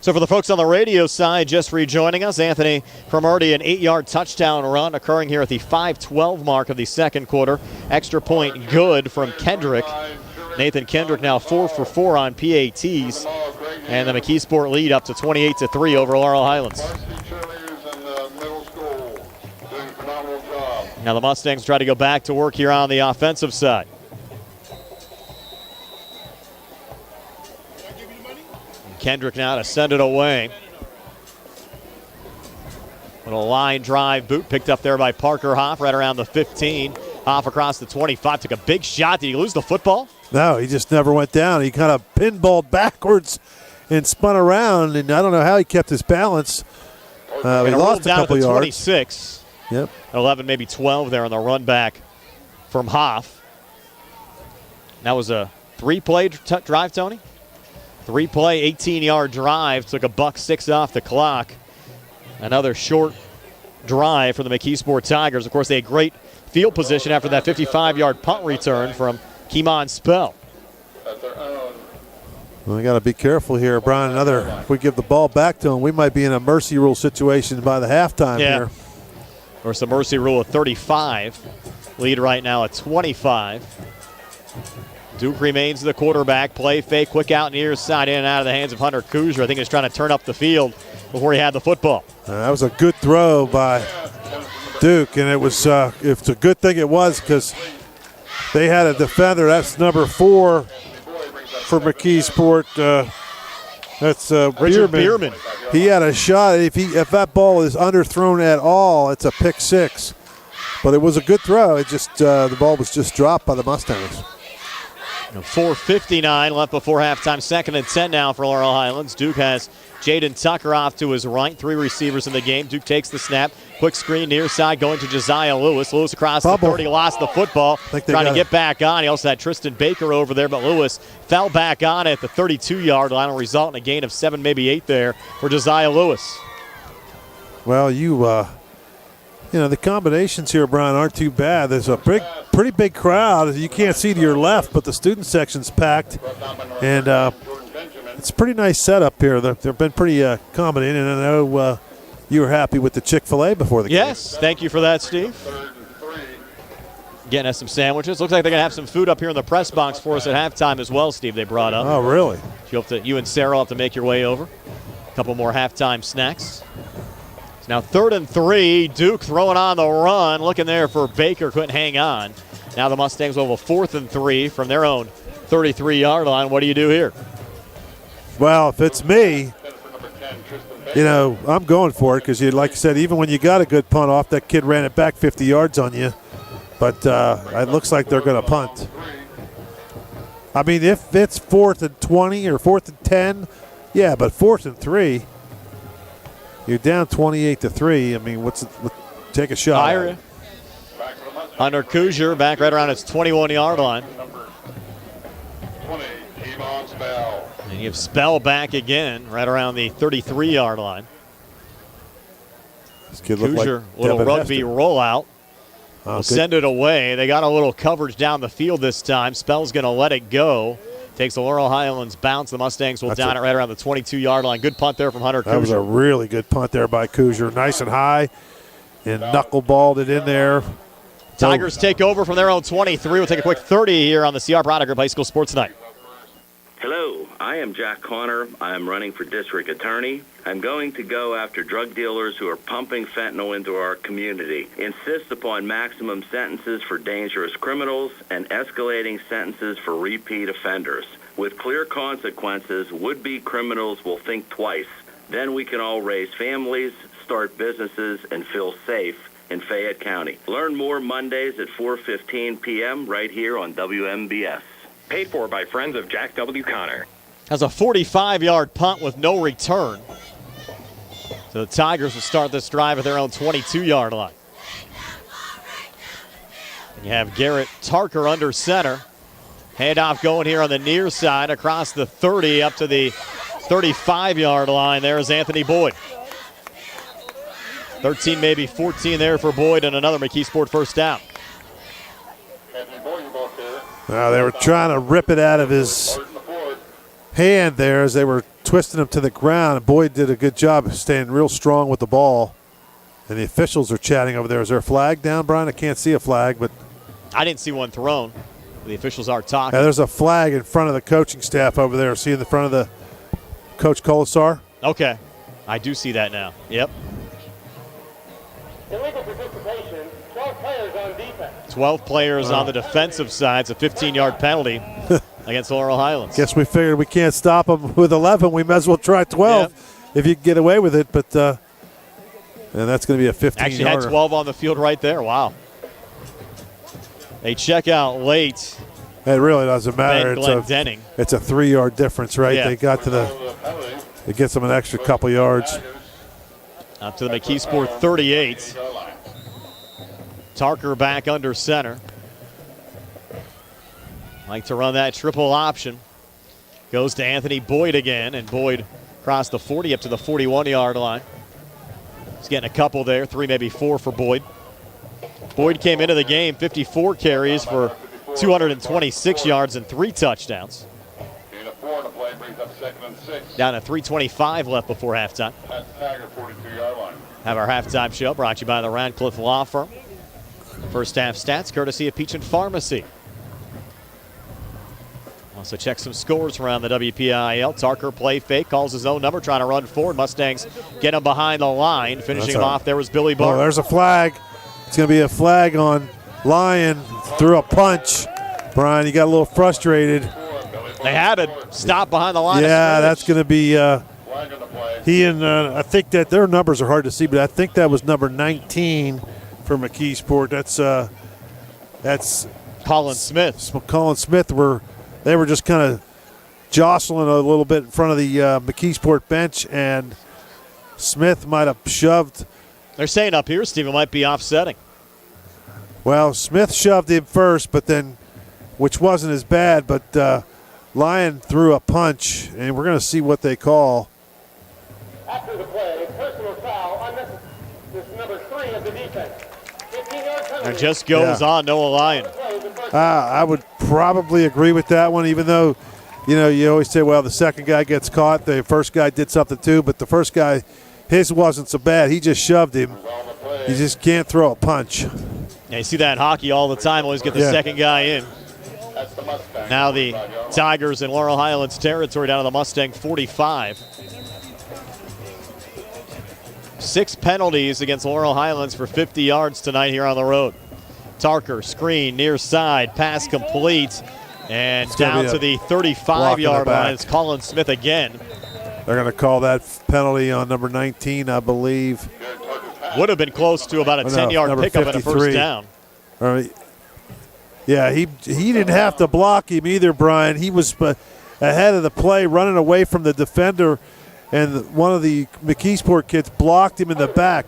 So for the folks on the radio side just rejoining us, Anthony Cromartie, an 8-yard touchdown run occurring here at the 5:12 mark of the second quarter. Extra point good from Kendrick. Nathan Kendrick now 4 for 4 on PATs. And the McKeesport lead up to 28-3 over Laurel Highlands. Now the Mustangs try to go back to work here on the offensive side. Kendrick now to send it away. Little line drive boot picked up there by Parker Hoff right around the 15. Hoff across the 25. Took a big shot. Did he lose the football? No, he just never went down. He kind of pinballed backwards and spun around, and I don't know how he kept his balance. He lost a couple yards. 26. Yep. 11, maybe 12 there on the run back from Hoff. That was a 3-play drive, Tony? 3-play, 18-yard drive. Took a $1.06 off the clock. Another short drive for the McKeesport Tigers. Of course, they had great field position after that 55-yard punt return from Keemon Spell. Well, we got to be careful here, Brian. If we give the ball back to him, we might be in a mercy rule situation by the halftime here. Of course, the mercy rule of 35. Lead right now at 25. Duke remains the quarterback. Play fake, quick out near side, in and out of the hands of Hunter Kuzer. I think he's trying to turn up the field before he had the football. That was a good throw by Duke, and it's a good thing it was because they had a defender. That's number 4 for McKeesport. That's Richard Bierman. He had a shot. If that ball is underthrown at all, it's a pick 6. But it was a good throw. It just the ball was just dropped by the Mustangs. 4:59 left before halftime. 2nd and 10 now for Laurel Highlands. Duke has Jaden Tucker off to his right. 3 receivers in the game. Duke takes the snap. Quick screen near side going to Josiah Lewis. Lewis across the 30, lost the football. Trying to get back on. He also had Tristan Baker over there, but Lewis fell back on at the 32-yard line. Will result in a gain of 7, maybe 8 there for Josiah Lewis. Well, the combinations here, Brian, aren't too bad. There's a pretty big crowd. You can't see to your left, but the student section's packed. And it's a pretty nice setup here. They've been pretty accommodating, and I know you were happy with the Chick-fil-A before the game. Yes, thank you for that, Steve. Getting us some sandwiches. Looks like they're going to have some food up here in the press box for us at halftime as well, Steve, they brought up. Oh, really? You and Sarah will have to make your way over. A couple more halftime snacks. It's now 3rd and 3. Duke throwing on the run. Looking there for Baker. Couldn't hang on. Now the Mustangs will have a 4th and 3 from their own 33-yard line. What do you do here? Well, if it's me, I'm going for it because, like I said, even when you got a good punt off, that kid ran it back 50 yards on you. But it looks like they're going to punt. I mean, if it's 4th and 20 or 4th and 10, yeah, but 4th and 3, you're down 28-3. I mean, take a shot. Hunter Kuzier back right around his 21-yard line. And you have Spell back again right around the 33-yard line. This kid looked Kuzier, like little Devin rugby Hester. rollout. Will send it away. They got a little coverage down the field this time. Spell's going to let it go. Takes the Laurel Highlands bounce. The Mustangs will down it right around the 22-yard line. Good punt there from Hunter Kuzier. That was a really good punt there by Kuzier. Nice and high, and knuckleballed it in there. Tigers take over from their own 23. We'll take a quick 30 here on the CR Product Group High School Sports Night. Hello, I am Jack Connor. I am running for district attorney. I'm going to go after drug dealers who are pumping fentanyl into our community, insist upon maximum sentences for dangerous criminals, and escalating sentences for repeat offenders. With clear consequences, would-be criminals will think twice. Then we can all raise families, start businesses, and feel safe in Fayette County. Learn more Mondays at 4:15 p.m. right here on WMBS. Paid for by friends of Jack W. Connor. Has a 45-yard punt with no return. So the Tigers will start this drive at their own 22-yard line. And you have Garrett Tarker under center. Handoff going here on the near side across the 30 up to the 35-yard line. There's Anthony Boyd. 13, maybe 14 there for Boyd, and another McKeesport first down. They were trying to rip it out of his hand there as they were twisting him to the ground. And Boyd did a good job of staying real strong with the ball. And the officials are chatting over there. Is there a flag down, Brian? I can't see a flag, but I didn't see one thrown. The officials are talking. Yeah, there's a flag in front of the coaching staff over there. See in the front of the Coach Colossar? Okay. I do see that now. Yep. Illegal participation, 12 players on defense. 12 players on the defensive side. It's a 15-yard penalty against Laurel Highlands. Guess we figured we can't stop them with 11. We might as well try 12 if you can get away with it. But and that's going to be a 15-yarder. Actually had 12 on the field right there. Wow. They check out late. It really doesn't matter. It's a 3-yard difference, right? Yeah. They got to it gets them an extra couple yards. Up to the McKeesport 38. Tarker back under center. Like to run that triple option. Goes to Anthony Boyd again, and Boyd crossed the 40 up to the 41-yard line. He's getting a couple there, 3, maybe 4 for Boyd. Boyd came into the game 54 carries for 226 yards and 3 touchdowns. Down to 3:25 left before halftime. Have our halftime show brought to you by the Radcliffe Law Firm. First half stats courtesy of Peach and Pharmacy. Also check some scores around the WPIAL. Tarker play fake, calls his own number, trying to run forward. Mustangs get him behind the line. Finishing him off there was Billy Barr. Oh, there's a flag. It's going to be a flag on Lyon. Threw a punch. Brian, he got a little frustrated. They had to stop behind the line. Yeah, that's going to be he and I think that their numbers are hard to see, but I think that was number 19 for McKeesport. That's Colin Smith. Colin Smith they were just kind of jostling a little bit in front of the McKeesport bench, and Smith might have shoved. They're saying up here, Steve, it might be offsetting. Well, Smith shoved him first, but then, which wasn't as bad, but Lyon threw a punch, and we're going to see what they call. After the play, personal foul on this number 3 of the defense. It just goes on, Noah Lyon. I would probably agree with that one, even though, you always say, well, the second guy gets caught. The first guy did something too, but the first guy, his wasn't so bad. He just shoved him. You just can't throw a punch. Yeah, you see that in hockey all the time. Always get the second guy in. Now the Tigers in Laurel Highlands territory down to the Mustang 45. 6 penalties against Laurel Highlands for 50 yards tonight here on the road. Tarker, screen, near side, pass complete, and down to the 35-yard line. It's Colin Smith again. They're going to call that penalty on number 19, I believe. Would have been close to about a 10-yard pickup and a first down. Yeah, he didn't have to block him either, Brian. He was ahead of the play, running away from the defender, and one of the McKeesport kids blocked him in the back.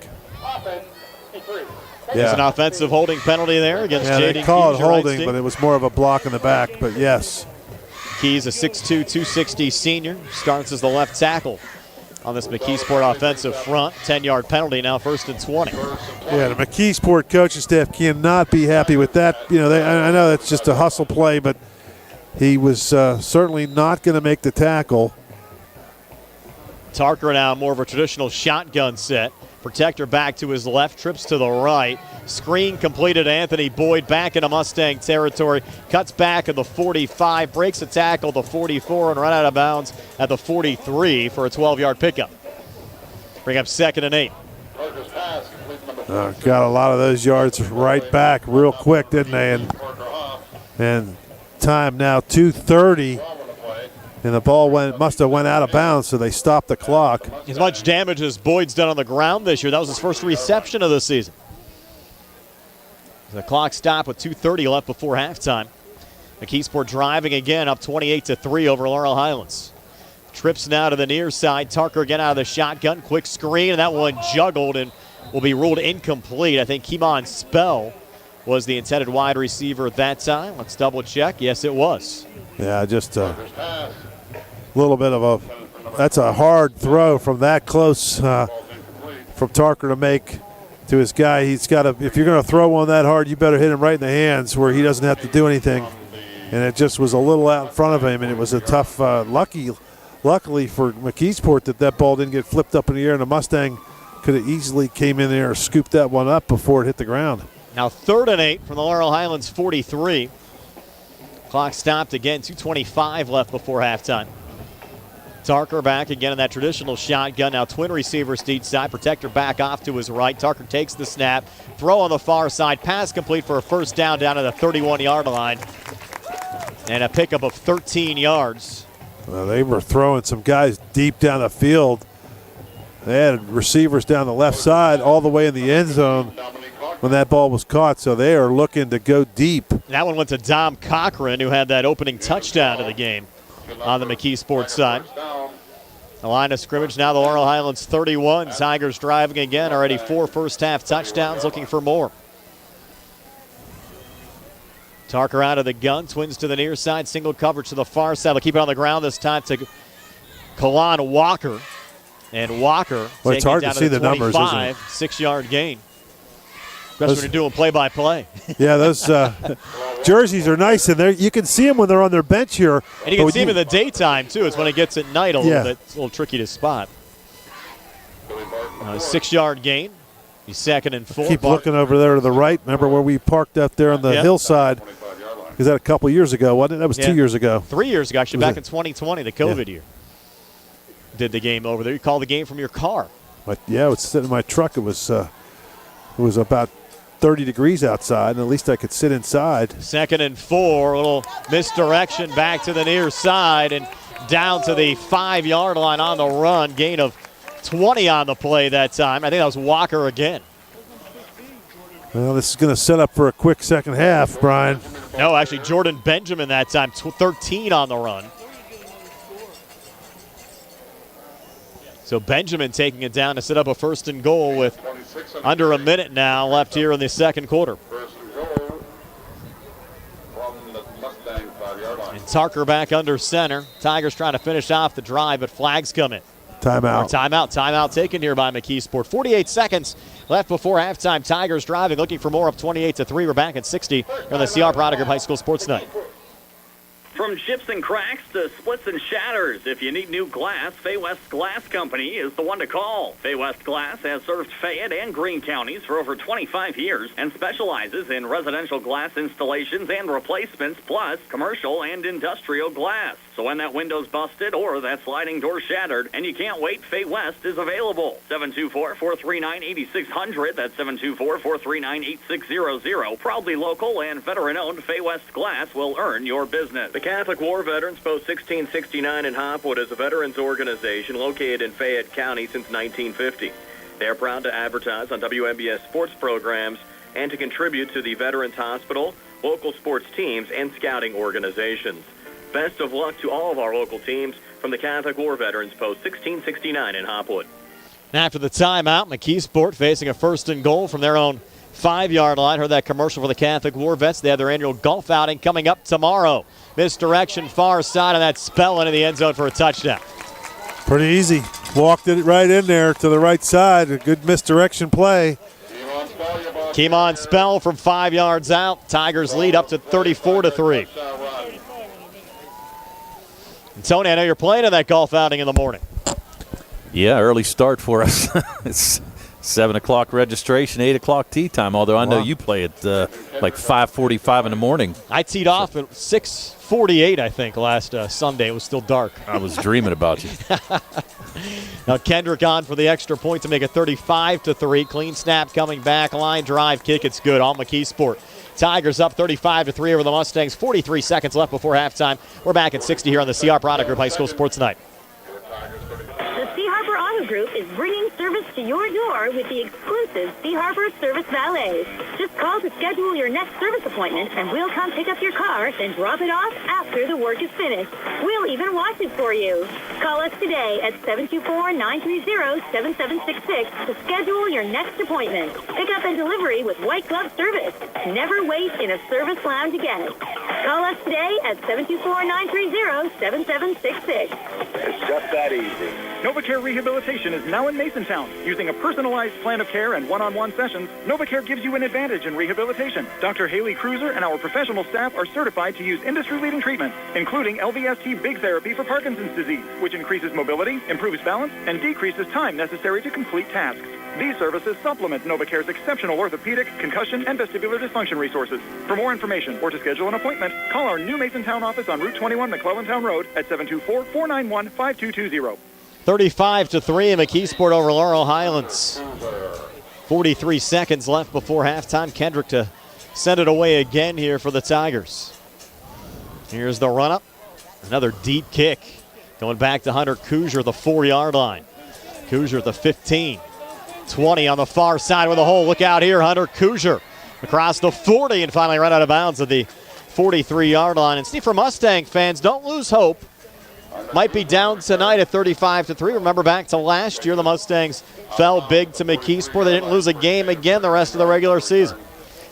There's an offensive holding penalty there against Jaden they call Keys, it holding, but it was more of a block in the back, but yes. Keys, a 6'2", 260 senior, starts as the left tackle on this McKeesport offensive front. 10-yard penalty, now 1st and 20. Yeah, the McKeesport coaching staff cannot be happy with that. I know that's just a hustle play, but he was certainly not going to make the tackle. Tarker now more of a traditional shotgun set. Protector back to his left, trips to the right. Screen completed. Anthony Boyd back into Mustang territory. Cuts back at the 45, breaks a tackle at the 44, and run out of bounds at the 43 for a 12-yard pickup. Bring up 2nd and 8. Got a lot of those yards right back real quick, didn't they? And time now 2:30. And the ball must have went out of bounds, so they stopped the clock. As much damage as Boyd's done on the ground this year, that was his first reception of the season. The clock stopped with 2:30 left before halftime. McKeesport driving again, up 28-3 over Laurel Highlands. Trips now to the near side. Tarker again out of the shotgun. Quick screen, and that one juggled and will be ruled incomplete. I think Keemon Spell was the intended wide receiver at that time. Let's double check. Yes, it was. Yeah, just a little bit of that's a hard throw from that close from Tarker to make to his guy. He's got to, if you're going to throw one that hard, you better hit him right in the hands where he doesn't have to do anything. And it just was a little out in front of him, and it was a tough, luckily for McKeesport that ball didn't get flipped up in the air, and the Mustang could have easily came in there and scooped that one up before it hit the ground. Now 3rd and 8 from the Laurel Highlands 43. Clock stopped again, 2:25 left before halftime. Tarker back again in that traditional shotgun. Now twin receivers to each side. Protector back off to his right. Tarker takes the snap. Throw on the far side. Pass complete for a first down to the 31-yard line. And a pickup of 13 yards. Well, they were throwing some guys deep down the field. They had receivers down the left side all the way in the end zone when that ball was caught, so they are looking to go deep. That one went to Dom Cochran, who had that opening touchdown of the game on the McKeesport side. The line of scrimmage now the Laurel Highlands 31. Tigers driving again, already 4 first-half touchdowns, looking for more. Tarker out of the gun, twins to the near side, single coverage to the far side. They'll keep it on the ground this time to Kalon Walker. And Walker taking it down to the 25, 6-yard gain. Especially when you're doing play-by-play. Yeah, those jerseys are nice, and you can see them when they're on their bench here. And you can see them in the daytime, too. It's when it gets at night a little bit. It's a little tricky to spot. 6-yard gain. He's 2nd and 4. Keep looking over there to the right. Remember where we parked up there on the hillside? Was that a couple years ago, wasn't it? That was 2 years ago. 3 years ago, actually, back in 2020, the COVID year. Did the game over there. You called the game from your car. But yeah, I was sitting in my truck. It was about 30 degrees outside, and at least I could sit inside. 2nd and 4, a little misdirection back to the near side and down to the 5-yard line on the run. Gain of 20 on the play that time. I think that was Walker again. Well, this is going to set up for a quick second half, Brian. No, actually, Jordan Benjamin that time, 13 on the run. So Benjamin taking it down to set up a 1st and goal with under a minute now left here in the second quarter. And Tarker back under center. Tigers trying to finish off the drive, but flags come in. Timeout. Timeout taken here by McKeesport. 48 seconds left before halftime. Tigers driving, looking for more, up 28-3. We're back at 60 on the CR Product Group High School Sports Night. From chips and cracks to splits and shatters, if you need new glass, Fay West Glass Company is the one to call. Fay West Glass has served Fayette and Greene counties for over 25 years and specializes in residential glass installations and replacements, plus commercial and industrial glass. So when that window's busted or that sliding door shattered and you can't wait, Fay West is available. 724-439-8600. That's 724-439-8600. Proudly local and veteran-owned, Fay West Glass will earn your business. The Catholic War Veterans Post 1669 in Hopwood is a veterans organization located in Fayette County since 1950. They are proud to advertise on WMBS sports programs and to contribute to the Veterans Hospital, local sports teams, and scouting organizations. Best of luck to all of our local teams from the Catholic War Veterans Post 1669 in Hopwood. After the timeout, McKeesport facing a 1st and goal from their own 5-yard line. Heard that commercial for the Catholic War Vets. They have their annual golf outing coming up tomorrow. Misdirection far side, and that spell into the end zone for a touchdown. Pretty easy. Walked it right in there to the right side. A good misdirection play. Keemon Spell from 5 yards out. Tigers lead up to 34-3. And Tony, I know you're playing in that golf outing in the morning. Yeah, early start for us. It's 7 o'clock registration, 8 o'clock tee time, although I know you play at like 5:45 in the morning. I teed off at 6:48, I think, last Sunday. It was still dark. I was dreaming about you. Now Kendrick on for the extra point to make it 35-3. Clean snap coming back. Line drive kick. It's good. All McKeesport. Tigers up 35-3 over the Mustangs. 43 seconds left before halftime. We're back at 60 here on the CR Product Group High School Sports Night. The Sea Harbor Auto Group is bringing service to your door with the exclusive Sea Harbor Service Valet. Just call to schedule your next service appointment, and we'll come pick up your car, then drop it off after the work is finished. We'll even wash it for you. Call us today at 724-930-7766 to schedule your next appointment. Pickup and delivery with white glove service. Never wait in a service lounge again. Call us today at 724-930-7766. It's just that easy. NovaCare Rehabilitation is now in Masontown. Using a personalized plan of care and one-on-one sessions, NovaCare gives you an advantage in rehabilitation. Dr. Haley Cruiser and our professional staff are certified to use industry-leading treatments, including LVST Big Therapy for Parkinson's disease, which increases mobility, improves balance, and decreases time necessary to complete tasks. These services supplement NovaCare's exceptional orthopedic, concussion, and vestibular dysfunction resources. For more information or to schedule an appointment, call our new Masontown office on Route 21 McClellantown Road at 724-491-5220. 35-3 in McKeesport over Laurel Highlands. 43 seconds left before halftime. Kendrick to send it away again here for the Tigers. Here's the run-up. Another deep kick. Going back to Hunter Kuzier, the 4-yard line. Kuzier at the 15. 20 on the far side with a hole. Look out here, Hunter Kuzier. Across the 40 and finally run out of bounds at the 43-yard line. And Steve, for Mustang fans, don't lose hope. Might be down tonight at 35-3. Remember back to last year, the Mustangs fell big to McKeesport. They didn't lose a game again the rest of the regular season.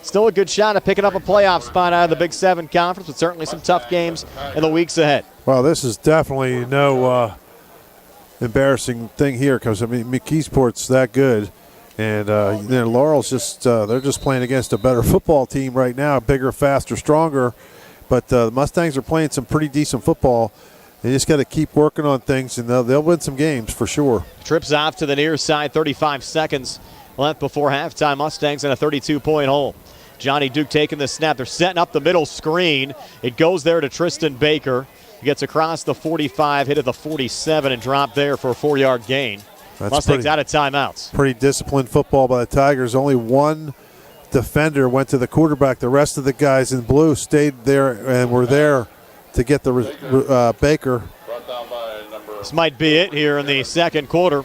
Still a good shot at picking up a playoff spot out of the Big 7 conference, but certainly some tough games in the weeks ahead. Well, this is definitely no embarrassing thing here because, I mean, McKeesport's that good. And Laurel's just they're just playing against a better football team right now, bigger, faster, stronger. But the Mustangs are playing some pretty decent football. They just got to keep working on things, and they'll win some games for sure. Trips off to the near side, 35 seconds left before halftime. Mustangs in a 32-point hole. Johnny Duke taking the snap. They're setting up the middle screen. It goes there to Tristan Baker. He gets across the 45, hit at the 47, and dropped there for a 4-yard gain. That's Mustangs out of timeouts. Pretty disciplined football by the Tigers. Only one defender went to the quarterback. The rest of the guys in blue stayed there and were there to get the Baker. This might be it here in the second quarter.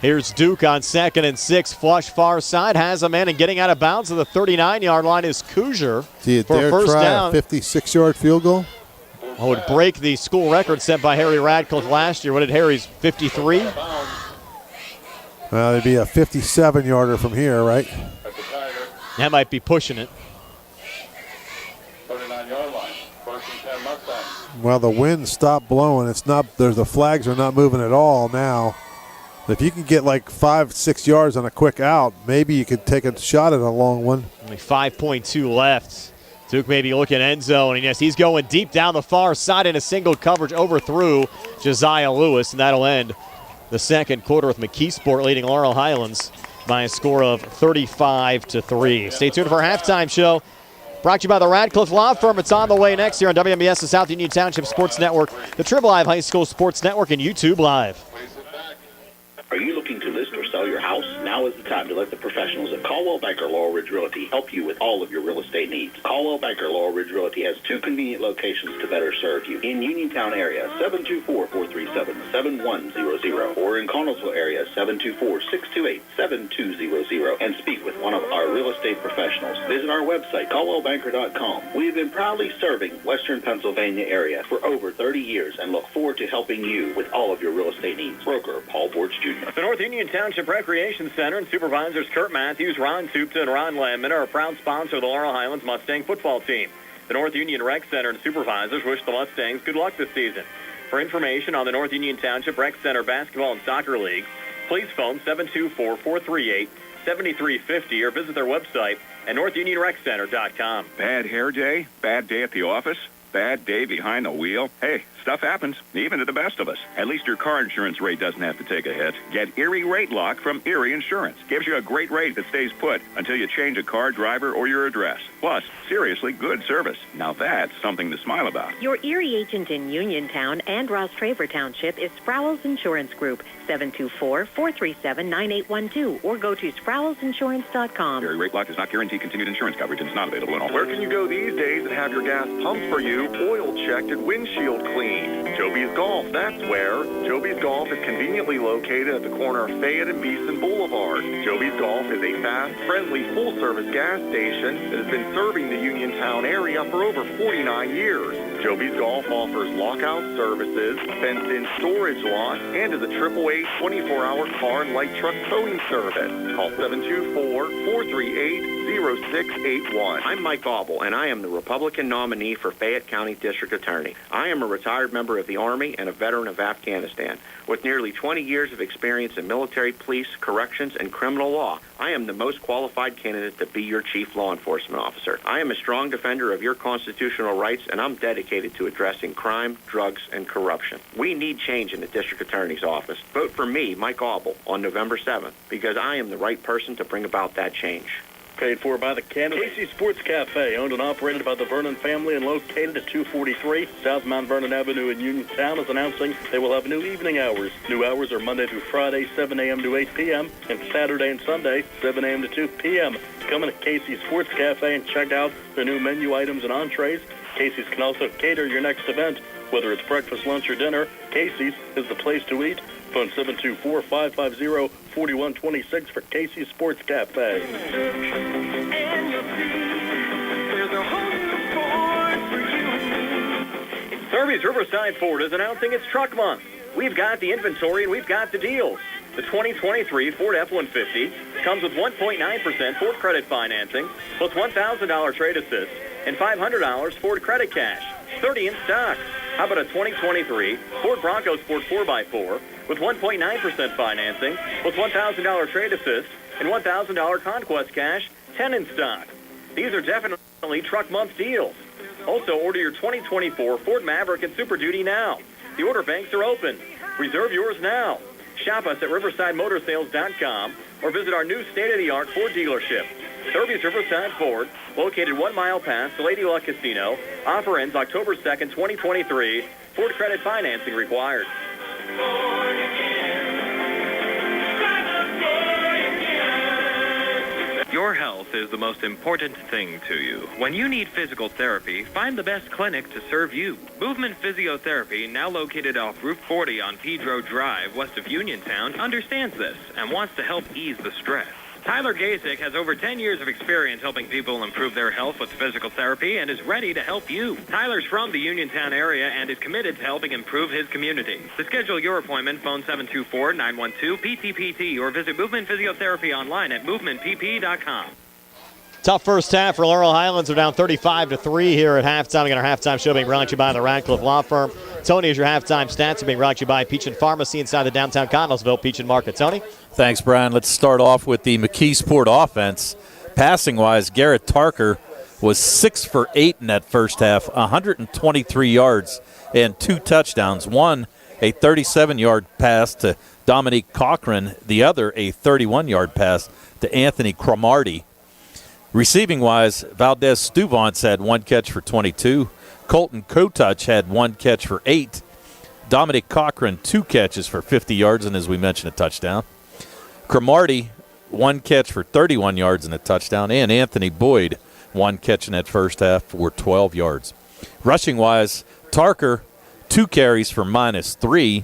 Here's Duke on 2nd and 6, flush far side, has a man, and getting out of bounds to the 39-yard line is Kuzier for a first down. A 56-yard field goal? Oh, would break the school record set by Harry Radcliffe last year. What did Harry's 53? Well, it'd be a 57-yarder from here, right? That might be pushing it. 39-yard line. First and 10 Mustangs. Well, the wind stopped blowing. It's not. The flags are not moving at all now. If you can get like 5-6 yards on a quick out, maybe you could take a shot at a long one. Only 5.2 left. Duke maybe looking end zone, and yes, he's going deep down the far side in a single coverage, overthrew Josiah Lewis, and that'll end the second quarter with McKeesport leading Laurel Highlands by a score of 35-3. Stay tuned for our halftime show. Brought to you by the Radcliffe Law Firm. It's on the way next here on WMBS, the South Union Township Sports Network, the Triple Live High School Sports Network, and YouTube Live. Are you looking to list or sell your house? Now is the time to let the professionals at Caldwell Banker Laurel Ridge Realty help you with all of your real estate needs. Caldwell Banker Laurel Ridge Realty has 2 convenient locations to better serve you. In Uniontown area, 724-437-7100, or in Connellsville area, 724-628-7200, and speak with one of our real estate professionals. Visit our website, caldwellbanker.com. We have been proudly serving Western Pennsylvania area for over 30 years and look forward to helping you with all of your real estate needs. Broker Paul Borch Jr. The North Union Township Recreation Center and supervisors Kurt Matthews, Ron Supta, and Ron Landman are a proud sponsor of the Laurel Highlands Mustang football team. The North Union Rec Center and supervisors wish the Mustangs good luck this season. For information on the North Union Township Rec Center basketball and soccer leagues, please phone 724-438-7350 or visit their website at northunionreccenter.com. Bad hair day? Bad day at the office? Bad day behind the wheel? Hey, stuff happens, even to the best of us. At least your car insurance rate doesn't have to take a hit. Get Erie Rate Lock from Erie Insurance. Gives you a great rate that stays put until you change a car, driver, or your address. Plus, seriously good service. Now that's something to smile about. Your Erie agent in Uniontown and Ross Traver Township is Sprowell's Insurance Group, 724-437-9812, or go to sprowellsinsurance.com. Erie Rate Lock does not guarantee continued insurance coverage and is not available in all. Where can you go these days and have your gas pumped for you, oil checked, and windshield cleaned? Joby's Golf, that's where. Joby's Golf is conveniently located at the corner of Fayette and Beeson Boulevard. Joby's Golf is a fast, friendly, full-service gas station that has been serving the Uniontown area for over 49 years. Joby's Golf offers lockout services, fenced-in storage lots, and is a AAA 24-hour car and light truck towing service. Call 724-438-0681. I'm Mike Gauble, and I am the Republican nominee for Fayette County District Attorney. I am a retired member of the Army and a veteran of Afghanistan. With nearly 20 years of experience in military, police, corrections, and criminal law, I am the most qualified candidate to be your chief law enforcement officer. I am a strong defender of your constitutional rights, and I'm dedicated to addressing crime, drugs, and corruption. We need change in the district attorney's office. Vote for me, Mike Gauble, on November 7th, because I am the right person to bring about that change. Paid for by the candidate. Casey Sports Cafe, owned and operated by the Vernon family and located at 243 South Mount Vernon Avenue in Uniontown, is announcing they will have new evening hours. New hours are Monday through Friday, 7 a.m. to 8 p.m., and Saturday and Sunday, 7 a.m. to 2 p.m. Come in at Casey Sports Cafe and check out the new menu items and entrees. Casey's can also cater your next event. Whether it's breakfast, lunch, or dinner, Casey's is the place to eat. Phone 724-550-4126 for Casey's Sports Cafe. Serby's Riverside Ford is announcing its Truck Month. We've got the inventory and we've got the deals. The 2023 Ford F-150 comes with 1.9% Ford credit financing, plus $1,000 trade assist, and $500 Ford credit cash. 30 in stock. How about a 2023 Ford Bronco Sport 4x4 with 1.9% financing, with $1,000 trade assist, and $1,000 Conquest cash, 10 in stock. These are definitely Truck Month deals. Also, order your 2024 Ford Maverick and Super Duty now. The order banks are open. Reserve yours now. Shop us at riversidemotorsales.com or visit our new state-of-the-art Ford dealership. Serby's Riverside Ford, located 1 mile past the Lady Luck Casino. Offer ends October 2nd, 2023. Ford credit financing required. Your health is the most important thing to you. When you need physical therapy, find the best clinic to serve you. Movement Physiotherapy, now located off Route 40 on Pedro Drive, west of Uniontown, understands this and wants to help ease the stress. Tyler Gasick has over 10 years of experience helping people improve their health with physical therapy and is ready to help you. Tyler's from the Uniontown area and is committed to helping improve his community. To schedule your appointment, phone 724-912-PTPT or visit Movement Physiotherapy online at movementpp.com. Tough first half for Laurel Highlands. They're down 35-3 here at halftime. We got our halftime show being brought to you by the Radcliffe Law Firm. Tony, is your halftime stats are being brought to you by Peach & Pharmacy inside the downtown Connellsville Peach & Market. Tony? Thanks, Brian. Let's start off with the McKeesport offense. Passing-wise, Garrett Tarker was 6 for 8 in that first half, 123 yards and 2 touchdowns. One, a 37-yard pass to Dominique Cochran. The other, a 31-yard pass to Anthony Cromartie. Receiving-wise, Valdez Stuvance had 1 catch for 22. Colton Kotouch had 1 catch for 8. Dominic Cochran, 2 catches for 50 yards, and as we mentioned, a touchdown. Cromartie, 1 catch for 31 yards and a touchdown. And Anthony Boyd, 1 catch in that first half for 12 yards. Rushing-wise, Tarker, 2 carries for -3.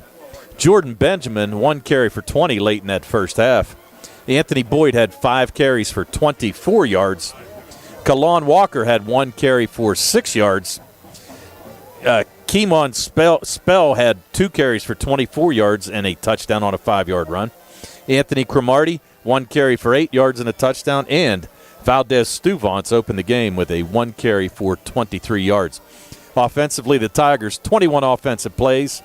Jordan Benjamin, 1 carry for 20 late in that first half. Anthony Boyd had 5 carries for 24 yards. Kalon Walker had 1 carry for 6 yards. Keemon Spell had 2 carries for 24 yards and a touchdown on a 5-yard run. Anthony Cromartie, 1 carry for 8 yards and a touchdown. And Valdez Stuvance opened the game with a 1 carry for 23 yards. Offensively, the Tigers, 21 offensive plays.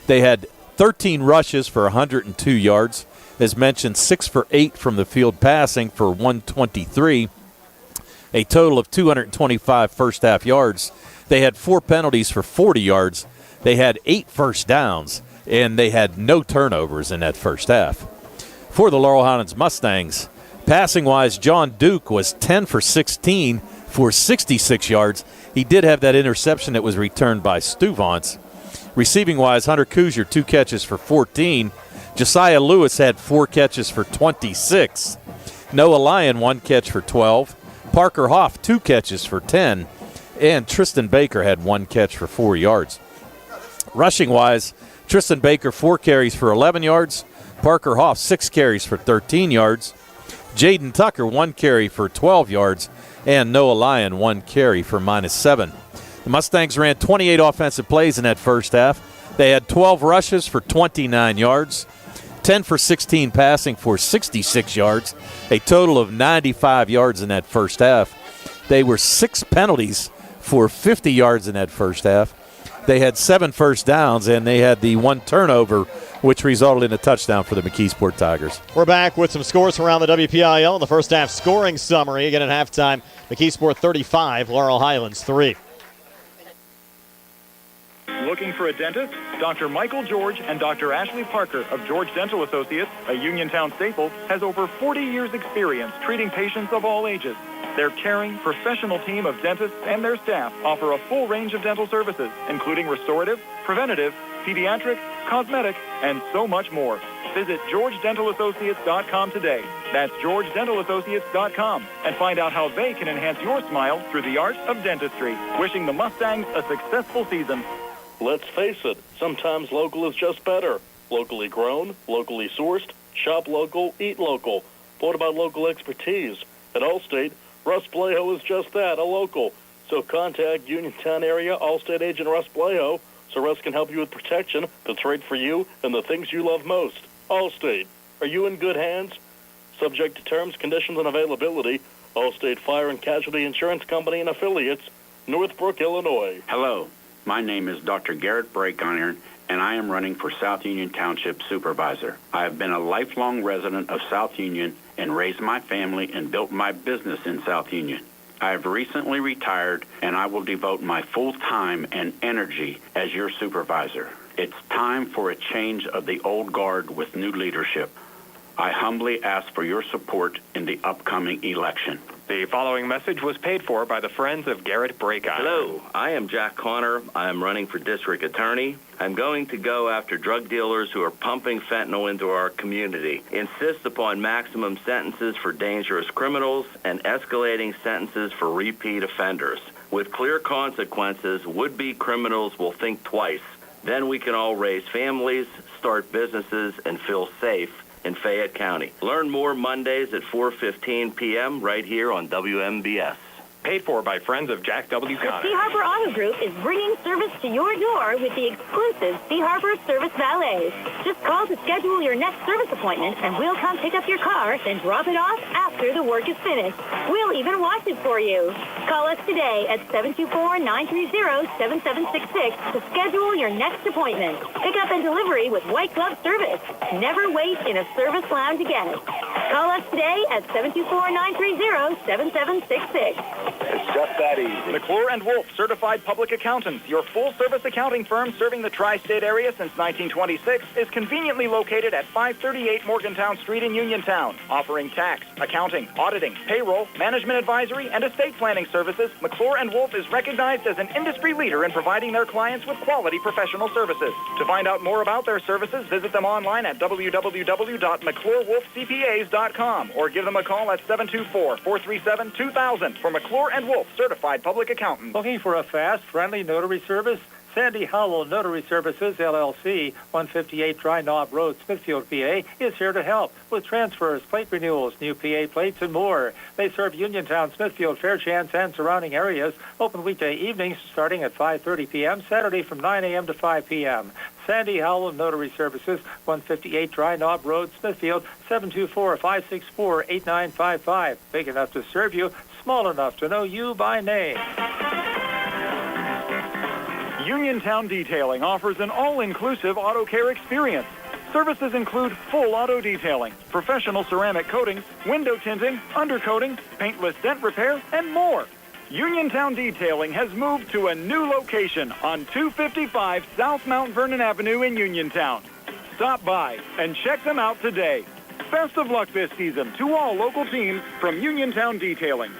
They had 13 rushes for 102 yards. As mentioned, 6 for 8 from the field passing for 123. A total of 225 first-half yards. They had 4 penalties for 40 yards. They had 8 first downs, and they had no turnovers in that first half. For the Laurel Highlands Mustangs, passing-wise, John Duke was 10 for 16 for 66 yards. He did have that interception that was returned by Stuvance. Receiving-wise, Hunter Kuzier, 2 catches for 14. Josiah Lewis had 4 catches for 26. Noah Lyon, 1 catch for 12. Parker Hoff, 2 catches for 10. And Tristan Baker had 1 catch for 4 yards. Rushing-wise, Tristan Baker, 4 carries for 11 yards. Parker Hoff, 6 carries for 13 yards. Jaden Tucker, 1 carry for 12 yards. And Noah Lyon, 1 carry for -7. The Mustangs ran 28 offensive plays in that first half. They had 12 rushes for 29 yards, 10 for 16 passing for 66 yards, a total of 95 yards in that first half. They were 6 penalties for 50 yards in that first half. They had 7 first downs, and they had the 1 turnover, which resulted in a touchdown for the McKeesport Tigers. We're back with some scores around the WPIAL in the first half scoring summary. Again at halftime, McKeesport 35, Laurel Highlands 3. Looking for a dentist? Dr. Michael George and Dr. Ashley Parker of George Dental Associates, a Uniontown staple, has over 40 years' experience treating patients of all ages. Their caring, professional team of dentists and their staff offer a full range of dental services, including restorative, preventative, pediatric, cosmetic, and so much more. Visit GeorgeDentalAssociates.com today. That's GeorgeDentalAssociates.com, and find out how they can enhance your smile through the art of dentistry. Wishing the Mustangs a successful season. Let's face it, sometimes local is just better. Locally grown, locally sourced, shop local, eat local. But what about local expertise? At Allstate, Russ Blejo is just that, a local. So contact Uniontown area Allstate agent Russ Blejo so Russ can help you with protection that's right for you and the things you love most. Allstate, are you in good hands? Subject to terms, conditions, and availability. Allstate Fire and Casualty Insurance Company and Affiliates, Northbrook, Illinois. Hello, my name is Dr. Garrett Breakiron, and I am running for South Union Township Supervisor. I have been a lifelong resident of South Union and raised my family and built my business in South Union. I have recently retired, and I will devote my full time and energy as your supervisor. It's time for a change of the old guard with new leadership. I humbly ask for your support in the upcoming election. The following message was paid for by the Friends of Garrett Breakiron. Hello, I am Jack Connor. I am running for district attorney. I'm going to go after drug dealers who are pumping fentanyl into our community, insist upon maximum sentences for dangerous criminals, and escalating sentences for repeat offenders. With clear consequences, would-be criminals will think twice. Then we can all raise families, start businesses, and feel safe in Fayette County. Learn more Mondays at 4:15 p.m. right here on WMBS. Paid for by friends of Jack W. The Connor. Sea Harbor Auto Group is bringing service to your door with the exclusive Sea Harbor Service Valets. Just call to schedule your next service appointment, and we'll come pick up your car, then drop it off after the work is finished. We'll even wash it for you. Call us today at 724-930-7766 to schedule your next appointment. Pickup and delivery with white glove service. Never wait in a service lounge again. Call us today at 724-930-7766. It's just that easy. McClure and Wolf, certified public accountants, your full-service accounting firm serving the tri-state area since 1926, is conveniently located at 538 Morgantown Street in Uniontown, offering tax, accounting, auditing, payroll, management advisory, and estate planning services. McClure and Wolf is recognized as an industry leader in providing their clients with quality professional services. To find out more about their services, visit them online at www.mcclurewolfcpas.com or give them a call at 724-437-2000 for McClure and Wolf, certified public accountants. Looking for a fast, friendly notary service? Sandy Howell Notary Services, LLC, 158 Dry Knob Road, Smithfield, PA, is here to help with transfers, plate renewals, new PA plates, and more. They serve Uniontown, Smithfield, Fairchance, and surrounding areas. Open weekday evenings starting at 5:30 p.m., Saturday from 9 a.m. to 5 p.m. Sandy Howell Notary Services, 158 Dry Knob Road, Smithfield, 724-564-8955. Big enough to serve you, small enough to know you by name. Uniontown Detailing offers an all-inclusive auto care experience. Services include full auto detailing, professional ceramic coatings, window tinting, undercoating, paintless dent repair, and more. Uniontown Detailing has moved to a new location on 255 South Mount Vernon Avenue in Uniontown. Stop by and check them out today. Best of luck this season to all local teams from Uniontown Detailing.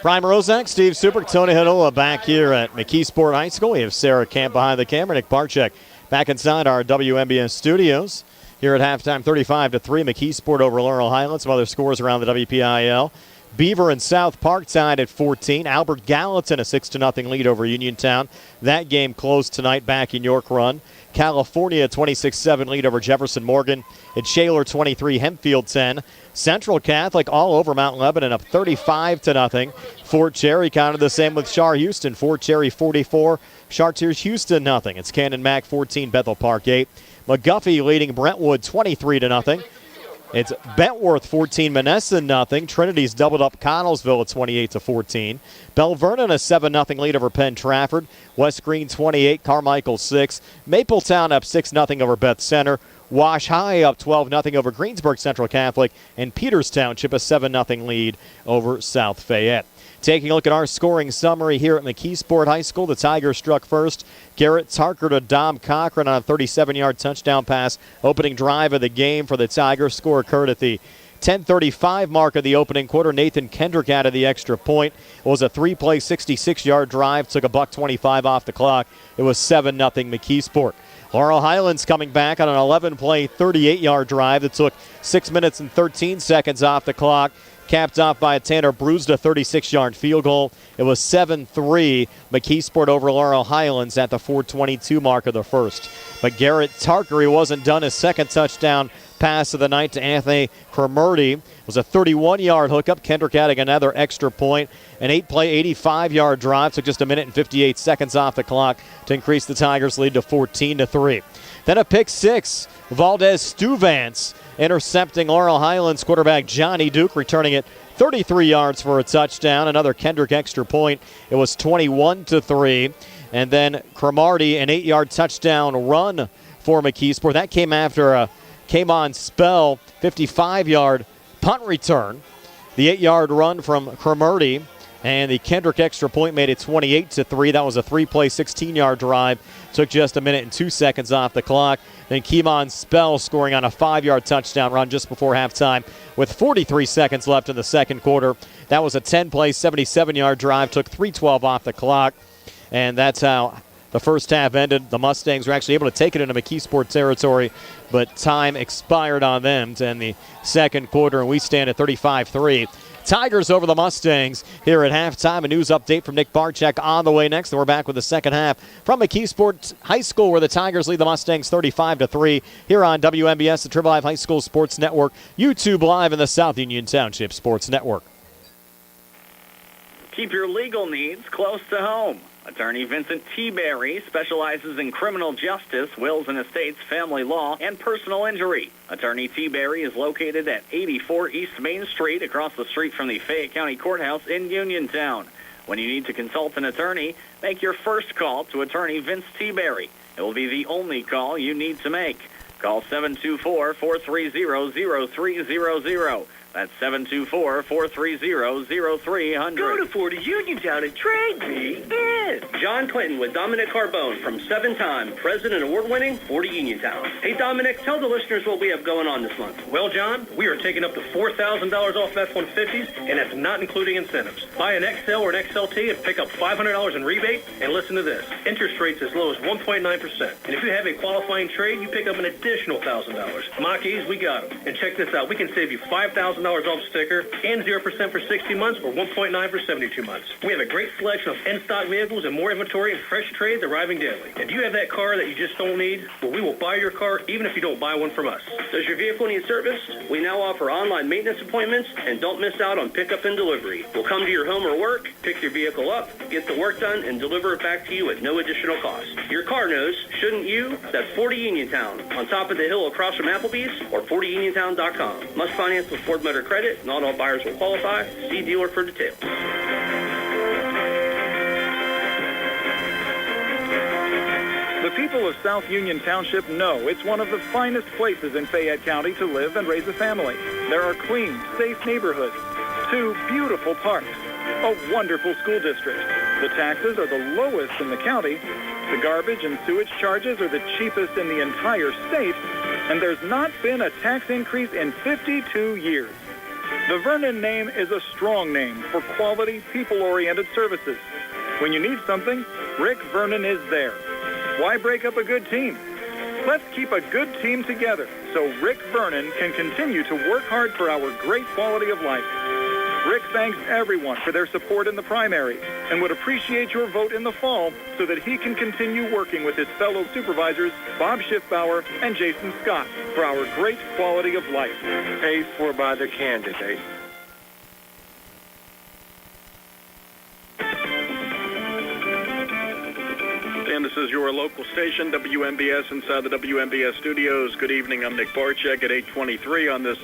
Brian Rozak, Steve Super, Tony Hanola back here at McKeesport High School. We have Sarah Camp behind the camera, Nick Barczyk back inside our WMBS studios. Here at halftime, 35-3, McKeesport over Laurel Highlands. Some other scores around the WPIAL. Beaver and South Park tied at 14. Albert Gallatin a 6-0 lead over Uniontown. That game closed tonight back in York Run. California 26-7 lead over Jefferson Morgan. At Shaler 23, Hempfield 10. Central Catholic all over Mount Lebanon up 35-0. Fort Cherry kind of the same with Char Houston. Fort Cherry 44, Chartiers Houston nothing. It's Cannon Mac 14, Bethel Park 8. McGuffey leading Brentwood 23-0. It's Bentworth 14, Menneson nothing. Trinity's doubled up Connellsville at 28-14. Bell Vernon a 7-0 lead over Penn Trafford. West Green 28, Carmichael 6. Mapletown up 6-0 over Beth Center. Wash High up 12-0 over Greensburg Central Catholic. And Peters Township a 7-0 lead over South Fayette. Taking a look at our scoring summary here at McKeesport High School, the Tigers struck first. Garrett Tarker to Dom Cochran on a 37-yard touchdown pass. Opening drive of the game for the Tigers. Score occurred at the 10:35 mark of the opening quarter. Nathan Kendrick out of the extra point. It was a 3-play, 66-yard drive. Took a $1.25 off the clock. It was 7-0 McKeesport. Laurel Highlands coming back on an 11-play, 38-yard drive that took 6 minutes and 13 seconds off the clock. Capped off by a Tanner Bruised a 36-yard field goal. It was 7-3 McKeesport over Laurel Highlands at the 4:22 mark of the first. But Garrett Tarker wasn't done. His second touchdown pass of the night to Anthony Cromartie was a 31-yard hookup. Kendrick adding another extra point. An 8-play, 85-yard drive took just a minute and 58 seconds off the clock to increase the Tigers' lead to 14-3. Then a pick six. Valdez Stuvance intercepting Laurel Highlands quarterback Johnny Duke, returning it 33 yards for a touchdown. Another Kendrick extra point. It was 21-3. And then Cromartie, an 8-yard touchdown run for McKeesport. That came after a came-on spell, 55-yard punt return. The 8-yard run from Cromartie. And the Kendrick extra point made it 28-3. That was a 3-play, 16-yard drive. Took just a minute and 2 seconds off the clock. Then Keemon Spell scoring on a 5-yard touchdown run just before halftime with 43 seconds left in the second quarter. That was a 10-play, 77-yard drive. Took 3:12 off the clock. And that's how the first half ended. The Mustangs were actually able to take it into McKeesport territory, but time expired on them in the second quarter, and we stand at 35-3. Tigers over the Mustangs here at halftime. A news update from Nick Barczyk on the way next. And we're back with the second half from McKeesport High School, where the Tigers lead the Mustangs 35-3 here on WMBS, the Triple Live High School Sports Network, YouTube Live, in the South Union Township Sports Network. Keep your legal needs close to home. Attorney Vincent T. Berry specializes in criminal justice, wills and estates, family law, and personal injury. Attorney T. Berry is located at 84 East Main Street, across the street from the Fayette County Courthouse in Uniontown. When you need to consult an attorney, make your first call to Attorney Vince T. Berry. It will be the only call you need to make. Call 724-430-0300. That's 724-430-0300. Go to 40 Uniontown and trade me in. John Clinton with Dominic Carbone from 7-time President Award-winning 40 Uniontown. Hey, Dominic, tell the listeners what we have going on this month. Well, John, we are taking up to $4,000 off F-150s, and that's not including incentives. Buy an XL or an XLT and pick up $500 in rebate, and listen to this. Interest rates as low as 1.9%. And if you have a qualifying trade, you pick up an additional $1,000. Mach-E's, we got them. And check this out. We can save you $5,000 off sticker and 0% for 60 months or 1.9 for 72 months. We have a great selection of in-stock vehicles and more inventory and fresh trades arriving daily. And do you have that car that you just don't need? Well, we will buy your car even if you don't buy one from us. Does your vehicle need service? We now offer online maintenance appointments, and don't miss out on pickup and delivery. We'll come to your home or work, pick your vehicle up, get the work done, and deliver it back to you at no additional cost. Your car knows, shouldn't you? That's 40 Uniontown, on top of the hill across from Applebee's, or 40uniontown.com. Must finance with Ford Motor Credit. Not all buyers will qualify. See dealer for details. The people of South Union Township know it's one of the finest places in Fayette County to live and raise a family. There are clean, safe neighborhoods, 2 beautiful parks, a wonderful school district. The taxes are the lowest in the county. The garbage and sewage charges are the cheapest in the entire state. And there's not been a tax increase in 52 years. The Vernon name is a strong name for quality, people-oriented services. When you need something, Rick Vernon is there. Why break up a good team? Let's keep a good team together so Rick Vernon can continue to work hard for our great quality of life. Rick thanks everyone for their support in the primary and would appreciate your vote in the fall so that he can continue working with his fellow supervisors, Bob Schiffbauer and Jason Scott, for our great quality of life. Paid for by the candidate. And this is your local station, WMBS, inside the WMBS studios. Good evening. I'm Nick Barczyk at 8:23 on this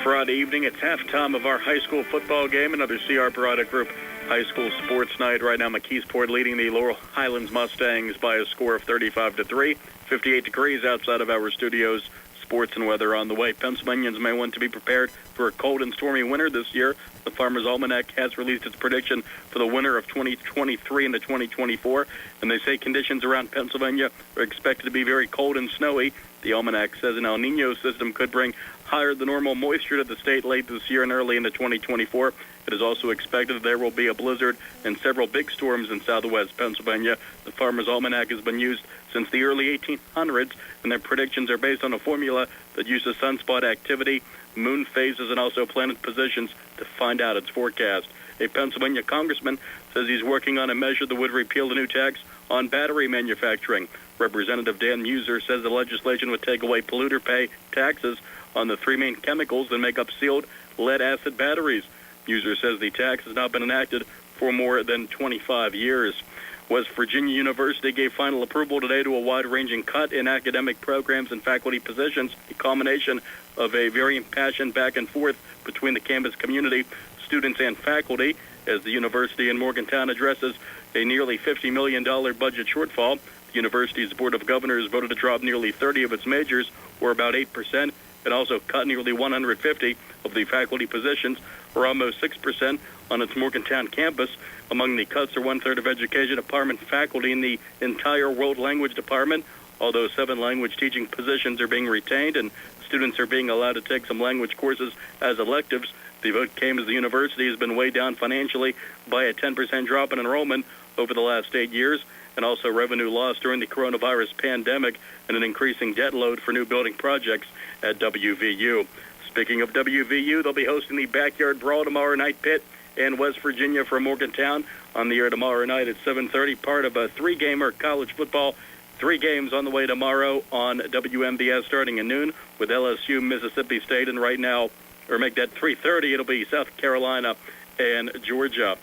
Friday evening. It's halftime of our high school football game, another CR Product Group high school sports night. Right now, McKeesport leading the Laurel Highlands Mustangs by a score of 35-3. 58 degrees outside of our studios. Sports and weather on the way. Pennsylvanians may want to be prepared for a cold and stormy winter this year. The Farmer's Almanac has released its prediction for the winter of 2023 into 2024, and they say conditions around Pennsylvania are expected to be very cold and snowy. The Almanac says an El Nino system could bring higher than normal moisture to the state late this year and early into 2024. It is also expected that there will be a blizzard and several big storms in southwest Pennsylvania. The Farmer's Almanac has been used since the early 1800s, and their predictions are based on a formula that uses sunspot activity, moon phases, and also planet positions to find out its forecast. A Pennsylvania congressman says he's working on a measure that would repeal the new tax on battery manufacturing. Representative Dan Muser says the legislation would take away polluter pay taxes on the 3 main chemicals that make up sealed lead-acid batteries. Muser says the tax has not been enacted for more than 25 years. West Virginia University gave final approval today to a wide-ranging cut in academic programs and faculty positions, a combination of a very impassioned back and forth between the campus community, students, and faculty, as the university in Morgantown addresses a nearly $50 million budget shortfall. The university's Board of Governors voted to drop nearly 30 of its majors, or about 8%, and also cut nearly 150 of the faculty positions, or almost 6%, on its Morgantown campus. Among the cuts are 1/3 of education department faculty in the entire world language department, although 7 language teaching positions are being retained and students are being allowed to take some language courses as electives. The vote came as the university has been weighed down financially by a 10% drop in enrollment over the last 8 years, and also revenue loss during the coronavirus pandemic and an increasing debt load for new building projects at WVU. Speaking of WVU, they'll be hosting the Backyard Brawl tomorrow night. Pitt and West Virginia from Morgantown on the air tomorrow night at 7:30, part of a 3-gamer college football. 3 games on the way tomorrow on WMBS starting at noon with LSU, Mississippi State, and right now, or make that 3:30, it'll be South Carolina and Georgia.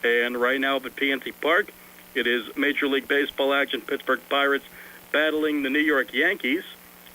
And right now up at PNC Park, it is Major League Baseball action. Pittsburgh Pirates battling the New York Yankees.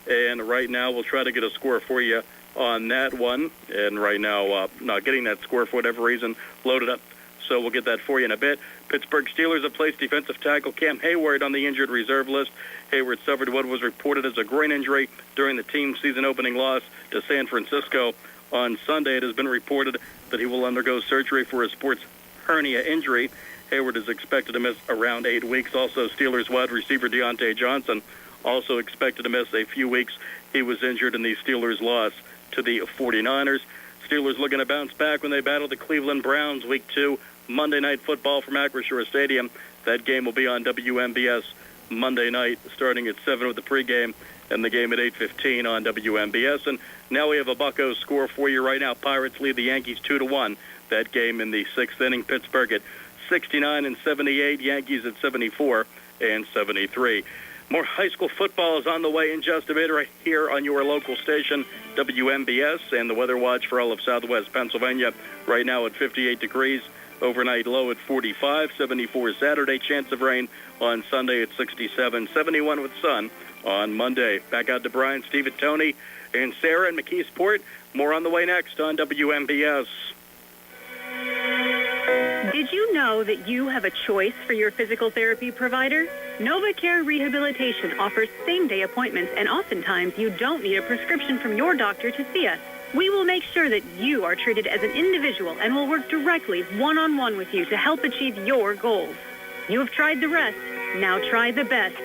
And right now we'll try to get a score for you on that one. And right now, not getting that score for whatever reason, loaded up. So we'll get that for you in a bit. Pittsburgh Steelers have placed defensive tackle Cam Hayward on the injured reserve list. Hayward suffered what was reported as a groin injury during the team's season-opening loss to San Francisco on Sunday. It has been reported that he will undergo surgery for a sports hernia injury. Hayward is expected to miss around 8 weeks. Also, Steelers wide receiver Deontay Johnson also expected to miss a few weeks. He was injured in the Steelers' loss to the 49ers. Steelers looking to bounce back when they battle the Cleveland Browns Week 2 Monday Night Football from Acrisure Stadium. That game will be on WMBS Monday night, starting at 7 with the pregame, and the game at 8:15 on WMBS. And now we have a Bucco score for you right now. Pirates lead the Yankees 2-1. That game in the 6th inning. Pittsburgh at 69-78. Yankees at 74-73. More high school football is on the way in just a bit right here on your local station, WMBS, and the weather watch for all of southwest Pennsylvania right now at 58 degrees. Overnight low at 45, 74 Saturday, chance of rain on Sunday at 67, 71 with sun on Monday. Back out to Brian, Steve, and Tony, and Sarah in McKeesport. More on the way next on WMBS. Did you know that you have a choice for your physical therapy provider? NovaCare Rehabilitation offers same-day appointments, and oftentimes you don't need a prescription from your doctor to see us. We will make sure that you are treated as an individual and will work directly one-on-one with you to help achieve your goals. You have tried the rest. Now try the best.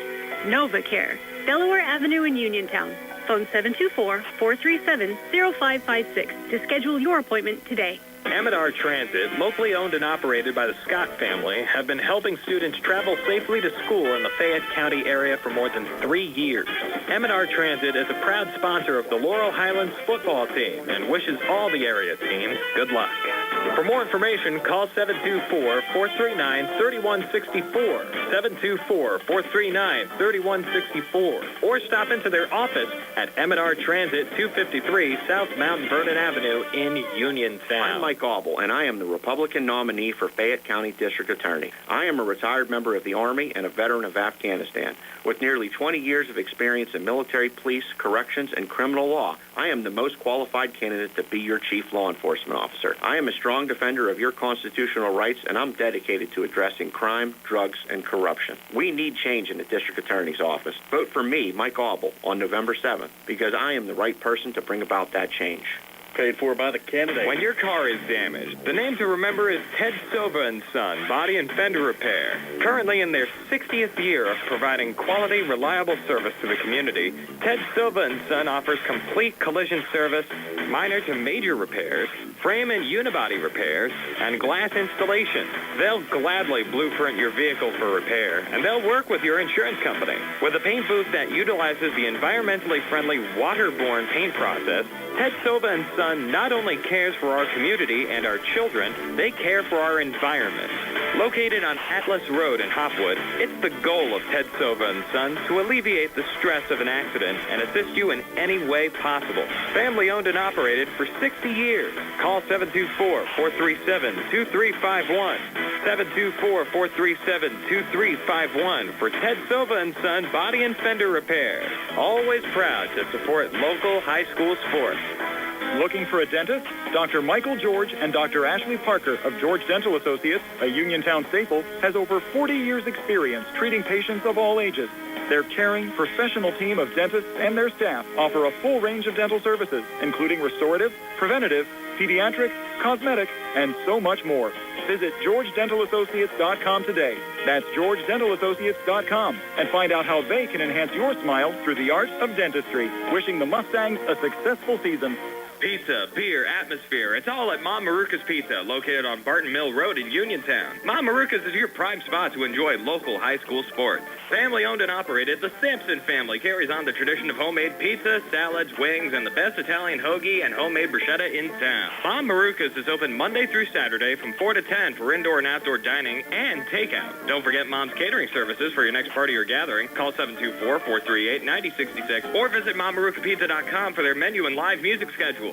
NovaCare, Delaware Avenue in Uniontown. Phone 724-437-0556 to schedule your appointment today. Amador Transit, locally owned and operated by the Scott family, have been helping students travel safely to school in the Fayette County area for more than 3 years. Amador Transit is a proud sponsor of the Laurel Highlands football team and wishes all the area teams good luck. For more information, call 724-439-3164, 724-439-3164, or stop into their office at Amador Transit, 253 South Mount Vernon Avenue in Uniontown. I'm Mike Auble, and I am the Republican nominee for Fayette County District Attorney. I am a retired member of the Army and a veteran of Afghanistan. With nearly 20 years of experience in military, police, corrections, and criminal law, I am the most qualified candidate to be your chief law enforcement officer. I am a strong defender of your constitutional rights, and I'm dedicated to addressing crime, drugs, and corruption. We need change in the district attorney's office. Vote for me, Mike Auble, on November 7th, because I am the right person to bring about that change. Paid for by the candidate. When your car is damaged, the name to remember is Ted Silva & Son Body and Fender Repair. Currently in their 60th year of providing quality, reliable service to the community, Ted Silva & Son offers complete collision service, minor to major repairs, frame and unibody repairs, and glass installation. They'll gladly blueprint your vehicle for repair, and they'll work with your insurance company. With a paint booth that utilizes the environmentally friendly waterborne paint process, Ted Silva & Son not only cares for our community and our children, they care for our environment. Located on Atlas Road in Hopwood, it's the goal of Ted Silva & Son to alleviate the stress of an accident and assist you in any way possible. Family owned and operated for 60 years. Call 724-437-2351. 724-437-2351 for Ted Silva & Son Body and Fender Repair. Always proud to support local high school sports. Looking for a dentist? Dr. Michael George and Dr. Ashley Parker of George Dental Associates, a Uniontown staple, has over 40 years' experience treating patients of all ages. Their caring, professional team of dentists and their staff offer a full range of dental services, including restorative, preventative, pediatric, cosmetic, and so much more. Visit GeorgeDentalAssociates.com today. That's GeorgeDentalAssociates.com, and find out how they can enhance your smile through the art of dentistry. Wishing the Mustangs a successful season. Pizza, beer, atmosphere. It's all at Mom Maruka's Pizza, located on Barton Mill Road in Uniontown. Mom Maruka's is your prime spot to enjoy local high school sports. Family owned and operated, the Sampson family carries on the tradition of homemade pizza, salads, wings, and the best Italian hoagie and homemade bruschetta in town. Mom Maruka's is open Monday through Saturday from 4 to 10 for indoor and outdoor dining and takeout. Don't forget Mom's catering services for your next party or gathering. Call 724-438-9066 or visit MomMarukaPizza.com for their menu and live music schedule.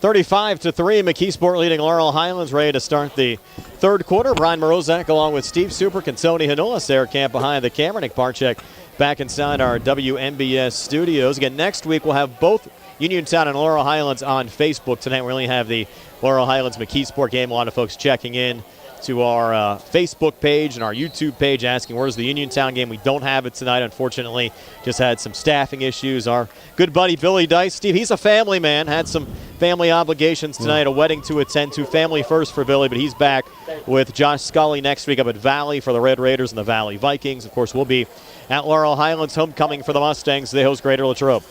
35-3, McKeesport leading Laurel Highlands, ready to start the third quarter. Brian Morozak along with Steve Super, Tony Hanola, Sarah Camp behind the camera, Nick Barczyk back inside our WMBS studios. Again, next week we'll have both Uniontown and Laurel Highlands on Facebook. Tonight we only have the Laurel Highlands McKeesport game. A lot of folks checking in to our Facebook page and our YouTube page asking where's the Uniontown game. We don't have it tonight, unfortunately. Just had some staffing issues. Our good buddy Billy Dice, Steve, he's a family man, had some family obligations tonight, a wedding to attend to. Family first for Billy, but he's back with Josh Scully next week up at Valley for the Red Raiders and the Valley Vikings. Of course, we'll be at Laurel Highlands, homecoming for the Mustangs. They host Greater Latrobe.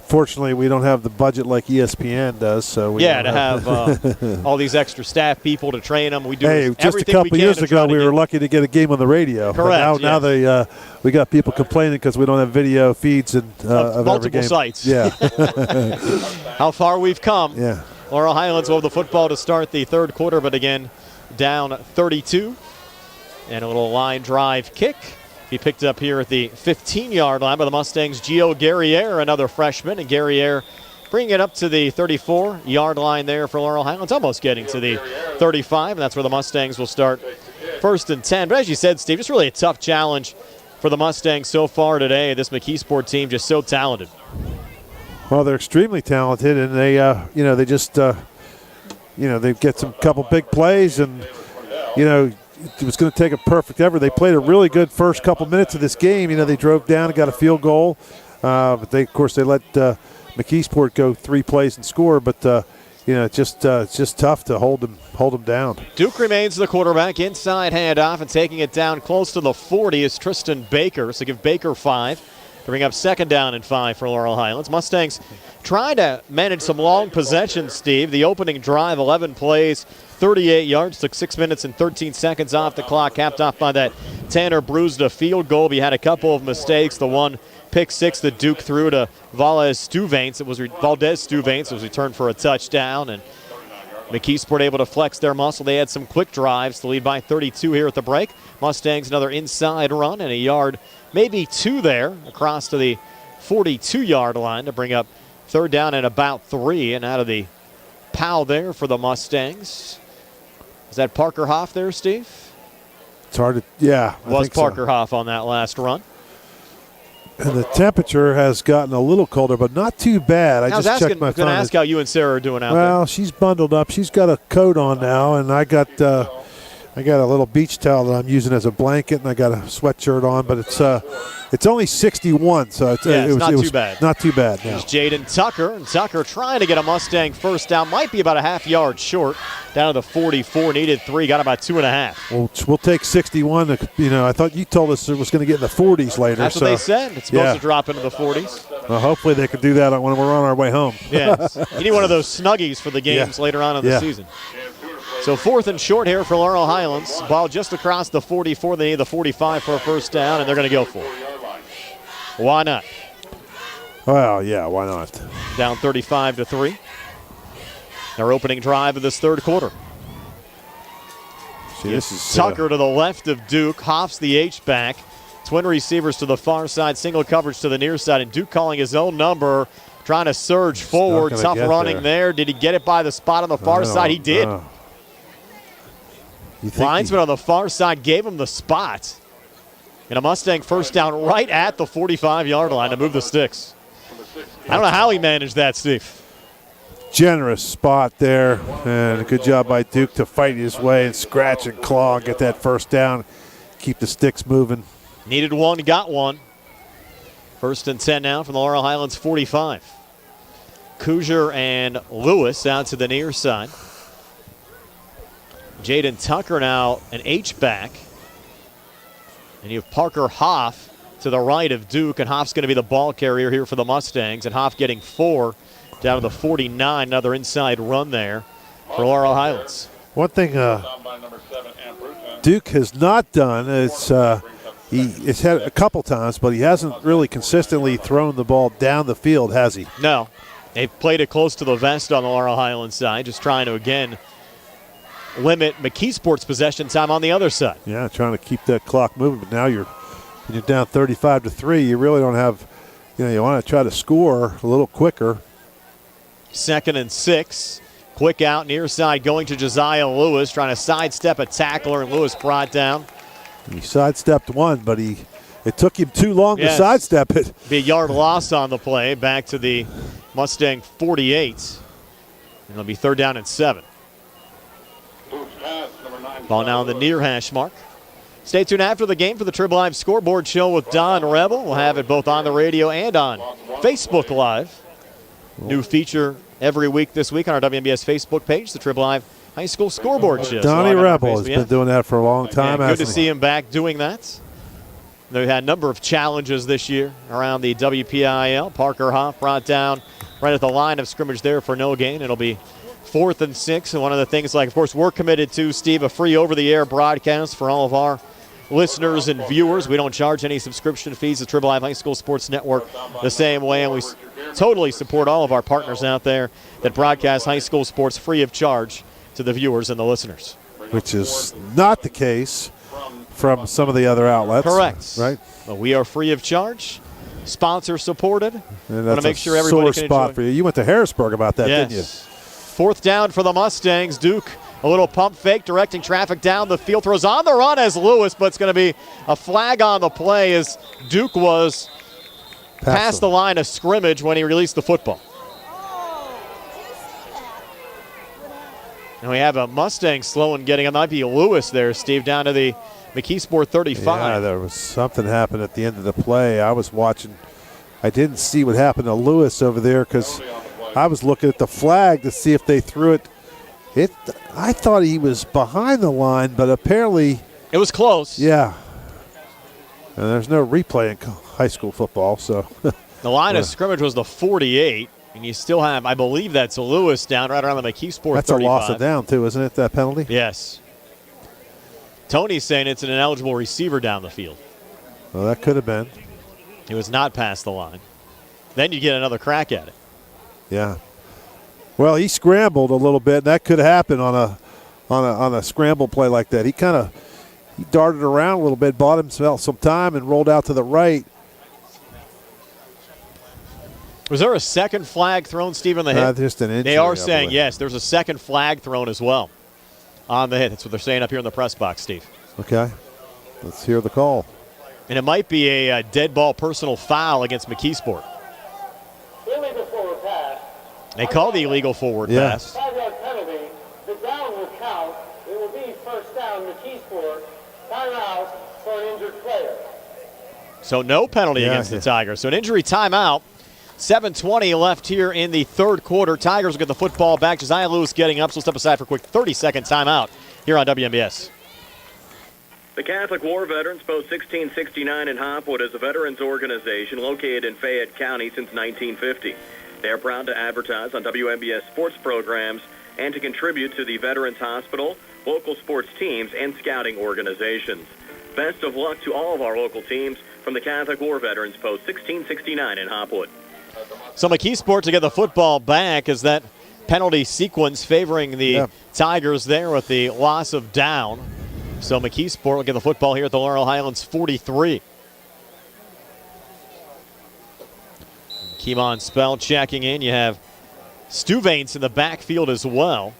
Fortunately, we don't have the budget like ESPN does, so we to have all these extra staff people to train them. We do just a couple years ago, we were lucky to get a game on the radio. Correct. But now we got people complaining because we don't have video feeds of multiple every game. Sites. Yeah. How far we've come. Yeah. Laurel Highlands will have the football to start the third quarter, but again, down 32, and a little line drive kick. He picked up here at the 15-yard line by the Mustangs. Gio Guerriere, another freshman, and Guerriere bringing it up to the 34-yard line there for Laurel Highlands, almost getting to the 35, and that's where the Mustangs will start first and 10. But as you said, Steve, it's really a tough challenge for the Mustangs so far today. This McKeesport team just so talented. Well, they're extremely talented, and they, they just, they get some couple big plays, and, it was going to take a perfect effort. They played a really good first couple minutes of this game. They drove down and got a field goal. But they let McKeesport go 3 plays and score. But, it's just tough to hold them down. Duke remains the quarterback. Inside handoff and taking it down close to the 40 is Tristan Baker. So give Baker 5 to bring up second down and 5 for Laurel Highlands. Mustangs trying to manage some long possessions, Steve. The opening drive, 11 plays, 38 yards, took 6 minutes and 13 seconds off the clock, capped off by that Tanner Brewster field goal. He had a couple of mistakes. The one pick six that Duke threw to Valdez Stuyvesant. It was returned for a touchdown, and McKeesport able to flex their muscle. They had some quick drives to lead by 32 here at the break. Mustangs another inside run and a yard, maybe 2 there, across to the 42-yard line to bring up third down and about 3, and out of the POW there for the Mustangs. Is that Parker Hoff there, Steve? It's hard to, yeah. Was Parker Hoff on that last run. And the temperature has gotten a little colder, but not too bad. I was checked my phone. I was going to ask how you and Sarah are doing out there. Well, she's bundled up. She's got a coat on now, and I got a little beach towel that I'm using as a blanket, and I got a sweatshirt on. But it's only 61, so it was not too bad. Not too bad. Here's Jaden Tucker, and Tucker trying to get a Mustang first down. Might be about a half yard short. Down to the 44, needed 3, got about 2.5. Well, we'll take 61. I thought you told us it was going to get in the 40s later. That's what they said. It's supposed to drop into the 40s. Well, hopefully they can do that when we're on our way home. Yes. You need one of those Snuggies for the games later on in the season. So 4th and short here for Laurel Highlands. Ball just across the 44. They need the 45 for a first down, and they're going to go for it. Why not? Well, yeah, why not? Down 35-3. Their opening drive of this third quarter. This is Tucker to the left of Duke. Hoff's the H-back. Twin receivers to the far side. Single coverage to the near side. And Duke calling his own number. Trying to surge forward. Tough running there. Did he get it by the spot on the far side? He did. Linesman on the far side gave him the spot. And a Mustang first down right at the 45-yard line to move the sticks. I don't know how he managed that, Steve. Generous spot there, and a good job by Duke to fight his way and scratch and claw and get that first down, keep the sticks moving. Needed one, got one. First and 10 now from the Laurel Highlands 45. Kujar and Lewis out to the near side. Jaden Tucker now an H-back. And you have Parker Hoff to the right of Duke, and Hoff's going to be the ball carrier here for the Mustangs, and Hoff getting 4 down to the 49. Another inside run there for Laurel Highlands. One thing Duke has not done is he's had a couple times, but he hasn't really consistently thrown the ball down the field, has he? No. They've played it close to the vest on the Laurel Highlands side, just trying to, again, limit McKeesport's possession time on the other side. Yeah, trying to keep that clock moving, but now you're down 35-3. You really don't have, you want to try to score a little quicker. 2nd and 6. Quick out near side going to Josiah Lewis, trying to sidestep a tackler, and Lewis brought down. He sidestepped one, but it took him too long to sidestep it. Be a yard loss on the play. Back to the Mustang 48. And it'll be 3rd down and 7. Ball now on the near hash mark. Stay tuned after the game for the Trib Live Scoreboard Show with Don Rebel. We'll have it both on the radio and on Facebook Live. New feature every week this week on our WMBS Facebook page, the Trib Live High School Scoreboard Show. Donnie Rebel has been doing that for a long time. Good to see him back doing that. They've had a number of challenges this year around the WPIAL. Parker Hoff brought down right at the line of scrimmage there for no gain. It'll be 4th and 6. And one of the things, of course, we're committed to, Steve, a free over-the-air broadcast for all of our listeners and viewers. We don't charge any subscription fees. The Trib Live High School Sports Network the same way, and we totally support all of our partners out there that broadcast high school sports free of charge to the viewers and the listeners. Which is not the case from some of the other outlets. Correct. Right? But we are free of charge, sponsor supported. And Want to make sure everybody can spot enjoy. for you. You went to Harrisburg about that, didn't you? 4th down for the Mustangs. Duke, a little pump fake, directing traffic down the field. Throws on the run as Lewis, but it's going to be a flag on the play as Duke was past the line of scrimmage when he released the football. And we have a Mustang slow in getting, it might be Lewis there, Steve, down to the McKeesport 35. Yeah, there was something happened at the end of the play. I was watching. I didn't see what happened to Lewis over there because I was looking at the flag to see if they threw it. I thought he was behind the line, but apparently it was close. Yeah. And there's no replay in high school football, so. The line of scrimmage was the 48, and you still have, I believe that's Lewis down right around the McKeesport 35. That's a loss of down, too, isn't it, that penalty? Yes. Tony's saying it's an ineligible receiver down the field. Well, that could have been. It was not past the line. Then you get another crack at it. Yeah. Well, he scrambled a little bit, and that could happen on a scramble play like that. He darted around a little bit, bought himself some time, and rolled out to the right. Was there a second flag thrown, Steve, on the hit? Just an injury. They are saying, yes, there's a second flag thrown as well on the hit. That's what they're saying up here in the press box, Steve. Okay. Let's hear the call. And it might be a dead ball personal foul against McKeesport. Illegal forward pass. They call the illegal forward pass. 5-yard penalty. The down will count. It will be 1st down, McKeesport. Timeout for an injured player. So no penalty against the Tigers. So an injury timeout. 7:20 left here in the 3rd quarter. Tigers will get the football back. Josiah Lewis getting up, so we'll step aside for a quick 30-second timeout here on WMBS. The Catholic War Veterans Post 1669 in Hopwood is a veterans organization located in Fayette County since 1950. They are proud to advertise on WMBS sports programs and to contribute to the Veterans Hospital, local sports teams, and scouting organizations. Best of luck to all of our local teams from the Catholic War Veterans Post 1669 in Hopwood. So McKeesport to get the football back as that penalty sequence favoring the Tigers there with the loss of down. So McKeesport will get the football here at the Laurel Highlands 43. Keemon Spell checking in. You have Stuvaints in the backfield as well.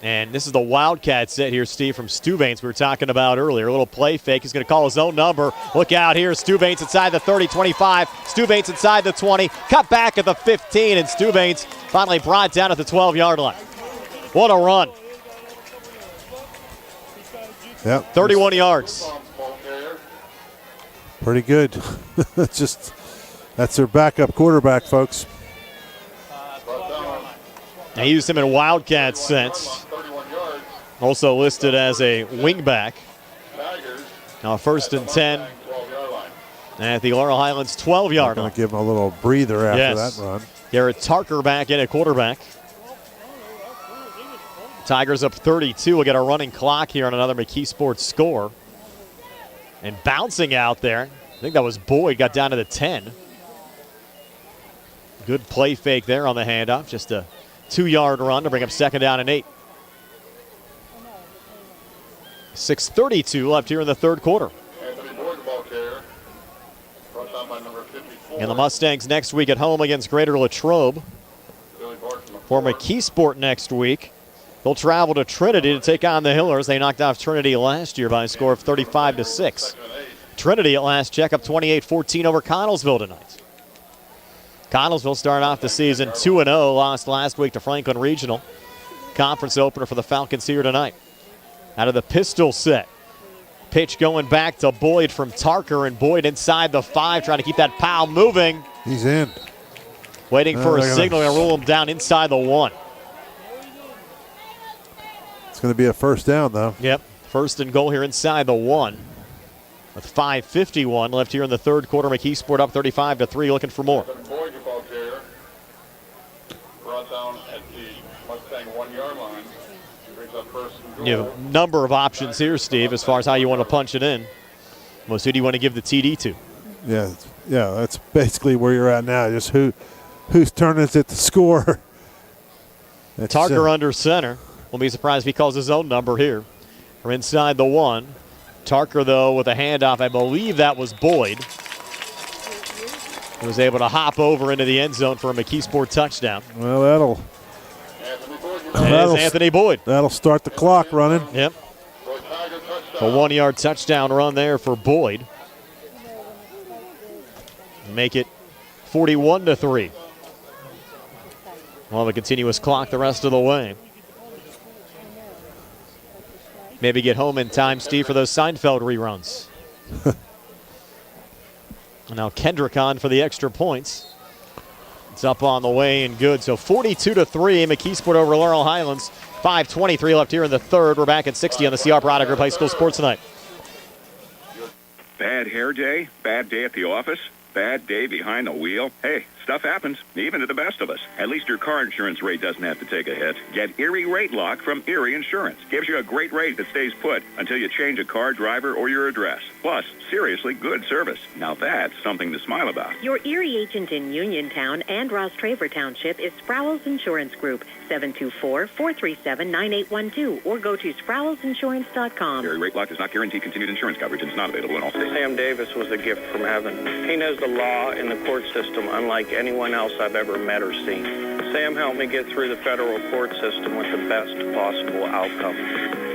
And this is the Wildcat set here, Steve, from Stuvaints we were talking about earlier. A little play fake. He's going to call his own number. Look out here. Stuvaints inside the 30, 25. Stuvaints inside the 20. Cut back at the 15, and Stuvaints finally brought down at the 12-yard line. What a run. Yep. 31 yards. Pretty good. That's their backup quarterback, folks. They used him in Wildcat sets. Also listed as a wingback. Now 1st and 10 at the Laurel Highlands 12-yard line. Going to give him a little breather after that run. Garrett Tarker back in at quarterback. Tigers up 32. We'll get a running clock here on another McKeesport score. And bouncing out there, I think that was Boyd, got down to the 10. Good play fake there on the handoff. Just a 2-yard run to bring up 2nd down and 8. 6:32 left here in the 3rd quarter. Anthony Boyd, the ball carrier. Brought down by number 54. And the Mustangs next week at home against Greater Latrobe. For McKeesport next week, they'll travel to Trinity to take on the Hillers. They knocked off Trinity last year by a score of 35-6. Trinity at last check up 28-14 over Connellsville tonight. Connellsville started off the season 2-0, lost last week to Franklin Regional. Conference opener for the Falcons here tonight. Out of the pistol set. Pitch going back to Boyd from Tarker, and Boyd inside the 5, trying to keep that pile moving. He's in. Waiting for a signal, going to rule him down inside the 1. It's going to be a first down, though. Yep, first and goal here inside the 1. With 5:51 left here in the third quarter, McKeesport up 35-3, looking for more. Brought down at the Mustang 1-yard line. Brings up first and goal. You have a number of options here, Steve, as far as how you want to punch it in. Most who do you want to give the TD to? Yeah, that's basically where you're at now. Just whose turn is it to score? Tarker under center. Won't be surprised if he calls his own number here. Or inside the 1. Tarker, though, with a handoff. I believe that was Boyd. He was able to hop over into the end zone for a McKeesport touchdown. Well, that'll Anthony Boyd. That'll start the clock running. Yep. A 1-yard touchdown run there for Boyd. Make it 41-3. We'll have a continuous clock the rest of the way. Maybe get home in time, Steve, for those Seinfeld reruns. Now Kendrick on for the extra points. It's up on the way and good. So 42-3, McKeesport over Laurel Highlands. 5:23 left here in the third. We're back at 60 on the CR Brada Group High School Sports Tonight. Bad hair day? Bad day at the office? Bad day behind the wheel? Hey, stuff happens, even to the best of us. At least your car insurance rate doesn't have to take a hit. Get Erie Rate Lock from Erie Insurance. Gives you a great rate that stays put until you change a car, driver, or your address. Plus, seriously good service. Now that's something to smile about. Your Erie agent in Uniontown and Ross Traver Township is Sproul's Insurance Group, 724-437-9812, or go to SproulsInsurance.com. Erie Rate Lock does not guarantee continued insurance coverage and is not available in all states. Sam Davis was a gift from heaven. He knows the law and the court system unlike anyone else I've ever met or seen. Sam helped me get through the federal court system with the best possible outcome.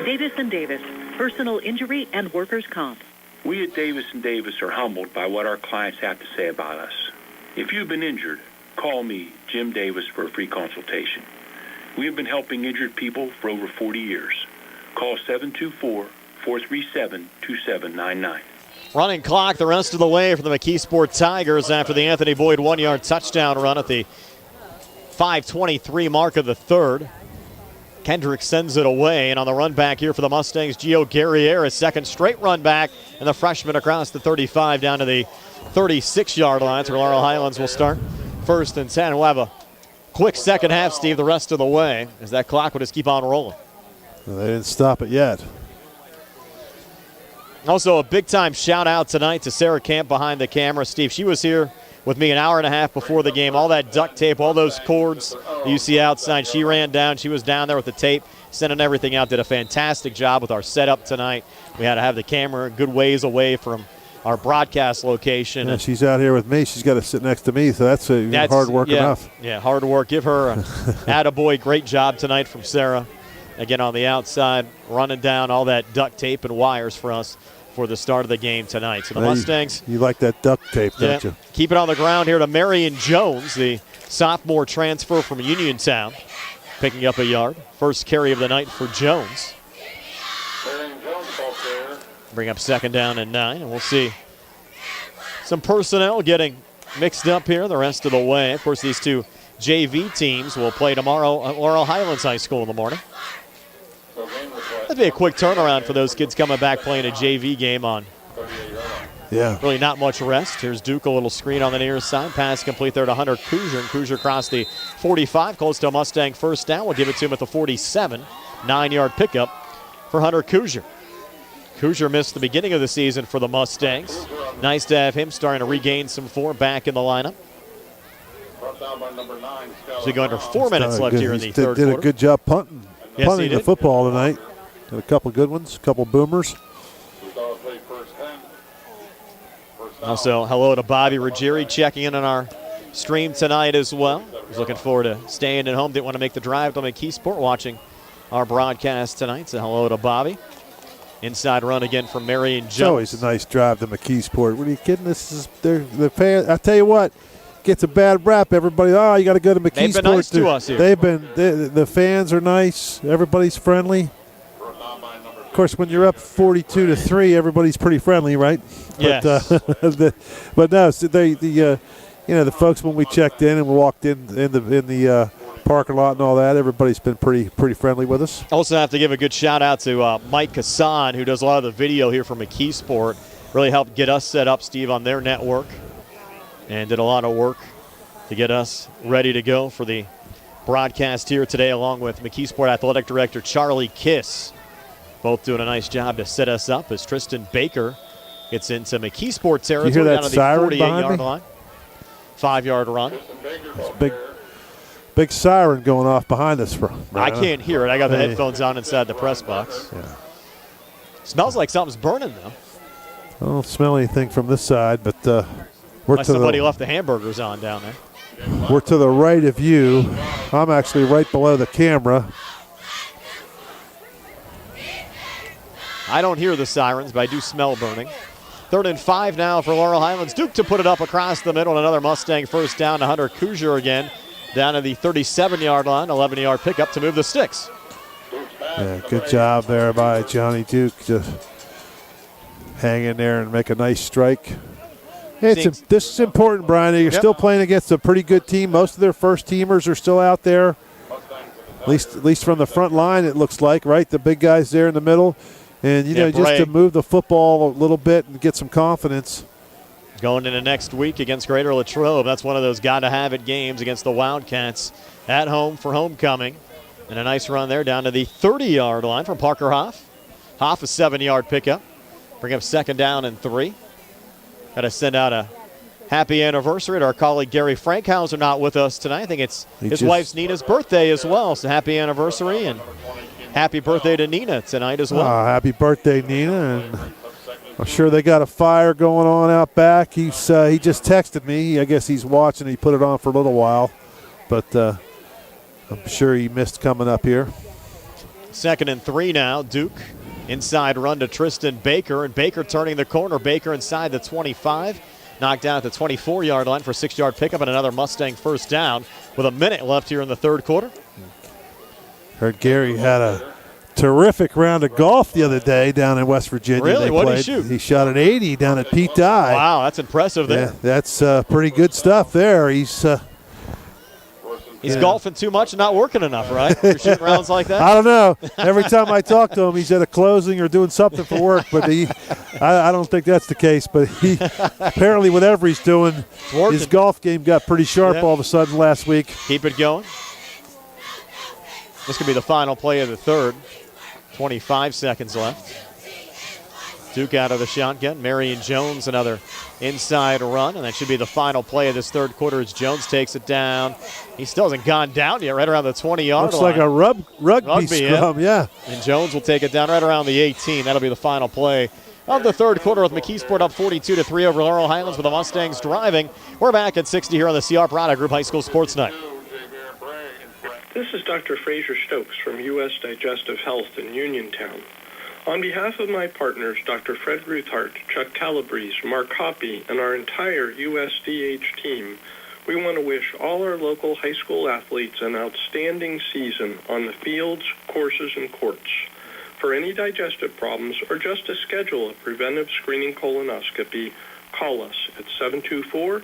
Davis & Davis, personal injury and workers' comp. We at Davis & Davis are humbled by what our clients have to say about us. If you've been injured, call me, Jim Davis, for a free consultation. We have been helping injured people for over 40 years. Call 724-437-2799. Running clock the rest of the way for the McKeesport Tigers after the Anthony Boyd 1-yard touchdown run at the 5:23 mark of the third. Kendrick sends it away, and on the run back here for the Mustangs, Gio Guerriere, his second straight run back, and the freshman across the 35 down to the 36-yard line. So Laurel Highlands will start first and 10. We'll have a quick second half, Steve, the rest of the way, as that clock will just keep on rolling. Well, they didn't stop it yet. Also, a big-time shout-out tonight to Sarah Camp behind the camera. Steve, she was here with me an hour and a half before the game. All that duct tape, all those cords that you see outside, she ran down. She was down there with the tape, sending everything out. Did a fantastic job with our setup tonight. We had to have the camera a good ways away from our broadcast location. Yeah, she's out here with me. She's got to sit next to me, so that's hard work enough. Yeah, hard work. Give her an attaboy. Great job tonight from Sarah. Again, on the outside, running down all that duct tape and wires for us for the start of the game tonight. So the Mustangs. You like that duct tape, don't you? Keep it on the ground here to Marion Jones, the sophomore transfer from Uniontown, picking up a yard. First carry of the night for Jones. Bring up second down and 9, and we'll see some personnel getting mixed up here the rest of the way. Of course, these two JV teams will play tomorrow at Laurel Highlands High School in the morning. That'd be a quick turnaround for those kids coming back playing a JV game on. Yeah. Really not much rest. Here's Duke, a little screen on the near side. Pass complete there to Hunter Kuzier, and Kuzier across the 45. Close to a Mustang first down. We'll give it to him at the 47. 9-yard pickup for Hunter Kuzier. Kuzier missed the beginning of the season for the Mustangs. Nice to have him starting to regain some form back in the lineup. So we go under 4 minutes left here in the third quarter. Did a good job punting Yes, the football tonight. Did a couple good ones, a couple boomers. Also, hello to Bobby Ruggieri checking in on our stream tonight as well. He's looking forward to staying at home. Didn't want to make the drive to McKeesport, watching our broadcast tonight. So hello to Bobby. Inside run again from Marion Jones. It's always a nice drive to McKeesport. What are you kidding? This is the fans. I tell you what, gets a bad rap. Everybody, you got to go to McKeesport. They've been nice to us here. The fans are nice. Everybody's friendly. Of course, when you're up 42-3, everybody's pretty friendly, right? Yes. But no, so the folks when we checked in and we walked in the parking lot and all that, everybody's been pretty friendly with us. Also have to give a good shout out to Mike Kassan, who does a lot of the video here from McKeesport. Really helped get us set up, Steve, on their network, and did a lot of work to get us ready to go for the broadcast here today, along with McKeesport Athletic Director Charlie Kiss. Both doing a nice job to set us up as Tristan Baker gets into McKeesport territory down on the 48-yard line. 5-yard run. Big siren going off behind us. I can't hear it. I got the headphones on inside the press box. Yeah. Smells like something's burning, though. I don't smell anything from this side, but somebody left the hamburgers on down there. We're to the right of you. I'm actually right below the camera. I don't hear the sirens, but I do smell burning. 3rd and 5 now for Laurel Highlands. Duke to put it up across the middle. Another Mustang first down to Hunter Kuzier again. Down to the 37-yard line, 11-yard pickup to move the sticks. Yeah, good job there by Johnny Duke to hang in there and make a nice strike. This is important, Brian. You're still playing against a pretty good team. Most of their first-teamers are still out there, at least from the front line, it looks like, right? The big guys there in the middle. And, just to move the football a little bit and get some confidence. Going into next week against Greater Latrobe. That's one of those got-to-have-it games against the Wildcats at home for homecoming. And a nice run there down to the 30-yard line from Parker Hoff. Hoff a 7-yard pickup. Bring up 2nd down and 3. Got to send out a happy anniversary to our colleague Gary Frankhauser, not with us tonight. I think it's his wife's Nina's birthday as well. So happy anniversary and happy birthday to Nina tonight as well. Happy birthday, Nina. And I'm sure they got a fire going on out back. He just texted me. I guess he's watching. He put it on for a little while. But I'm sure he missed coming up here. 2nd and 3 now. Duke inside run to Tristan Baker. And Baker turning the corner. Baker inside the 25. Knocked down at the 24-yard line for a 6-yard pickup and another Mustang first down with a minute left here in the 3rd quarter. Heard Gary had a terrific round of golf the other day down in West Virginia. Really? What did he shoot? He shot an 80 down at Pete Dye. Wow, that's impressive there. Yeah, that's pretty good stuff there. He's golfing too much and not working enough, right? You're shooting rounds like that? I don't know. Every time I talk to him, he's at a closing or doing something for work. But I don't think that's the case. But he apparently, whatever he's doing, his golf game got pretty sharp all of a sudden last week. Keep it going. This could be the final play of the 3rd. 25 seconds left. Duke out of the shotgun. Marion Jones, another inside run, and that should be the final play of this 3rd quarter as Jones takes it down. He still hasn't gone down yet, right around the 20-yard line. Looks like a rugby scrum, yeah. And Jones will take it down right around the 18. That'll be the final play of the 3rd quarter with McKeesport up 42-3 over Laurel Highlands with the Mustangs driving. We're back at 60 here on the CR Product Group High School Sports Night. This is Dr. Fraser Stokes from U.S. Digestive Health in Uniontown. On behalf of my partners, Dr. Fred Ruthart, Chuck Calabrese, Mark Hoppy, and our entire USDH team, we want to wish all our local high school athletes an outstanding season on the fields, courses, and courts. For any digestive problems or just to schedule a preventive screening colonoscopy, call us at 724-437-7677.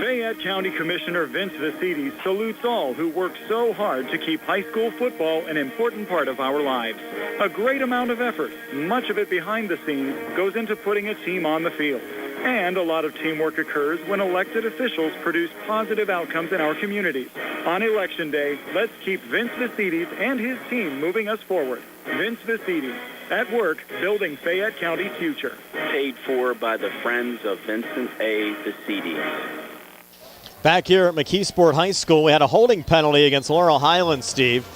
Fayette County Commissioner Vince Vicitti salutes all who work so hard to keep high school football an important part of our lives. A great amount of effort, much of it behind the scenes, goes into putting a team on the field. And a lot of teamwork occurs when elected officials produce positive outcomes in our communities. On Election Day, let's keep Vince Vicitti and his team moving us forward. Vince Vicitti, at work building Fayette County's future. Paid for by the Friends of Vincent A. Vicitti. Back here at McKeesport High School, we had a holding penalty against Laurel Highlands, Steve.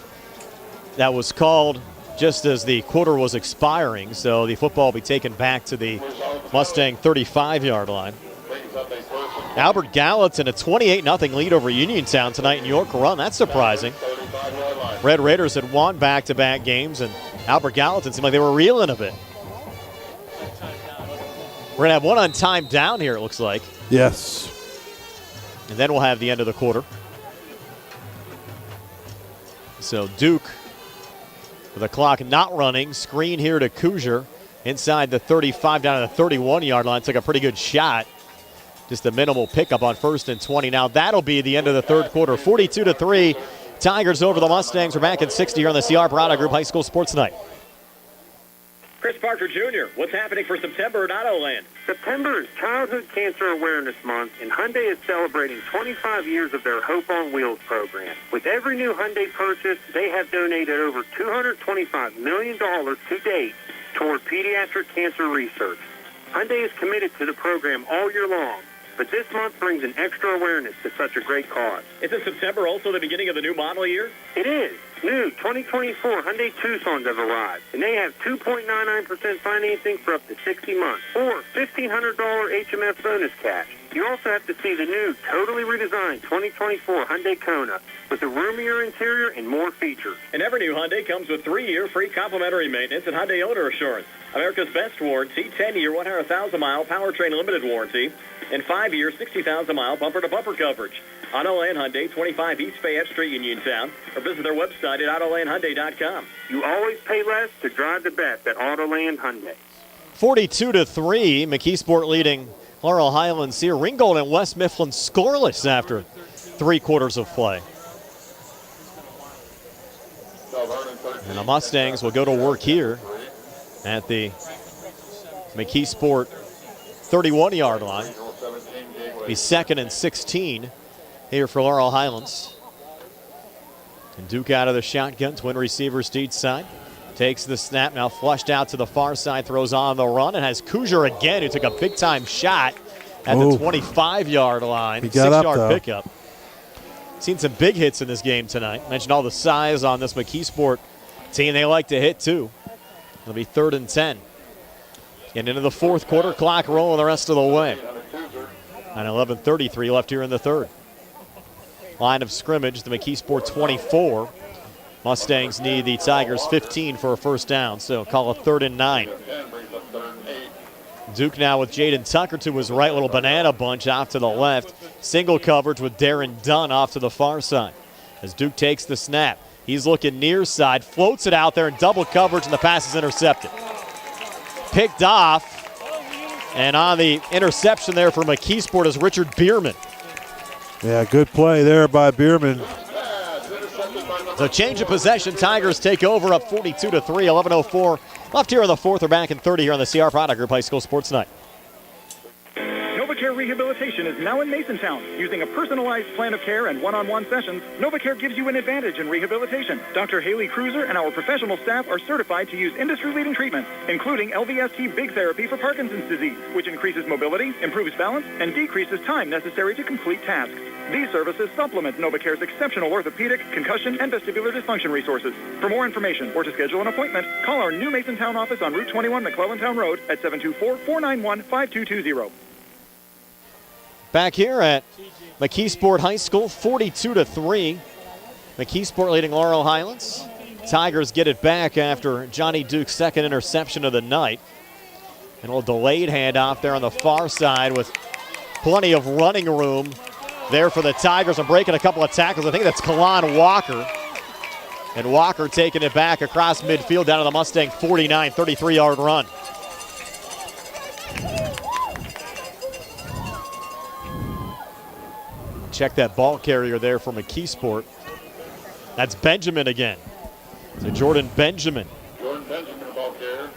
That was called just as the quarter was expiring, so the football will be taken back to the Mustang 35-yard line. Albert Gallatin, a 28-0 lead over Uniontown tonight in York Run. That's surprising. Red Raiders had won back-to-back games, and Albert Gallatin seemed like they were reeling a bit. We're going to have one on time down here, it looks like. Yes. And then we'll have the end of the quarter. So Duke, with the clock not running, screen here to Kuzier inside the 35 down to the 31-yard line. Took a pretty good shot. Just a minimal pickup on 1st and 20. Now that'll be the end of the third quarter. 42-3. Tigers over the Mustangs. We're back at 60 here on the CR Parada Group High School Sports Night. Chris Parker Jr., what's happening for September at Autoland? September is Childhood Cancer Awareness Month, and Hyundai is celebrating 25 years of their Hope on Wheels program. With every new Hyundai purchase, they have donated over $225 million to date toward pediatric cancer research. Hyundai is committed to the program all year long, but this month brings an extra awareness to such a great cause. Isn't September also the beginning of the new model year? It is. New 2024 Hyundai Tucsons have arrived, and they have 2.99% financing for up to 60 months, or $1,500 HMF bonus cash. You also have to see the new, totally redesigned 2024 Hyundai Kona with a roomier interior and more features. And every new Hyundai comes with 3-year free complimentary maintenance and Hyundai Owner Assurance. America's best warranty, 10-year, 100,000-mile powertrain limited warranty, and 5-year, 60,000-mile bumper-to-bumper coverage. Autoland Hyundai, 25 East Fayette Street, Uniontown, or visit their website at AutolandHyundai.com. You always pay less to drive the best at Autoland Hyundai. 42-3, McKeesport leading Laurel Highlands here. Ringgold and West Mifflin scoreless after 3 quarters of play. And the Mustangs will go to work here at the McKeesport 31-yard line. Be 2nd and 16 here for Laurel Highlands. And Duke out of the shotgun, twin receivers to each side. Takes the snap, now flushed out to the far side, throws on the run, and has Kuzier again, who took a big-time shot at the 25-yard line. 6-yard pickup. Seen some big hits in this game tonight. Mentioned all the size on this McKeesport team. They like to hit, too. It'll be 3rd and 10. And into the fourth quarter, clock rolling the rest of the way. And 11:33 left here in the third. Line of scrimmage, the McKeesport 24. Mustangs need the Tigers 15 for a first down, so call it 3rd and 9. Duke now with Jaden Tucker to his right, little banana bunch off to the left. Single coverage with Darren Dunn off to the far side. As Duke takes the snap, he's looking near side, floats it out there in double coverage, and the pass is intercepted. Picked off, and on the interception there for McKeesport is Richard Bierman. Yeah, good play there by Bierman. So change of possession, Tigers take over up 42-3, 11:04 left here in the fourth. We're back in 30 here on the CR Product Group High School Sports Night. NovaCare Rehabilitation is now in Masontown. Using a personalized plan of care and one-on-one sessions, NovaCare gives you an advantage in rehabilitation. Dr. Haley Cruiser and our professional staff are certified to use industry-leading treatments, including LVST Big Therapy for Parkinson's disease, which increases mobility, improves balance, and decreases time necessary to complete tasks. These services supplement NovaCare's exceptional orthopedic, concussion, and vestibular dysfunction resources. For more information or to schedule an appointment, call our new Masontown office on Route 21 McClellantown Road at 724-491-5220. Back here at McKeesport High School, 42-3. McKeesport leading Laurel Highlands. Tigers get it back after Johnny Duke's second interception of the night. And a little delayed handoff there on the far side with plenty of running room there for the Tigers. I'm breaking a couple of tackles. I think that's Kalon Walker. And Walker taking it back across midfield down to the Mustang 49, 33-yard run. Check that ball carrier there for McKeesport. That's Benjamin again. So Jordan Benjamin. Jordan Benjamin, the ball carrier.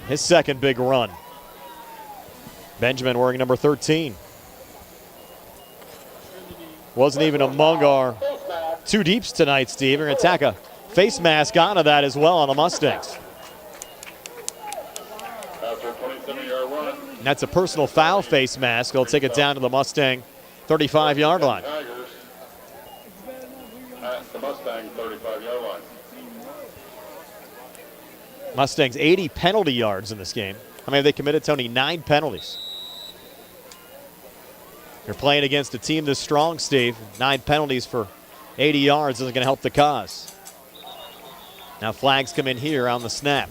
His second big run. Benjamin wearing number 13. Wasn't even among our two deeps tonight, Steve. We're going to tack a face mask onto that as well on the Mustangs. After a 27-yard run. And that's a personal foul face mask. They'll take it down to the Mustang 35-yard line. Tigers at the Mustang 35-yard line. Mustangs 80 penalty yards in this game. How many have they committed, Tony? 9 penalties. You're playing against a team this strong, Steve. 9 penalties for 80 yards isn't going to help the cause. Now flags come in here on the snap.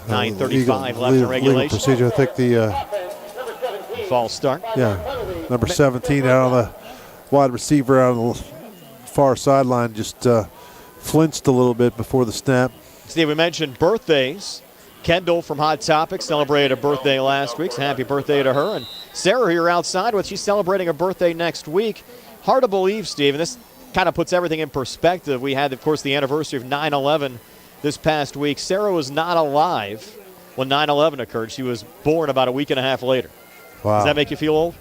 9:35 left in regulation. Procedure. I think the false start. Yeah, number 17 out on the wide receiver out on the far sideline just flinched a little bit before the snap. Steve, we mentioned birthdays. Kendall from Hot Topic celebrated a birthday last week, so happy birthday to her. And Sarah here outside with, she's celebrating a birthday next week. Hard to believe, Steve, and this kind of puts everything in perspective. We had, of course, the anniversary of 9/11 this past week. Sarah was not alive when 9/11 occurred. She was born about a week and a half later. Wow. Does that make you feel old?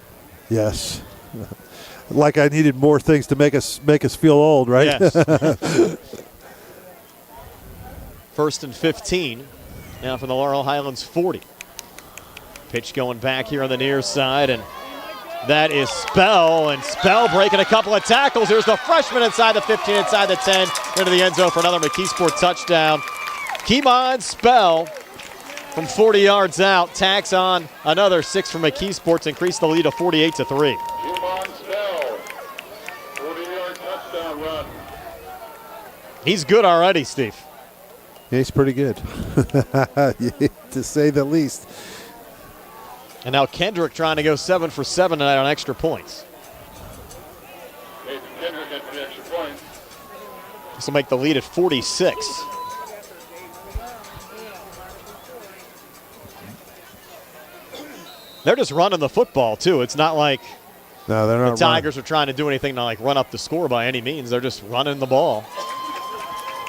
Yes. Like I needed more things to make us feel old, right? Yes. 1st and 15. Now from the Laurel Highlands 40. Pitch going back here on the near side, and that is Spell, and Spell breaking a couple of tackles. Here's the freshman inside the 15, inside the 10, into the end zone for another McKeesport touchdown. Yohman Spell from 40 yards out tacks on another 6 for McKeesport to increase the lead to 48-3. Yohman Spell, 40-yard touchdown run. He's good already, Steve. Yeah, he's pretty good, to say the least. And now Kendrick trying to go 7 for 7 tonight on extra points. Nathan Kendrick gets the extra point. This will make the lead at 46. They're just running the football, too. It's not like no, they're not the Tigers are trying to do anything to like run up the score by any means. They're just running the ball.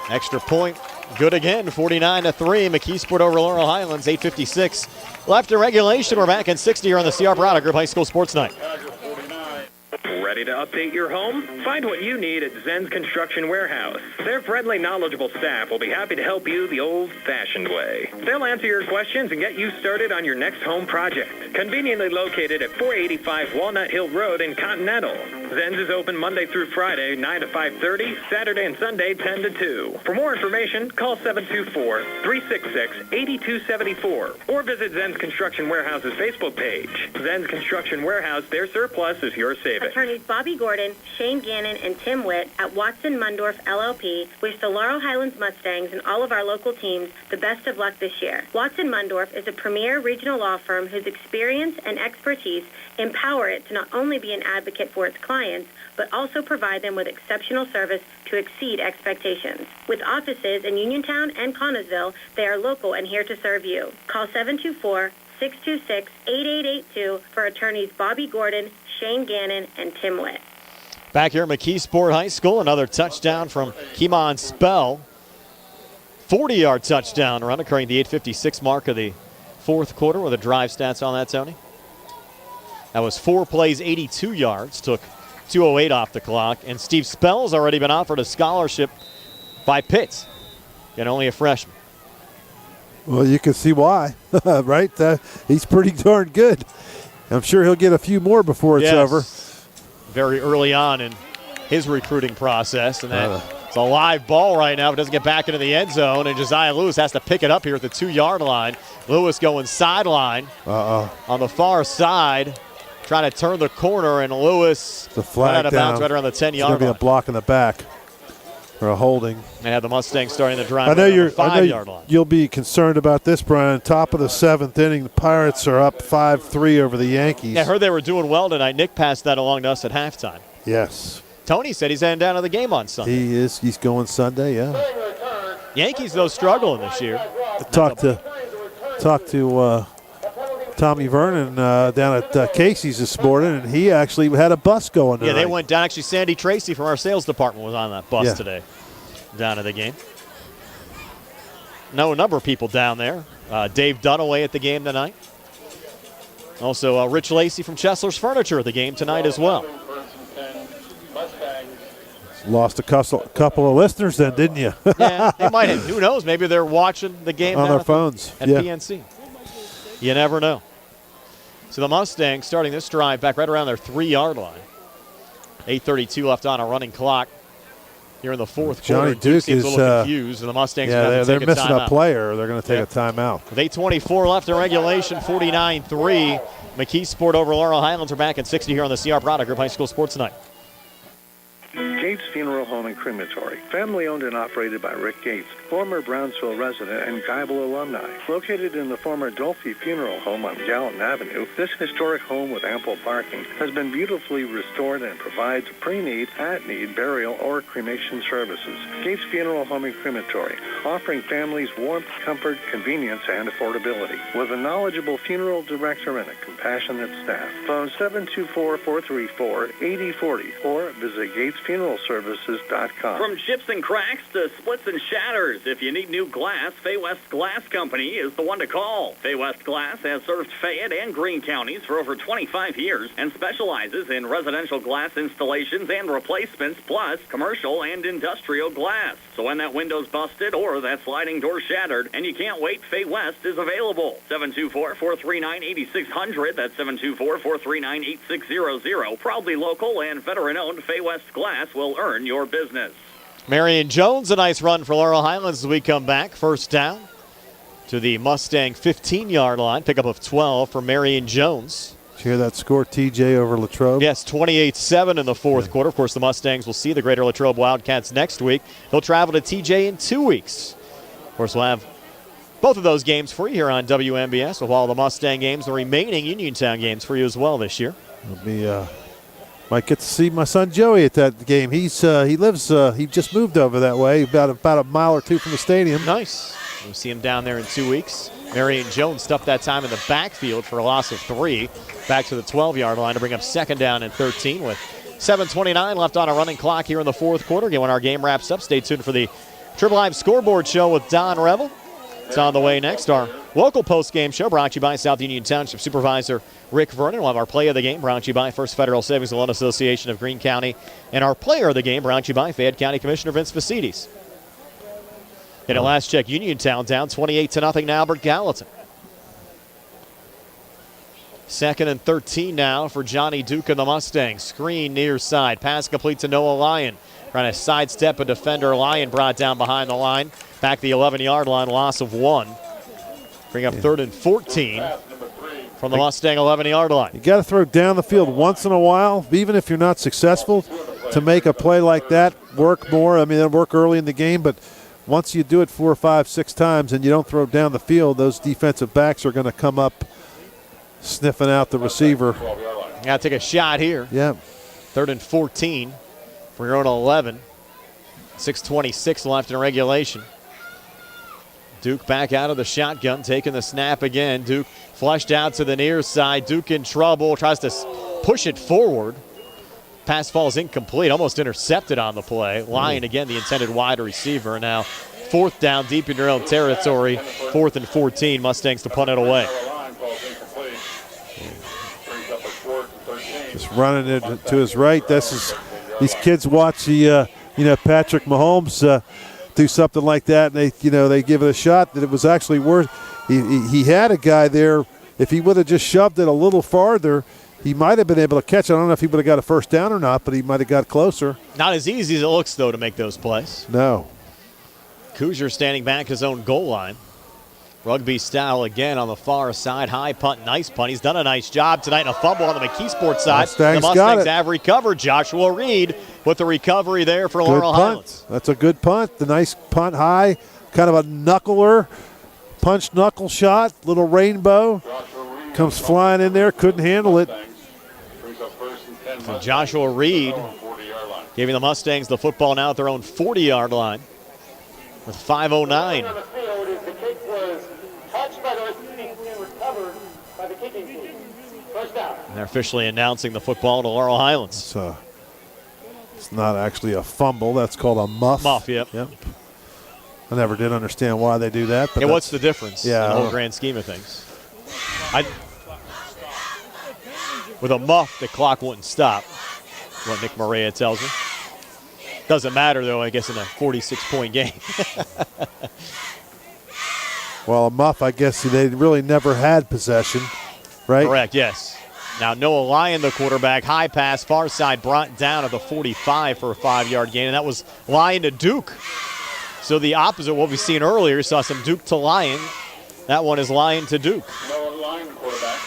Extra point. Good again, 49-3. McKeesport over Laurel Highlands, 8:56 left in regulation. We're back in 60 here on the CR Brada Group High School Sports Night. Ready to update your home? Find what you need at Zen's Construction Warehouse. Their friendly, knowledgeable staff will be happy to help you the old-fashioned way. They'll answer your questions and get you started on your next home project. Conveniently located at 485 Walnut Hill Road in Continental. Zen's is open Monday through Friday, 9 to 5:30, Saturday and Sunday, 10 to 2. For more information, call 724-366-8274 or visit Zen's Construction Warehouse's Facebook page. Zen's Construction Warehouse, their surplus is your savings. Attorneys Bobby Gordon, Shane Gannon, and Tim Witt at Watson Mundorf LLP wish the Laurel Highlands Mustangs and all of our local teams the best of luck this year. Watson Mundorf is a premier regional law firm whose experience and expertise empower it to not only be an advocate for its clients, but also provide them with exceptional service to exceed expectations. With offices in Uniontown and Connellsville, they are local and here to serve you. Call 724-626-8882 for attorneys Bobby Gordon, Shane Gannon, and Tim Witt. Back here at McKeesport High School, another touchdown from Yohman Spell. 40-yard touchdown run occurring the 8:56 mark of the fourth quarter. With the drive stats on that, Tony? That was 4 plays, 82 yards, took 2:08 off the clock. And Steve Spell's already been offered a scholarship by Pitt, and only a freshman. Well, you can see why, right? He's pretty darn good. I'm sure he'll get a few more before it's over. Very early on in his recruiting process. And then it's a live ball right now. If it doesn't get back into the end zone, and Josiah Lewis has to pick it up here at the 2-yard line. Lewis going sideline on the far side, trying to turn the corner, and Lewis flag out of bounds right around the 10-yard line. It's going to be a block in the back or a holding. They have the Mustangs starting the drive I know on the 5-yard line. You'll be concerned about this, Brian. Top of the 7th inning, the Pirates are up 5-3 over the Yankees. Yeah, I heard they were doing well tonight. Nick passed that along to us at halftime. Yes. Tony said he's heading down to the game on Sunday. He is. He's going Sunday, yeah. Yankees, though, struggling this year. Talked to Tommy Vernon down at Casey's this morning, and he actually had a bus going tonight. Yeah, they went down. Actually, Sandy Tracy from our sales department was on that bus today down to the game. A number of people down there. Dave Dunaway at the game tonight. Also, Rich Lacey from Chesler's Furniture at the game tonight as well. Lost a couple of listeners then, didn't you? Yeah, they might have. Who knows? Maybe they're watching the game on their phones at PNC. You never know. So the Mustangs starting this drive back right around their 3-yard line. 8:32 left on a running clock. here in the fourth Johnny quarter. Duke seems is a little confused, and the Mustangs are they're missing a a player. They're going to take a timeout. With 8:24 left in regulation, 49-3. McKeesport over Laurel Highlands are back at 60 here on the CR Product Group High School Sports Night. Gates Funeral Home and Crematory, family owned and operated by Rick Gates, former Brownsville resident and Geibel alumni. Located in the former Dolphy Funeral Home on Gallatin Avenue, this historic home with ample parking has been beautifully restored and provides pre-need, at-need burial or cremation services. Gates Funeral Home and Crematory, offering families warmth, comfort, convenience, and affordability. With a knowledgeable funeral director and a compassionate staff. Phone 724-434-8040 or visit GatesFuneralServices.com. From chips and cracks to splits and shatters, if you need new glass, Fay West Glass Company is the one to call. Fay West Glass has served Fayette and Greene counties for over 25 years and specializes in residential glass installations and replacements, plus commercial and industrial glass. So when that window's busted or that sliding door shattered and you can't wait, Fay West is available. 724-439-8600. That's 724-439-8600. Proudly local and veteran-owned, Fay West Glass will earn your business. Marion Jones, a nice run for Laurel Highlands as we come back. First down to the Mustang 15-yard line. Pickup of 12 for Marion Jones. Did you hear that score, TJ, over Latrobe? Yes, 28-7 in the fourth quarter. Of course, the Mustangs will see the Greater Latrobe Wildcats next week. They'll travel to TJ in 2 weeks. Of course, we'll have both of those games for you here on WMBS, with all the Mustang games, the remaining Uniontown games for you as well this year. It'll be might get to see my son Joey at that game. He just moved over that way, about a mile or two from the stadium. Nice. We'll see him down there in 2 weeks. Marion Jones stuffed that time in the backfield for a loss of 3. Back to the 12-yard line to bring up second down and 13 with 7:29 left on a running clock here in the fourth quarter. Again, when our game wraps up, stay tuned for the Triple Live Scoreboard Show with Don Revel. It's on the way next. Our local post-game show brought to you by South Union Township Supervisor Rick Vernon. We'll have our play of the game brought to you by First Federal Savings and Loan Association of Greene County. And our player of the game brought to you by Fayette County Commissioner Vince Facides. And at last check, Uniontown down 28-0 to Albert Gallatin. Second and 13 now for Johnny Duke and the Mustangs. Screen near side. Pass complete to Noah Lyon. Trying to sidestep a defender. Lyon brought down behind the line. Back the 11-yard line, loss of 1. Bring up third and 14 from the Mustang 11-yard line. You got to throw down the field once in a while, even if you're not successful, to make a play like that work more. I mean, it'll work early in the game, but once you do it 4, 5, 6 times and you don't throw down the field, those defensive backs are going to come up sniffing out the receiver. Got to take a shot here. Yeah. Third and 14 for your own 11. 6:26 left in regulation. Duke back out of the shotgun, taking the snap again. Duke flushed out to the near side. Duke in trouble, tries to push it forward. Pass falls incomplete, almost intercepted on the play. Lyon again, the intended wide receiver. And now fourth down, deep in your own territory. 4th and 14, Mustangs to punt it away. Just running it to his right. These kids watch Patrick Mahomes do something like that, and they give it a shot that it was actually worth. He had a guy there. If he would have just shoved it a little farther, he might have been able to catch it. I don't know if he would have got a first down or not, but he might have got closer. Not as easy as it looks, though, to make those plays. No. Kuzier standing back his own goal line. Rugby style again on the far side. High punt, nice punt. He's done a nice job tonight. And a fumble on the McKeesport side. The Mustangs have recovered. Joshua Reed with the recovery there for Laurel Highlands. That's a good punt. The nice punt high. Kind of a knuckler. Punch knuckle shot. Little rainbow. Comes flying in there. Couldn't handle it. So Joshua Reed giving the Mustangs the football now at their own 40-yard line with 5:09. And they're officially announcing the football to Laurel Highlands. It's not actually a fumble. That's called a muff. Muff, yep. I never did understand why they do that. But what's the difference in the whole grand scheme of things? With a muff, the clock wouldn't stop, what Nick Maria tells me. Doesn't matter, though, I guess, in a 46-point game. Well, a muff, I guess they really never had possession, right? Correct, yes. Now Noah Lyon, the quarterback, high pass, far side, brought down at the 45 for a 5-yard gain, and that was Lyon to Duke. So the opposite of what we've seen earlier. You saw some Duke to Lyon. That one is Lyon to Duke. Noah Lyon, quarterback.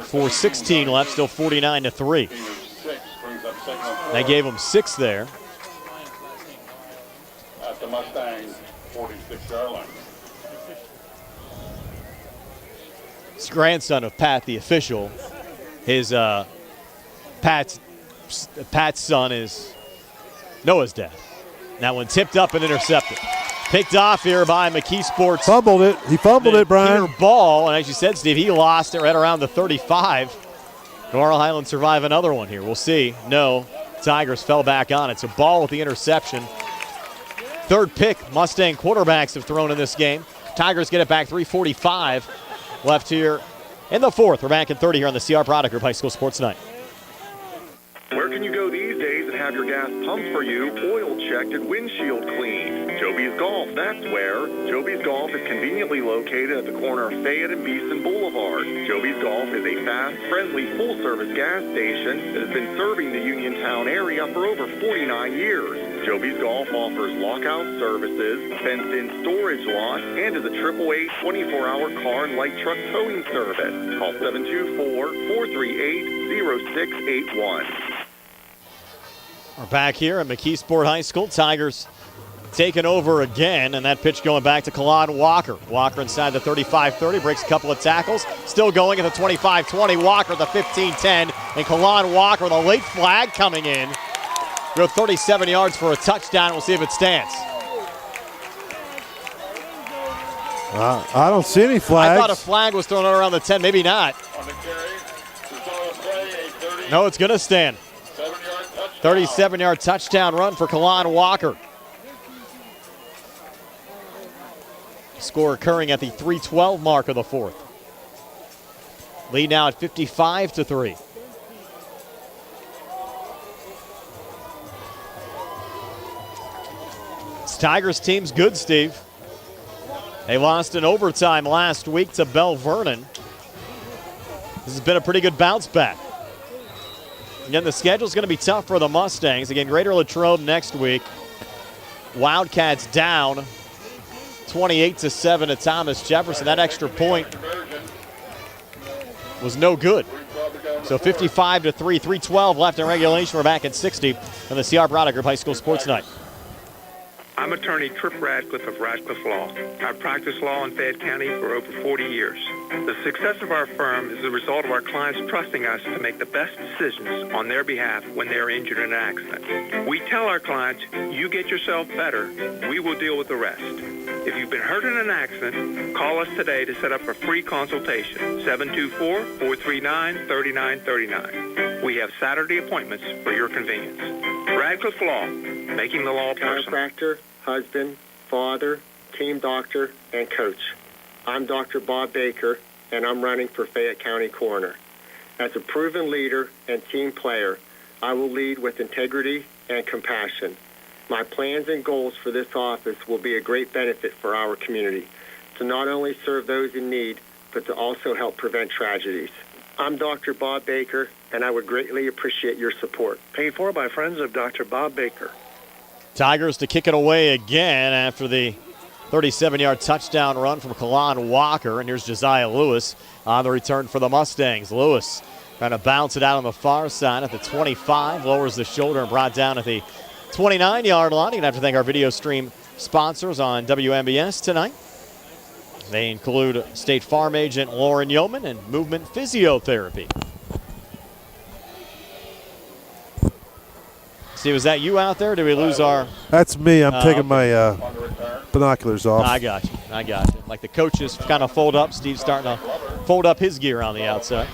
4:16 left, still 49-3. They gave him 6 there. At the Mustangs, 46-yard line. It's grandson of Pat, the official. His Pat's son is Noah's dad. That one tipped up and intercepted. Picked off here by McKeesport. Fumbled it. He fumbled it, Brian. Ball, and as you said, Steve, he lost it right around the 35. Laurel Highlands survive another one here. We'll see. No, Tigers fell back on it. So ball with the interception. Third pick Mustang quarterbacks have thrown in this game. Tigers get it back. 3:45 left here in the fourth. We're back in 30 here on the CR Product Group High School Sports Night. Where can you go these days and have your gas pumped for you, oil checked, and windshield cleaned? Joby's Golf, that's where. Joby's Golf is conveniently located at the corner of Fayette and Beeson Boulevard. Joby's Golf is a fast, friendly, full-service gas station that has been serving the Uniontown area for over 49 years. Joby's Golf offers lockout services, fenced-in storage lots, and is a AAA 24-hour car and light truck towing service. Call 724-438-0681. We're back here at McKeesport High School. Tigers taking over again, and that pitch going back to Kalon Walker. Walker inside the 35-30, breaks a couple of tackles. Still going at the 25-20. Walker the 15-10, and Kalon Walker with a late flag coming in. Go 37 yards for a touchdown. We'll see if it stands. I don't see any flags. I thought a flag was thrown out around the 10. Maybe not. No, it's going to stand. 37-yard touchdown run for Kalon Walker. Score occurring at the 3:12 mark of the fourth. Lead now at 55-3. This Tigers team's good, Steve. They lost in overtime last week to Bell Vernon. This has been a pretty good bounce back. Again, the schedule's going to be tough for the Mustangs. Again, Greater Latrobe next week. Wildcats down 28-7 at Thomas Jefferson. That extra point was no good. So 55-3, 3:12 left in regulation. We're back at 60 on the CR Product Group High School Sports Night. I'm attorney Tripp Radcliffe of Radcliffe Law. I've practiced law in Fayette County for over 40 years. The success of our firm is the result of our clients trusting us to make the best decisions on their behalf when they're injured in an accident. We tell our clients, you get yourself better, we will deal with the rest. If you've been hurt in an accident, call us today to set up a free consultation, 724-439-3939. We have Saturday appointments for your convenience. Radcliffe Law, making the law personal. Chiropractor, husband, father, team doctor, and coach. I'm Dr. Bob Baker, and I'm running for Fayette County Coroner. As a proven leader and team player, I will lead with integrity and compassion. My plans and goals for this office will be a great benefit for our community, to not only serve those in need, but to also help prevent tragedies. I'm Dr. Bob Baker, and I would greatly appreciate your support. Paid for by friends of Dr. Bob Baker. Tigers to kick it away again after the 37-yard touchdown run from Kalon Walker. And here's Josiah Lewis on the return for the Mustangs. Lewis trying to bounce it out on the far side at the 25, lowers the shoulder and brought down at the 29-yard line. You're going to have to thank our video stream sponsors on WMBS tonight. They include State Farm agent Lauren Yohman and Movement Physiotherapy. See, was that you out there? Or did we lose our... That's me. I'm taking my binoculars off. I got you. Like the coaches kind of fold up. Steve's starting to fold up his gear on the outside.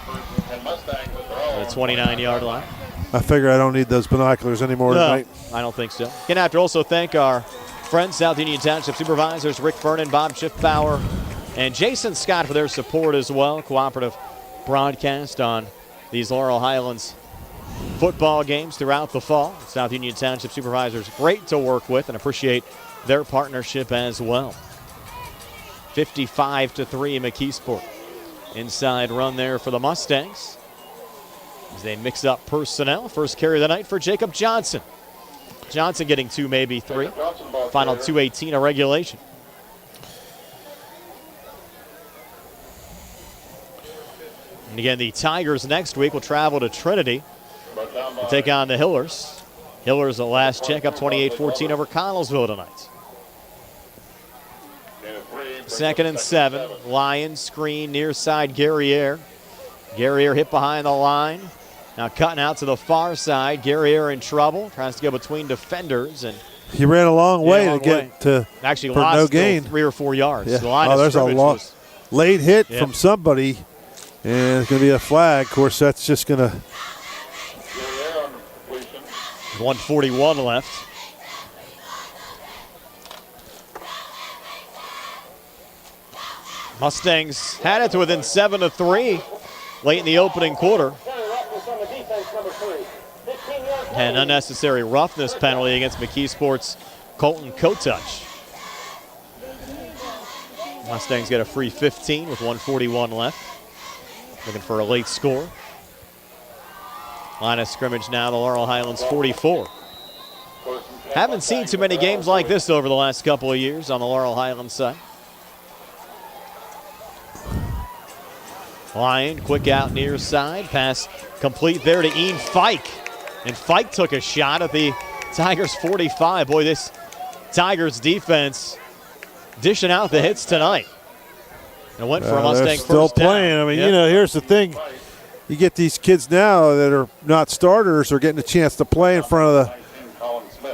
The 29-yard line. I figure I don't need those binoculars anymore tonight. I don't think so. Going to have to also thank our friends, South Union Township Supervisors, Rick Vernon, Bob Schiffbauer, and Jason Scott for their support as well. Cooperative broadcast on these Laurel Highlands football games throughout the fall. South Union Township Supervisors, great to work with and appreciate their partnership as well. 55-3 McKeesport. Inside run there for the Mustangs as they mix up personnel. First carry of the night for Jacob Johnson. Johnson getting 2, maybe 3. Final 2:18 of regulation. And again, the Tigers next week will travel to Trinity to take on the Hillers. Hillers, the last check, up 28-14 over Connellsville tonight. 2nd and 7. Lions screen near side Guerriere. Guerriere hit behind the line. Now cutting out to the far side. Guerriere in trouble. Tries to go between defenders. And he ran a long way to get to actually for lost no gain. 3 or 4 yards. Yeah. The line there's a late hit Yep. from somebody, and it's going to be a flag. Of course, that's just going to. 1:41 left. Mustangs had it to within 7-3 late in the opening quarter. And an unnecessary roughness penalty against McKeesport's Colton Kotouch. Mustangs get a free 15 with 1:41 left. Looking for a late score. Line of scrimmage now, the Laurel Highlands 44. Haven't seen too many games like this over the last couple of years on the Laurel Highlands side. Lyon, quick out near side. Pass complete there to Ian Fike. And Fike took a shot at the Tigers 45. Boy, this Tigers defense dishing out the hits tonight. And went for a Mustang they're still first down. playing. I mean, Yep. here's the thing. You get these kids now that are not starters are getting a chance to play in front of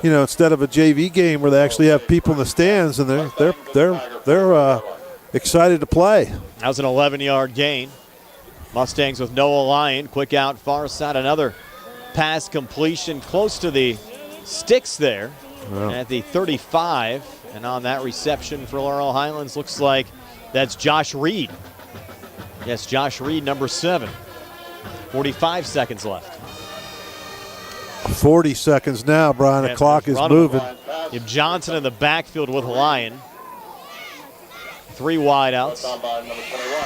the, instead of a JV game where they actually have people in the stands and they're excited to play. That was an 11-yard gain. Mustangs with Noah Lyon, quick out far side, another pass completion close to the sticks there at the 35. And on that reception for Laurel Highlands, looks like that's Josh Reed. Yes, Josh Reed, number 7. 45 seconds left. 40 seconds now, Brian. The clock is moving. You have Johnson in the backfield with Lyon. 3 wideouts.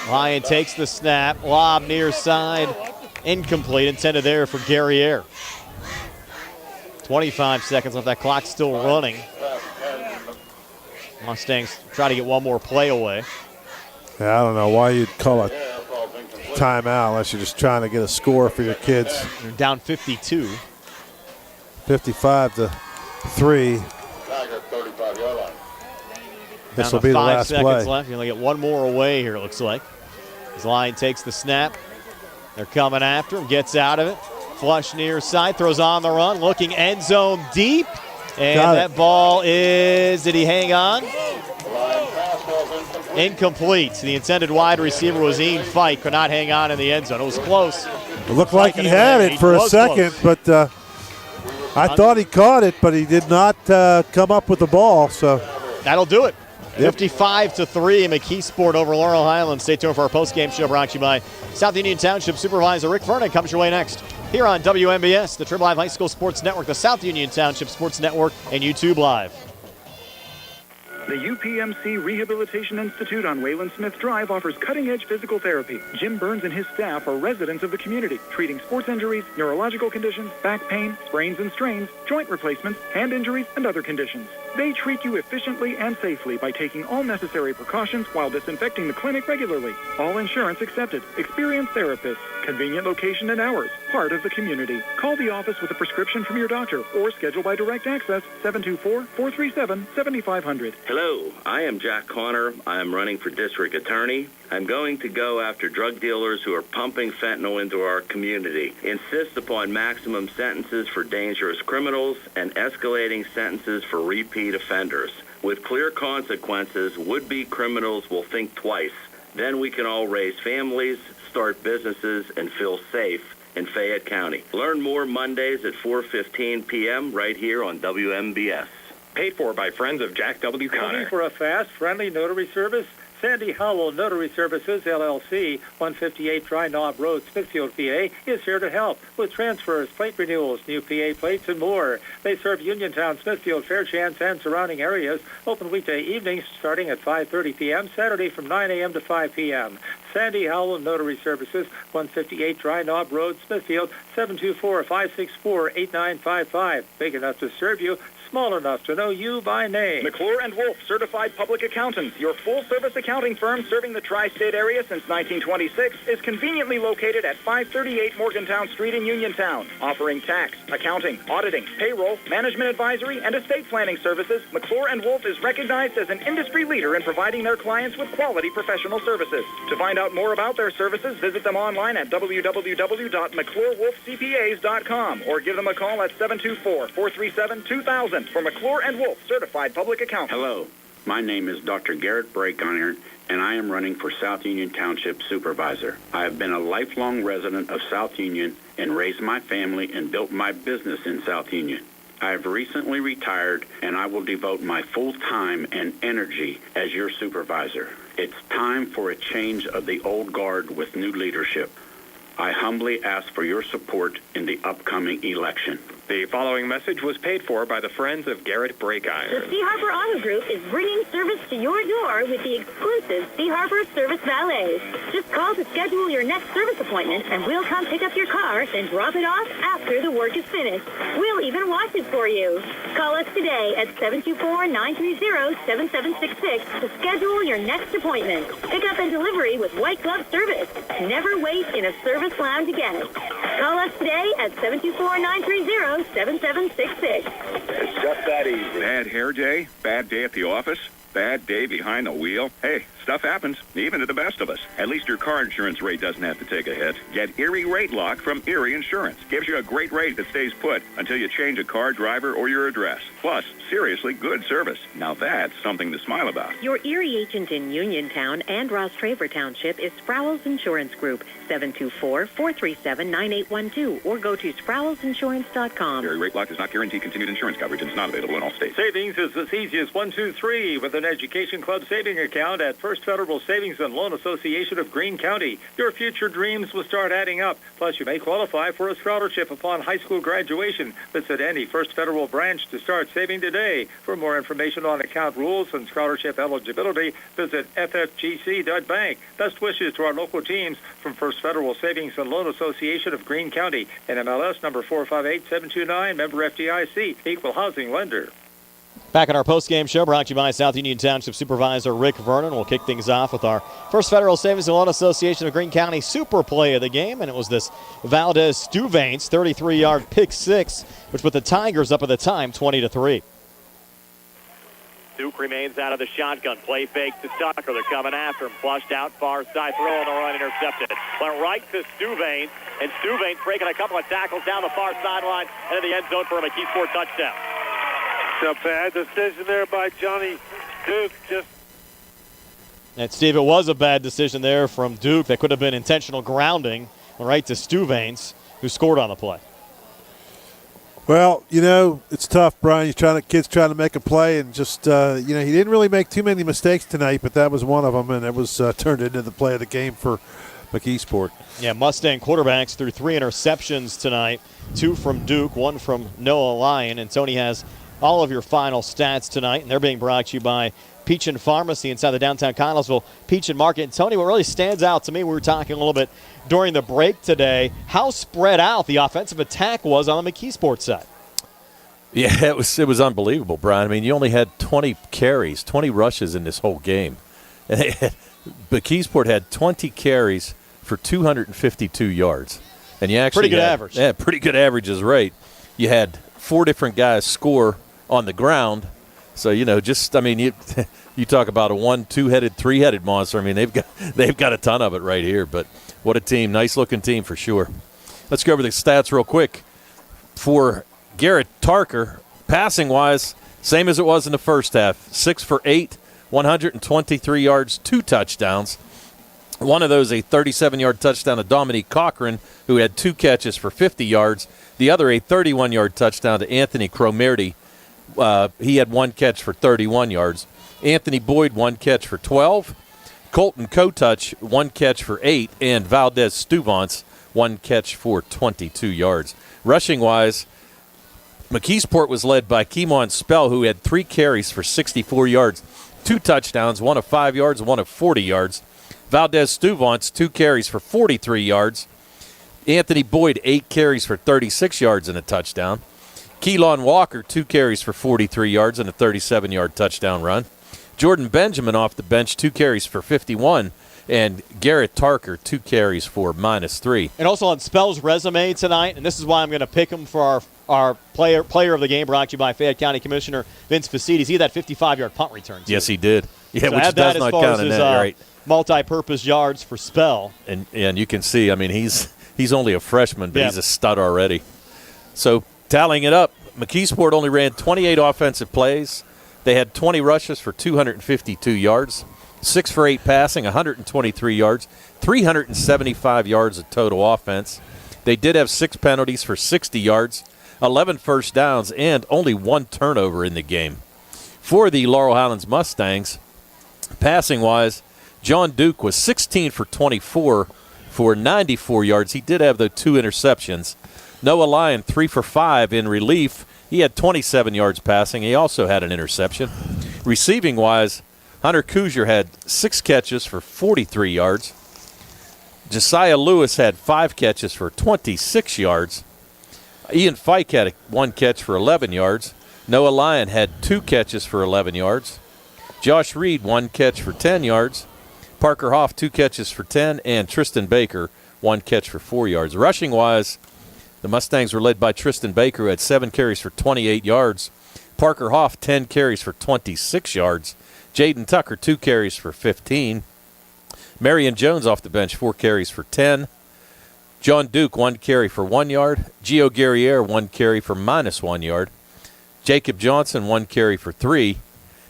Lyon takes the snap. Lob near side. Incomplete. Intended there for Guerriere. 25 seconds left. That clock's still running. Mustangs try to get one more play away. Yeah, I don't know why you'd call a timeout unless you're just trying to get a score for your kids. They're down 52. 55-3. This will be the last play. 5 seconds left. You only get one more away here, it looks like. As Lyon takes the snap. They're coming after him. Gets out of it. Flush near side. Throws on the run. Looking end zone deep. And that ball is, did he hang on? Incomplete. The intended wide receiver was Ian Fike. Could not hang on in the end zone. It was close. It looked like he had it for a second, but I thought he caught it, but he did not come up with the ball. So that'll do it. 55-3, McKeesport over Laurel Highlands. Stay tuned for our post-game show brought to you by South Union Township Supervisor Rick Vernon. Comes your way next here on WMBS, the Triple Live High School Sports Network, the South Union Township Sports Network, and YouTube Live. The UPMC Rehabilitation Institute on Wayland Smith Drive offers cutting-edge physical therapy. Jim Burns and his staff are residents of the community, treating sports injuries, neurological conditions, back pain, sprains and strains, joint replacements, hand injuries, and other conditions. They treat you efficiently and safely by taking all necessary precautions while disinfecting the clinic regularly. All insurance accepted. Experienced therapists. Convenient location and hours. Part of the community. Call the office with a prescription from your doctor or schedule by direct access 724-437-7500. Hello, I am Jack Conner. I am running for district attorney. I'm going to go after drug dealers who are pumping fentanyl into our community, insist upon maximum sentences for dangerous criminals, and escalating sentences for repeat offenders. With clear consequences, would-be criminals will think twice. Then we can all raise families, start businesses, and feel safe in Fayette County. Learn more Mondays at 4:15 p.m. right here on WMBS. Paid for by friends of Jack W. Connor. Looking for a fast, friendly notary service? Sandy Howell Notary Services, LLC, 158 Dry Knob Road, Smithfield, PA, is here to help with transfers, plate renewals, new PA plates, and more. They serve Uniontown, Smithfield, Fairchance, and surrounding areas. Open weekday evenings starting at 5:30 p.m., Saturday from 9 a.m. to 5 p.m. Sandy Howell Notary Services, 158 Dry Knob Road, Smithfield, 724-564-8955. Big enough to serve you, small enough to know you by name. McClure & Wolf, certified public accountants, your full-service accounting firm serving the tri-state area since 1926, is conveniently located at 538 Morgantown Street in Uniontown. Offering tax, accounting, auditing, payroll, management advisory, and estate planning services, McClure & Wolf is recognized as an industry leader in providing their clients with quality professional services. To find out more about their services, visit them online at www.mcclurewolfcpas.com or give them a call at 724-437-2000. For McClure & Wolf, certified public accountant. Hello, my name is Dr. Garrett Breakonner, and I am running for South Union Township Supervisor. I have been a lifelong resident of South Union and raised my family and built my business in South Union. I have recently retired, and I will devote my full time and energy as your supervisor. It's time for a change of the old guard with new leadership. I humbly ask for your support in the upcoming election. The following message was paid for by the Friends of Garrett Breakiron. The Sea Harbor Auto Group is bringing service to your door with the exclusive Sea Harbor Service Valet. Just call to schedule your next service appointment, and we'll come pick up your car, then drop it off after the work is finished. We'll even wash it for you. Call us today at 724-930-7766 to schedule your next appointment. Pickup and delivery with white glove service. Never wait in a service lounge again. Call us today at 724-930-7766. It's just that easy. Bad hair day? Bad day at the office? Bad day behind the wheel? Hey, stuff happens, even to the best of us. At least your car insurance rate doesn't have to take a hit. Get Erie Rate Lock from Erie Insurance. Gives you a great rate that stays put until you change a car, driver, or your address. Plus, seriously good service. Now that's something to smile about. Your Erie agent in Uniontown and Ross Traver Township is Sprowls Insurance Group, 724-437-9812, or go to sprowlsinsurance.com. Erie Rate Lock does not guarantee continued insurance coverage and is not available in all states. Savings is as easy as 1, 2, 3 with an Education Club saving account at First Federal Savings and Loan Association of Greene County. Your future dreams will start adding up. Plus, you may qualify for a scholarship upon high school graduation. Visit any First Federal branch to start saving today. For more information on account rules and scholarship eligibility, visit ffgc.bank. Best wishes to our local teams from First Federal Savings and Loan Association of Greene County. NMLS number 458729, member FDIC, equal housing lender. Back on our postgame show, brought to you by South Union Township Supervisor Rick Vernon. We'll kick things off with our First Federal Savings and Loan Association of Greene County super play of the game, and it was this Valdez Stuvaints 33-yard pick six, which put the Tigers up at the time 20-3. Duke remains out of the shotgun. Play fake to Tucker. They're coming after him. Flushed out, far side throw, and the run intercepted. Went right to Stuvaints, and Stuvaints breaking a couple of tackles down the far sideline and in the end zone for a McKeesport touchdown. A bad decision there by Johnny Duke. And Steve, it was a bad decision there from Duke. That could have been intentional grounding right to Stuvaints, who scored on the play. Well, it's tough, Brian. Kid's trying to make a play, and just, he didn't really make too many mistakes tonight, but that was one of them, and it was turned into the play of the game for McKeesport. Yeah, Mustang quarterbacks threw 3 interceptions tonight, 2 from Duke, 1 from Noah Lyon, and Tony has all of your final stats tonight, and they're being brought to you by Peach & Pharmacy inside the downtown Connellsville Peach & Market. And Tony, what really stands out to me, we were talking a little bit during the break today, how spread out the offensive attack was on the McKeesport side. Yeah, it was unbelievable, Brian. I mean, you only had 20 carries, 20 rushes in this whole game. McKeesport had 20 carries for 252 yards. And you actually pretty good average. Yeah, pretty good average is right. You had 4 different guys score on the ground. So, you talk about a 1, 2-headed, 3-headed monster. I mean, they've got a ton of it right here. But what a team. Nice-looking team for sure. Let's go over the stats real quick. For Garrett Tarker, passing-wise, same as it was in the first half. 6 for 8, 123 yards, 2 touchdowns. One of those a 37-yard touchdown to Dominique Cochran, who had 2 catches for 50 yards. The other a 31-yard touchdown to Anthony Cromartie. He had 1 catch for 31 yards. Anthony Boyd, 1 catch for 12. Colton Kotouch, 1 catch for 8, and Valdez Stuvance, 1 catch for 22 yards. Rushing-wise, McKeesport was led by Keemon Spell, who had 3 carries for 64 yards, 2 touchdowns, 1 of 5 yards, 1 of 40 yards. Valdez Stuvance, 2 carries for 43 yards. Anthony Boyd, 8 carries for 36 yards and a touchdown. Keelan Walker, 2 carries for 43 yards and a 37-yard touchdown run. Jordan Benjamin off the bench, 2 carries for 51. And Garrett Tarker, 2 carries for -3. And also on Spell's resume tonight, and this is why I'm going to pick him for our player of the game, brought to you by Fayette County Commissioner Vince Facides. He had that 55-yard punt return, too. Yes, he did. Yeah, so which does not count in that, right? Multi-purpose yards for Spell. And you can see, I mean, he's only a freshman, but he's a stud already. So tallying it up, McKeesport only ran 28 offensive plays. They had 20 rushes for 252 yards. 6 for 8 passing, 123 yards, 375 yards of total offense. They did have 6 penalties for 60 yards, 11 first downs, and only 1 turnover in the game. For the Laurel Highlands Mustangs, passing-wise, John Duke was 16 for 24 for 94 yards. He did have the 2 interceptions. Noah Lyon, 3 for 5 in relief. He had 27 yards passing. He also had an interception. Receiving-wise, Hunter Kuzier had 6 catches for 43 yards. Josiah Lewis had 5 catches for 26 yards. Ian Fike had 1 catch for 11 yards. Noah Lyon had 2 catches for 11 yards. Josh Reed, 1 catch for 10 yards. Parker Hoff, 2 catches for 10. And Tristan Baker, 1 catch for 4 yards. Rushing-wise, the Mustangs were led by Tristan Baker, who had 7 carries for 28 yards. Parker Hoff, 10 carries for 26 yards. Jaden Tucker, 2 carries for 15. Marion Jones off the bench, 4 carries for 10. John Duke, 1 carry for 1 yard. Gio Guerriere, 1 carry for -1 yard. Jacob Johnson, 1 carry for 3.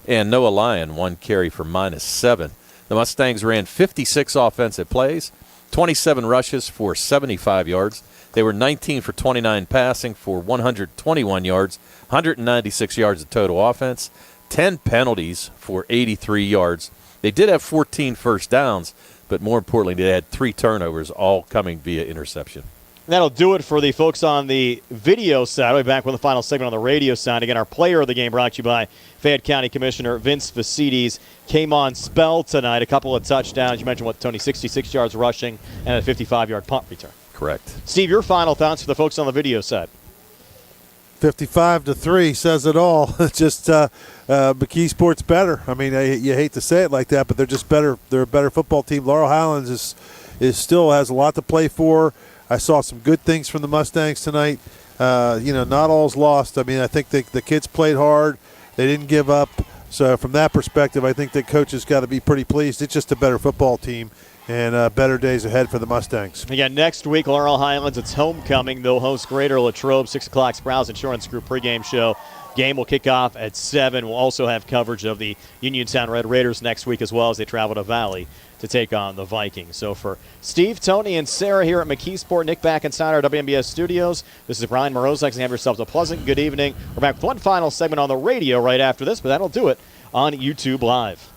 And Noah Lyon, 1 carry for -7. The Mustangs ran 56 offensive plays, 27 rushes for 75 yards. They were 19 for 29 passing for 121 yards, 196 yards of total offense. 10 penalties for 83 yards. They did have 14 first downs, but more importantly, they had 3 turnovers, all coming via interception. And that'll do it for the folks on the video side. We'll be back with the final segment on the radio side. Again, our player of the game brought to you by Fayette County Commissioner Vince Facides. Came on Spell tonight, a couple of touchdowns. You mentioned, Tony, 66 yards rushing and a 55-yard punt return. Correct. Steve, your final thoughts for the folks on the video side. 55-3 says it all. Just McKeesport's better. I mean, you hate to say it like that, but they're just better. They're a better football team. Laurel Highlands is still has a lot to play for. I saw some good things from the Mustangs tonight. Not all's lost. I mean, I think the kids played hard. They didn't give up. So from that perspective, I think the coaches got to be pretty pleased. It's just a better football team. And better days ahead for the Mustangs. Again, next week, Laurel Highlands, it's homecoming. They'll host Greater Latrobe, 6 o'clock, Sprouse Insurance Group pregame show. Game will kick off at 7. We'll also have coverage of the Uniontown Red Raiders next week as well as they travel to Valley to take on the Vikings. So for Steve, Tony, and Sarah here at McKeesport, Nick back inside our WMBS studios, this is Brian Morozek, and have yourselves a pleasant good evening. We're back with one final segment on the radio right after this, but that'll do it on YouTube Live.